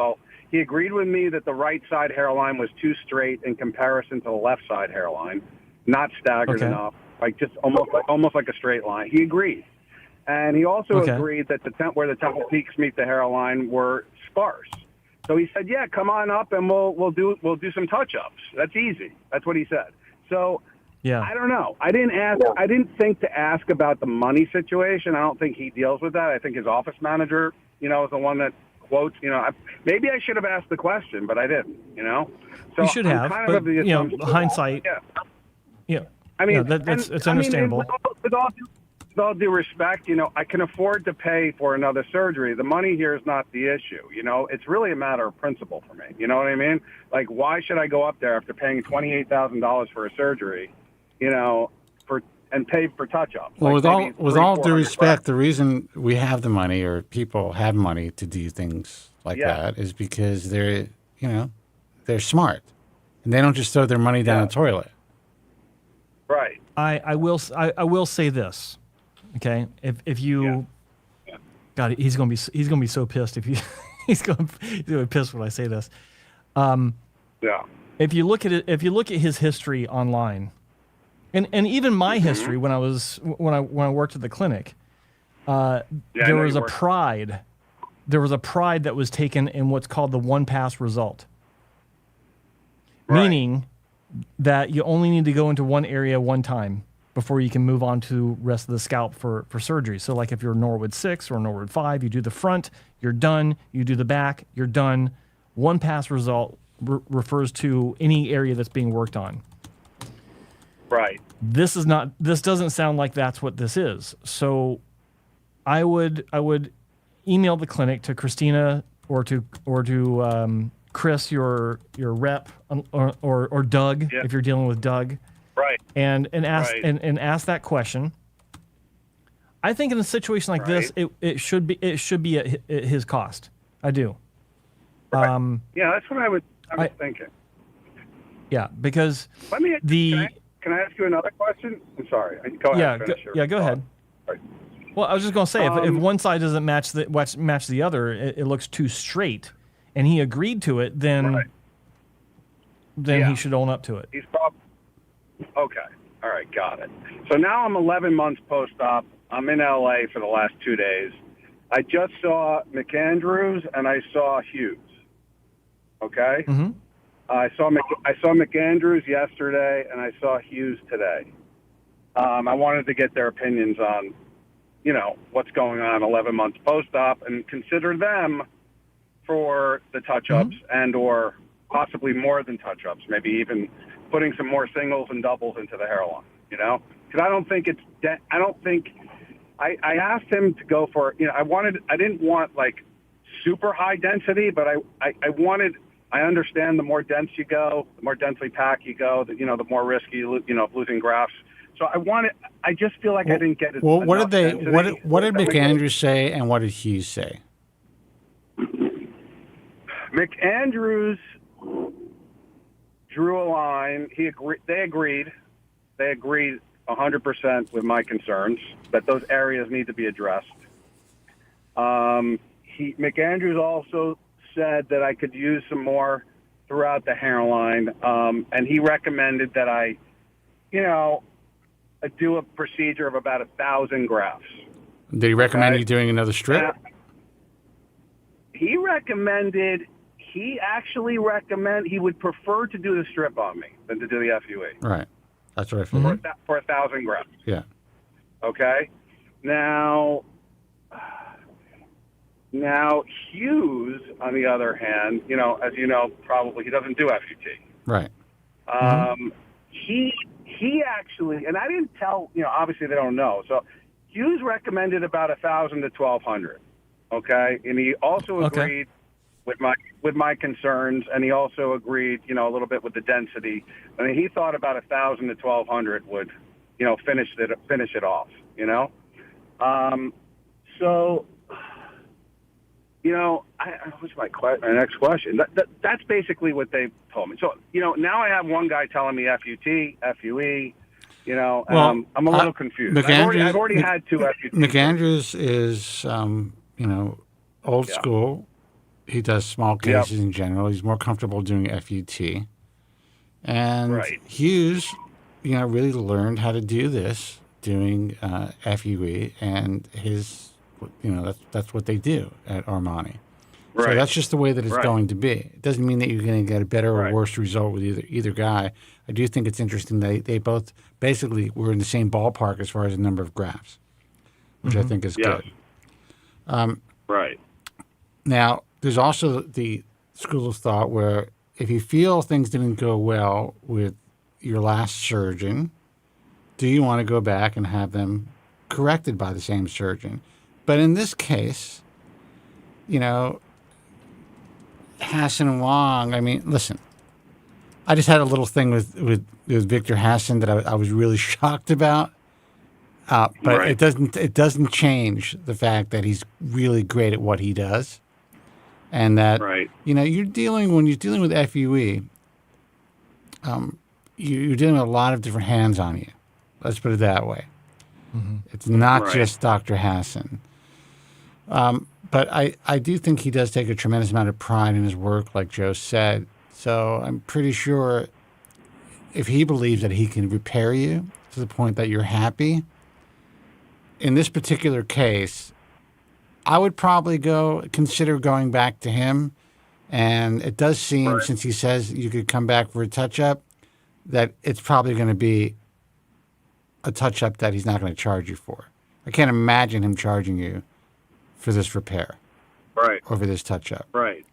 He agreed with me that the right side hairline was too straight in comparison to the left side hairline, not staggered enough, like just almost like a straight line. He agreed, and he also agreed that where the temple peaks meet the hairline were sparse. So he said, "Yeah, come on up, and we'll do some touch-ups. That's easy." That's what he said. So. Yeah. I don't know. I didn't think to ask about the money situation. I don't think he deals with that. I think his office manager, you know, is the one that quotes. You know, maybe I should have asked the question, but I didn't. You know, so you should have. But you know, hindsight. Yeah. I mean, it's understandable. With all due respect, you know, I can afford to pay for another surgery. The money here is not the issue. You know, it's really a matter of principle for me. You know what I mean? Like, why should I go up there after paying $28,000 for a surgery? You know, and pay for touch-ups. Well, with all due respect, the reason we have the money, or people have money to do things like that, is because they're smart, and they don't just throw their money down the toilet. Right. I will say this, okay? If you, God, he's gonna be so pissed if you he's gonna be pissed when I say this. If you look at his history online. And even my history when I worked at the clinic, there was a pride that was taken in what's called the one pass result, meaning that you only need to go into one area one time before you can move on to rest of the scalp for surgery. So like if you're Norwood 6 or Norwood 5, you do the front, you're done. You do the back, you're done. One pass result refers to any area that's being worked on. Right. This doesn't sound like that's what this is. So I would email the clinic to Christina or to Chris, your rep, or Doug, if you're dealing with Doug. Right. And ask and ask that question. I think in a situation like this, it should be at his cost. I do. Right. Yeah, that's what I was thinking. Yeah, because Can I ask you another question? I'm sorry. Go ahead. Go ahead. Well, I was just going to say, if one side doesn't match the other, it looks too straight, and he agreed to it, then he should own up to it. He's probably okay. All right, got it. So now I'm 11 months post-op. I'm in LA for the last 2 days. I just saw McAndrews and I saw Hughes. Okay. Mm-hmm. I saw McAndrews yesterday, and I saw Hughes today. I wanted to get their opinions on, you know, what's going on 11 months post-op, and consider them for the touch-ups and or possibly more than touch-ups, maybe even putting some more singles and doubles into the hairline, you know? Because I don't think I asked him to go for, you know, I didn't want, like, super high density, but I understand the more dense you go, the more densely packed you go, the more risky, you know, of losing grafts. So I just feel like I didn't get it. Well, what did McAndrews say, and what did Hughes say? McAndrews drew a line. They agreed 100% with my concerns that those areas need to be addressed. McAndrews also said that I could use some more throughout the hairline, and he recommended that I, you know, do a procedure of about 1,000 grafts. Did he recommend you doing another strip? He would prefer to do the strip on me than to do the FUE. Right. That's what I figured. For 1,000 grafts. Yeah. Okay. Now Hughes, on the other hand, you know, as you know, probably he doesn't do FUT. Right. He actually, and I didn't tell, you know, obviously they don't know. So Hughes recommended about 1,000 to 1,200. Okay, and he also agreed with my concerns, and he also agreed, you know, a little bit with the density. I mean, he thought about 1,000 to 1,200 would finish it off. So, what's my next question? That's basically what they told me. So, now I have one guy telling me FUT, FUE, and I'm a little confused. I've already had 2 FUT. McAndrews is, old school. He does small cases in general. He's more comfortable doing FUT. And Hughes, really learned how to do this, doing FUE, and that's what they do at Armani. Right. So that's just the way that it's going to be. It doesn't mean that you're going to get a better or worse result with either guy. I do think it's interesting that they both basically were in the same ballpark as far as the number of grafts, which I think is good. Right. Now, there's also the school of thought where if you feel things didn't go well with your last surgeon, do you want to go back and have them corrected by the same surgeon? But in this case, Hassan and Wong, listen, I just had a little thing with Victor Hassan that I was really shocked about. But it doesn't change the fact that he's really great at what he does. And that, when you're dealing with FUE, you're dealing with a lot of different hands on you. Let's put it that way. Mm-hmm. It's not just Dr. Hassan. But I do think he does take a tremendous amount of pride in his work, like Joe said. So I'm pretty sure if he believes that he can repair you to the point that you're happy, in this particular case, I would probably consider going back to him. And it does seem, since he says you could come back for a touch-up, that it's probably going to be a touch-up that he's not going to charge you for. I can't imagine him charging you for this repair. Or for this touch-up. I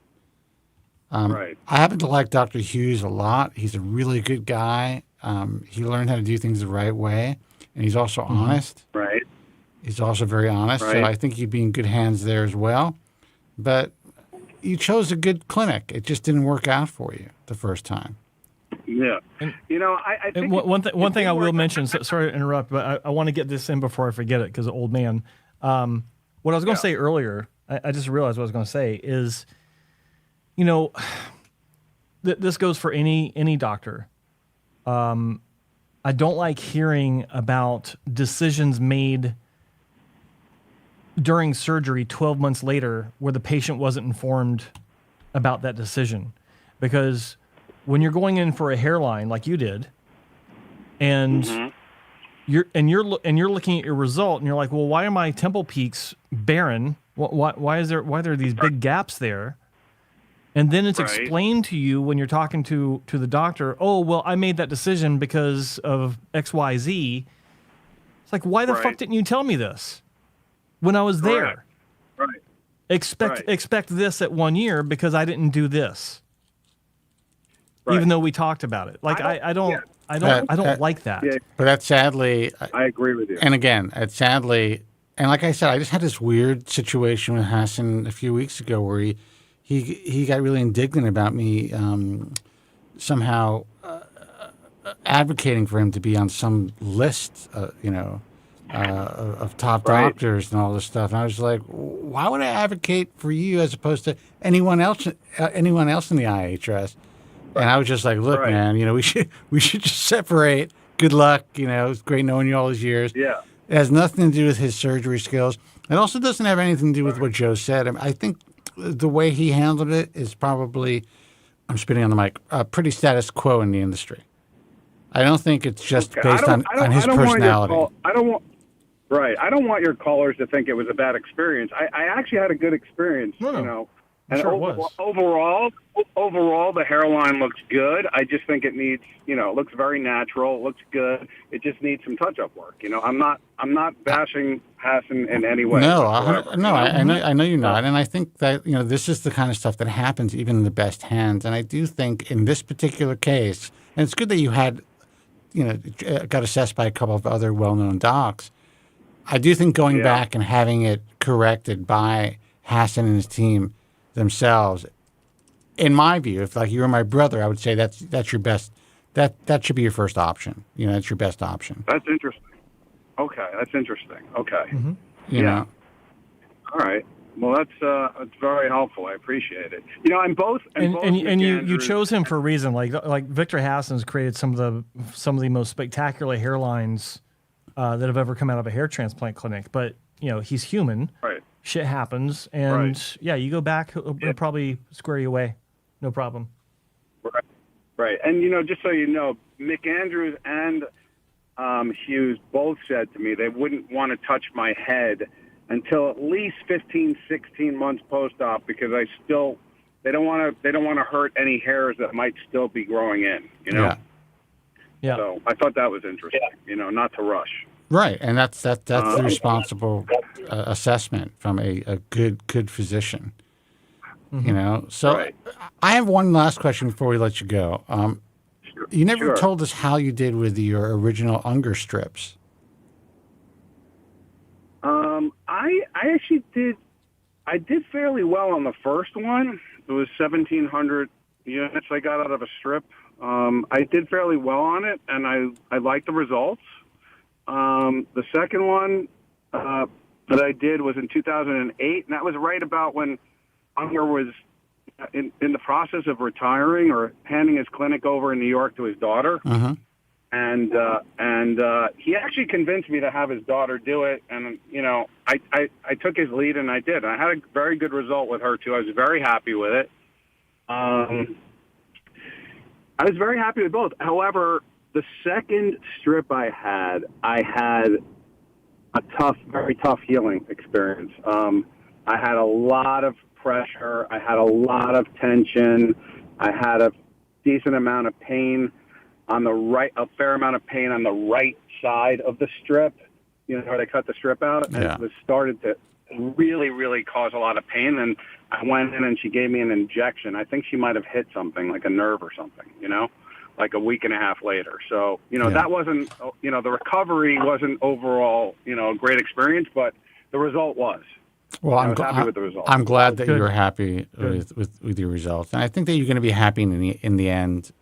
happen to like Dr. Hughes a lot. He's a really good guy. He learned how to do things the right way. And he's also honest. He's also very honest. So I think you'd be in good hands there as well. But you chose a good clinic. It just didn't work out for you the first time. Yeah. And, I think one thing I will mention, sorry to interrupt, but I want to get this in before I forget it because of old man. What I was going to say earlier, I just realized what I was going to say is, this goes for any doctor. I don't like hearing about decisions made during surgery 12 months later where the patient wasn't informed about that decision. Because when you're going in for a hairline like you did, and you're looking at your result and you're like, well, why are my temple peaks barren? Why are there these big gaps there? And then it's explained to you when you're talking to the doctor, oh, well, I made that decision because of XYZ. It's like, why the fuck didn't you tell me this when I was there? Expect this at 1 year because I didn't do this. Even though we talked about it. Like, I don't like that. Yeah. But that's sadly... I agree with you. And again, it's sadly... And like I said, I just had this weird situation with Hassan a few weeks ago where he got really indignant about me somehow advocating for him to be on some list, of top doctors and all this stuff. And I was like, why would I advocate for you as opposed to anyone else in the IHS? And I was just like, look, man, we should just separate. Good luck. It's great knowing you all these years. Yeah. It has nothing to do with his surgery skills. It also doesn't have anything to do with what Joe said. I think the way he handled it is probably, I'm spitting on the mic, pretty status quo in the industry. I don't think it's just based on his personality. I don't want your callers to think it was a bad experience. I actually had a good experience, And sure overall, the hairline looks good. I just think it needs, it looks very natural. It looks good. It just needs some touch-up work. I'm not bashing Hassan in any way. No, I know you're not. And I think that, this is the kind of stuff that happens even in the best hands. And I do think in this particular case, and it's good that you had, got assessed by a couple of other well-known docs. I do think going back and having it corrected by Hassan and his team themselves, in my view, if like you were my brother, I would say that's your best that should be your first option. That's your best option. That's interesting. Okay, that's interesting. Okay. You know. All right. Well, that's very helpful. I appreciate it. And both you chose him for a reason. Like Victor Hassan's created some of the most spectacular hairlines that have ever come out of a hair transplant clinic. But he's human. Right. Shit happens, and you go back. He'll probably square you away. No problem. Right. Right. And just so you know, Mick Andrews and Hughes both said to me they wouldn't want to touch my head until at least 15, 16 months post-op because they don't want to hurt any hairs that might still be growing in, Yeah. So I thought that was interesting, not to rush. Right, and that's the responsible assessment from a good physician. So right. I have one last question before we let you go. You never told us how you did with your original Unger strips. I actually did. I did fairly well on the first one. It was 1,700 units I got out of a strip. I did fairly well on it, and I liked the results. The second one that I did was in 2008, and that was right about when Unger was in the process of retiring or handing his clinic over in New York to his daughter. And he actually convinced me to have his daughter do it. And, I took his lead and I did. I had a very good result with her too. I was very happy with it. I was very happy with both. However, the second strip I had a very tough healing experience. I had a lot of pressure. I had a lot of tension. I had a decent amount of pain a fair amount of pain on the right side of the strip, where they cut the strip out. And it was started to really, really cause a lot of pain. And I went in and she gave me an injection. I think she might have hit something, like a nerve or something, like a week and a half later. So, that wasn't, the recovery wasn't overall, a great experience, but the result was. Well, I was happy with the results. I'm glad that you were happy with your results, and I think that you're going to be happy in the end,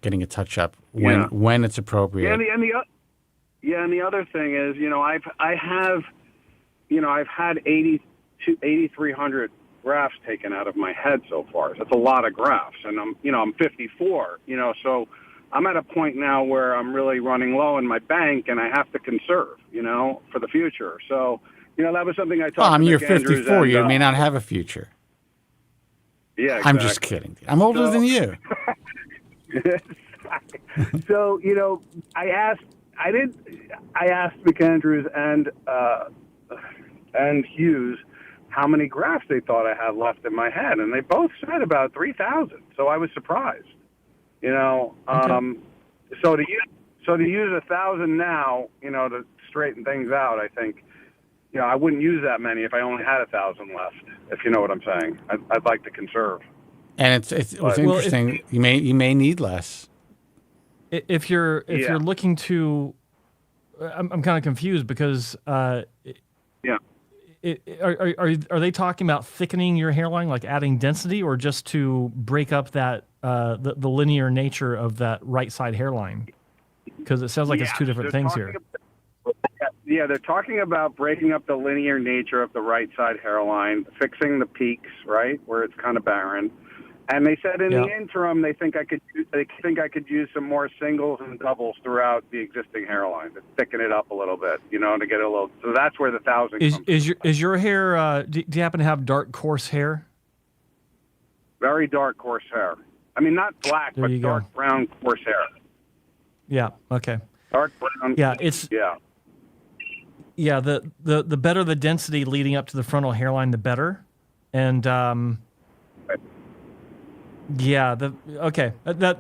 getting a touch up when it's appropriate. Yeah, and the other thing is, I've had 8,300 grafts taken out of my head so far. That's a lot of grafts, and I'm 54. So I'm at a point now where I'm really running low in my bank, and I have to conserve, for the future. So. That was something I talked to you're Mick 54. Andrews You may not have a future. Yeah, exactly. I'm just kidding. I'm older than you. So, I asked Mick Andrews and Hughes how many grafts they thought I had left in my head, and they both said about 3,000. So I was surprised. So to use 1,000 now, to straighten things out, I think. I wouldn't use that many if I only had 1,000 left. If you know what I'm saying, I'd like to conserve. And it's interesting. You may need less. If you're looking to, I'm kind of confused because are they talking about thickening your hairline, like adding density, or just to break up that the linear nature of that right side hairline? Because it sounds like it's two different things here. Yeah, they're talking about breaking up the linear nature of the right side hairline, fixing the peaks, right, where it's kind of barren. And they said in the interim, they think I could use some more singles and doubles throughout the existing hairline to thicken it up a little bit, to get a little. So that's where the 1,000 comes from. Is your hair? Do you happen to have dark, coarse hair? Very dark, coarse hair. I mean, not black, but dark brown, coarse hair. Yeah. Okay. Dark brown. Yeah. Yeah, the better the density leading up to the frontal hairline, the better. And that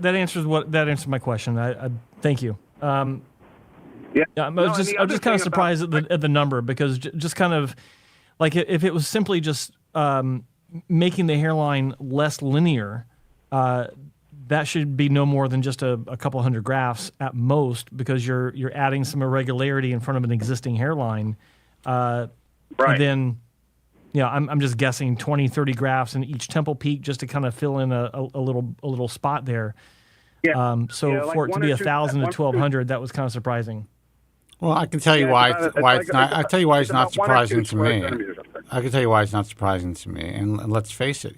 answers my question. I thank you. I'm just kind of surprised at the number, because just kind of like if it was simply just making the hairline less linear, that should be no more than just a couple hundred grafts at most, because you're adding some irregularity in front of an existing hairline. Right. And then, I'm just guessing 20, 30 grafts in each temple peak just to kind of fill in a little spot there. So like for it to one be or two- 1,000 to one or two- 1,200, that was kind of surprising. Well, I can tell you why it's not. I tell you why it's not surprising to me. I can tell you why it's not surprising to me. And let's face it,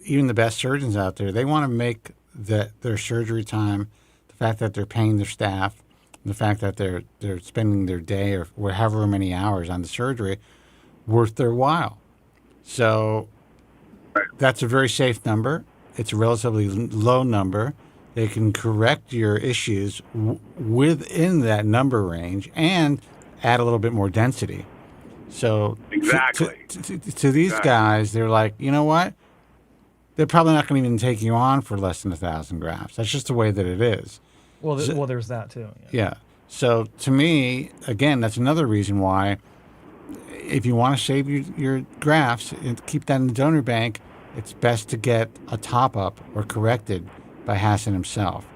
even the best surgeons out there, they want to make their surgery time, the fact that they're paying their staff, the fact that they're spending their day or however many hours on the surgery, worth their while. So that's a very safe number. It's a relatively low number. They can correct your issues within that number range and add a little bit more density. So Exactly. to these guys, they're like, you know what? They're probably not going to even take you on for less than 1,000 grafts. That's just the way that it is. Well, there's that too. Yeah. So to me, again, that's another reason why, if you want to save your grafts and keep that in the donor bank, it's best to get a top up or corrected by Hassan himself.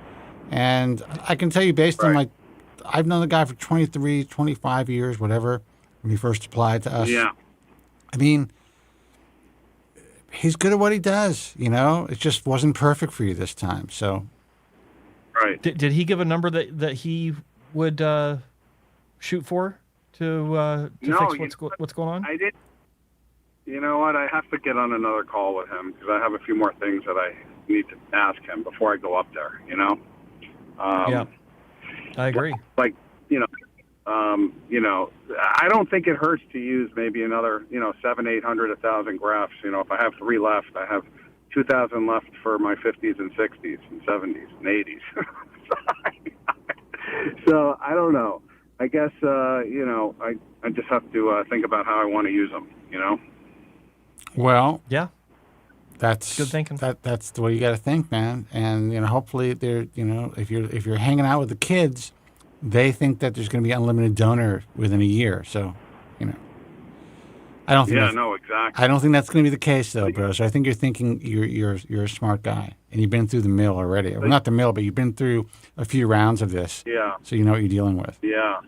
And I can tell you, based on I've known the guy for 23, 25 years, whatever, when he first applied to us. Yeah. I mean, he's good at what he does. It just wasn't perfect for you this time. So. Right. Did he give a number that he would shoot for to fix what's going on? I did. You know what? I have to get on another call with him because I have a few more things that I need to ask him before I go up there. Yeah, I agree. Like, I don't think it hurts to use maybe another, 700, 800, 1,000 grafts. If I have 3 left, I have 2,000 left for my 50s and 60s and 70s and 80s. So I don't know. I guess, I just have to think about how I want to use them, Well, yeah, that's good thinking. That's the way you got to think, man. And hopefully, they're if you're hanging out with the kids, they think that there's going to be unlimited donor within a year. So, I don't think. Yeah, no, exactly. I don't think that's going to be the case, though, bro. So I think you're thinking you're a smart guy, and you've been through the mill already. Well, not the mill, but you've been through a few rounds of this. Yeah. So you know what you're dealing with. Yeah.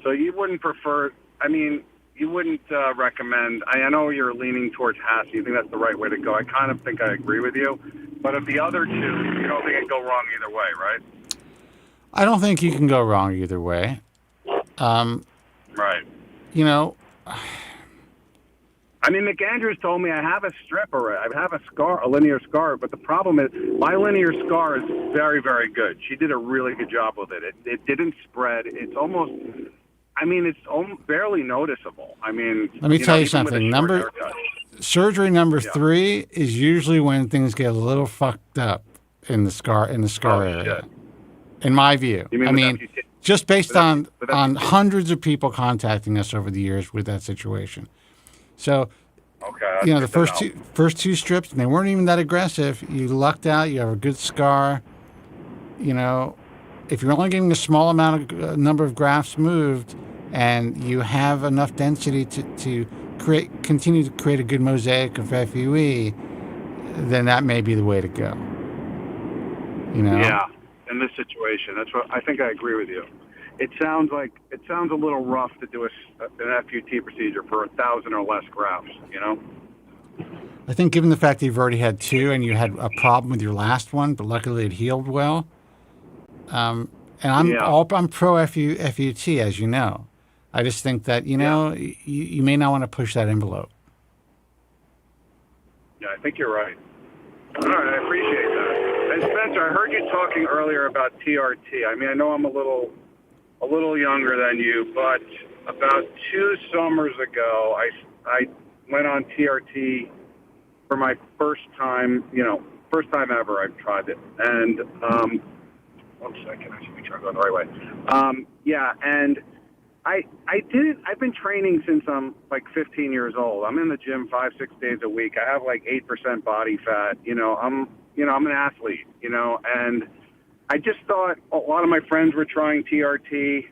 So you wouldn't prefer? I mean, you wouldn't recommend? I know you're leaning towards Hass. You think that's the right way to go. I kind of think I agree with you. But of the other two, you don't think it go wrong either way, right? I don't think you can go wrong either way. Right. I mean, McAndrews told me I have a strip already. I have a linear scar, but the problem is my linear scar is very, very good. She did a really good job with it. It didn't spread. It's almost, it's barely noticeable. I mean, let me tell you something. Surgery number 3 is usually when things get a little fucked up in the scar area. Shit. In my view, just based on hundreds of people contacting us over the years with that situation. So, the first two strips, and they weren't even that aggressive. You lucked out. You have a good scar. If you're only getting a small number of grafts moved, and you have enough density to continue to create a good mosaic of FUE, then that may be the way to go. Yeah, in this situation, that's what I think. I agree with you. It sounds a little rough to do an FUT procedure for 1,000 or less grafts. I think, given the fact that you've already had 2 and you had a problem with your last one, but luckily it healed well. And I'm pro FUT, as you know. I just think that you may not want to push that envelope. Yeah, I think you're right. All right, I appreciate that. And Spencer, I heard you talking earlier about TRT. I mean, I know I'm a little younger than you, but about 2 summers ago, I went on TRT for my first time ever. I've tried it, and 1 second, I should be trying to go the right way. And I did it. I've been training since I'm like 15 years old. I'm in the gym 5-6 days a week. I have like 8% body fat. I'm an athlete. And I just thought a lot of my friends were trying TRT,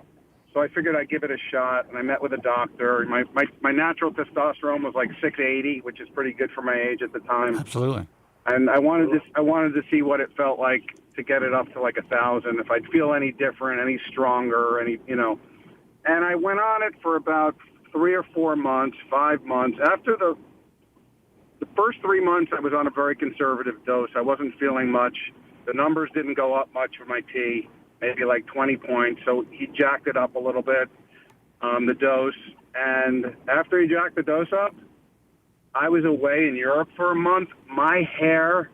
so I figured I'd give it a shot. And I met with a doctor. My natural testosterone was like 680, which is pretty good for my age at the time. Absolutely. And I wanted to see what it felt like to get it up to like 1,000. If I'd feel any different, any stronger, And I went on it for about 3 or 4 months, 5 months. After the first 3 months, I was on a very conservative dose. I wasn't feeling much. The numbers didn't go up much for my T, maybe like 20 points. So he jacked it up a little bit, the dose. And after he jacked the dose up, I was away in Europe for a month. My hair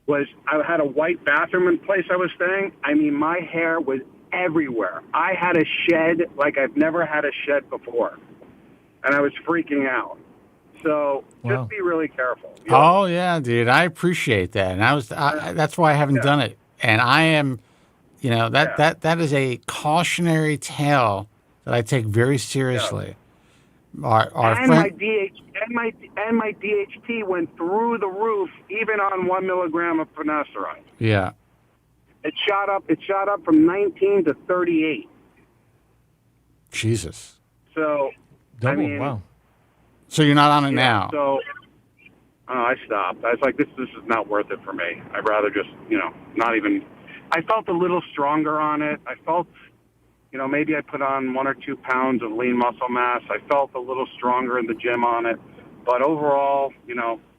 I had a white bathroom in the place I was staying. I mean, my hair was everywhere. I had a shed like I've never had a shed before. And I was freaking out. So just be really careful. Oh, yeah, dude. I appreciate that. And that's why I haven't done it. And I am, that is a cautionary tale that I take very seriously. Our and friend, my DHT went through the roof, even on 1 milligram of finasteride. Yeah. It shot up from 19 to 38. Jesus. So, wow. So you're not on it now. So I stopped. I was like, this is not worth it for me. I'd rather just, not even. I felt a little stronger on it. I felt, maybe I put on 1 or 2 pounds of lean muscle mass. I felt a little stronger in the gym on it. But overall,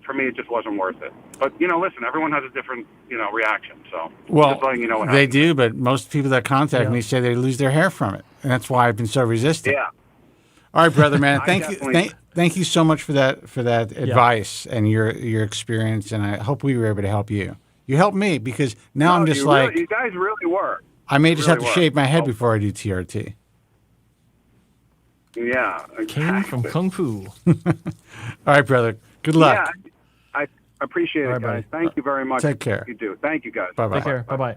for me, it just wasn't worth it. But, listen, everyone has a different, reaction. So just letting you know what they happened. do, but most people that contact me say they lose their hair from it. And that's why I've been so resistant. Yeah. All right, brother, man. I Thank you. Thank you so much for that advice and your experience. And I hope we were able to help you. You helped me because now I'm just you guys really were. I may just have to were. shave my head before I do TRT. Yeah. Exactly. Came from Kung Fu. All right, brother. Good luck. Yeah, I appreciate it, guys. Thank you very much. Take care. You do. Thank you, guys. Bye-bye. Take care. Bye-bye.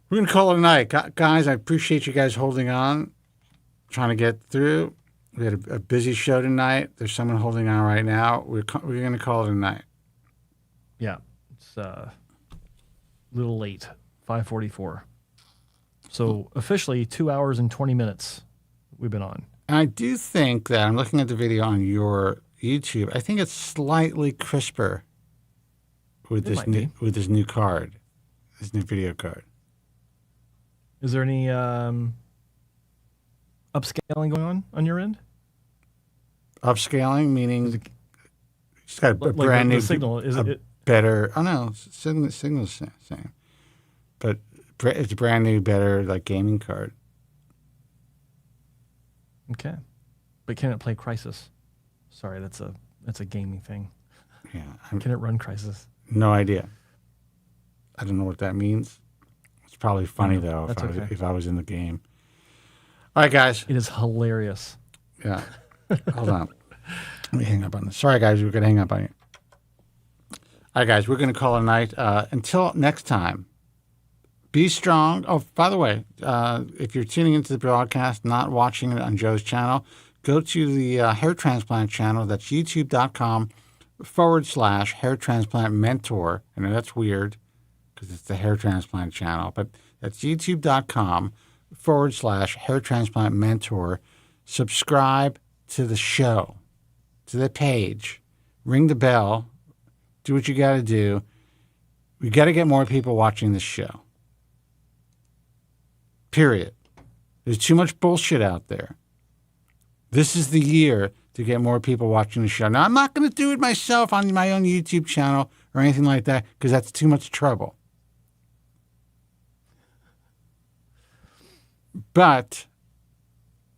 We're going to call it a night. Guys, I appreciate you guys holding on, trying to get through. We had a busy show tonight. There's someone holding on right now. We're going to call it a night. Yeah. It's a little late, 5:44. So officially 2 hours and 20 minutes we've been on. And I do think that I'm looking at the video on your YouTube. I think it's slightly crisper with this new card, this new video card. Is there any upscaling going on your end? Upscaling meaning it's got a brand new signal. Is it better? Oh no, signal's the same, but it's a brand new, better like gaming card. Okay, but can it play Crysis? Sorry, that's a gaming thing. Yeah, can it run Crysis? No idea. I don't know what that means. It's probably funny though if I was in the game. All right, guys. It is hilarious. Yeah. Hold on. Let me hang up on this. Sorry, guys. We're going to hang up on you. All right, guys. We're going to call it a night. Until next time, be strong. Oh, by the way, if you're tuning into the broadcast, not watching it on Joe's channel, go to the hair transplant channel. That's youtube.com/hair transplant mentor. I know that's weird because it's the hair transplant channel, but that's youtube.com/hair transplant mentor. Subscribe to the show, to the page, ring the bell, do what you got to do. We got to get more people watching this show. Period. There's too much bullshit out there. This is the year to get more people watching the show. Now, I'm not going to do it myself on my own YouTube channel or anything like that because that's too much trouble. But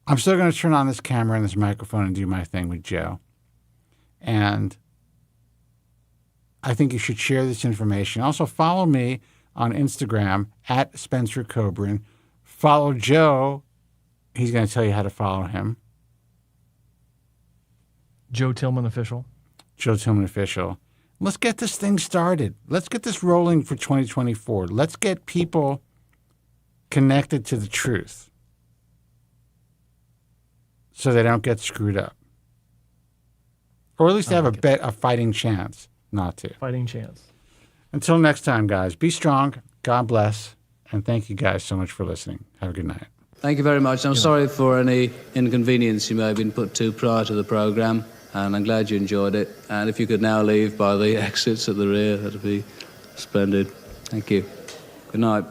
I'm still going to turn on this camera and this microphone and do my thing with Joe. And I think you should share this information. Also, follow me on Instagram at Spencer Kobren. Follow Joe. He's going to tell you how to follow him. Joe Tillman Official. Joe Tillman Official. Let's get this thing started. Let's get this rolling for 2024. Let's get people connected to the truth so they don't get screwed up. Or at least they have a fighting chance not to. Fighting chance. Until next time, guys, be strong. God bless. And thank you guys so much for listening. Have a good night. Thank you very much. I'm sorry for any inconvenience you may have been put to prior to the programme, and I'm glad you enjoyed it. And if you could now leave by the exits at the rear, that'd be splendid. Thank you. Good night.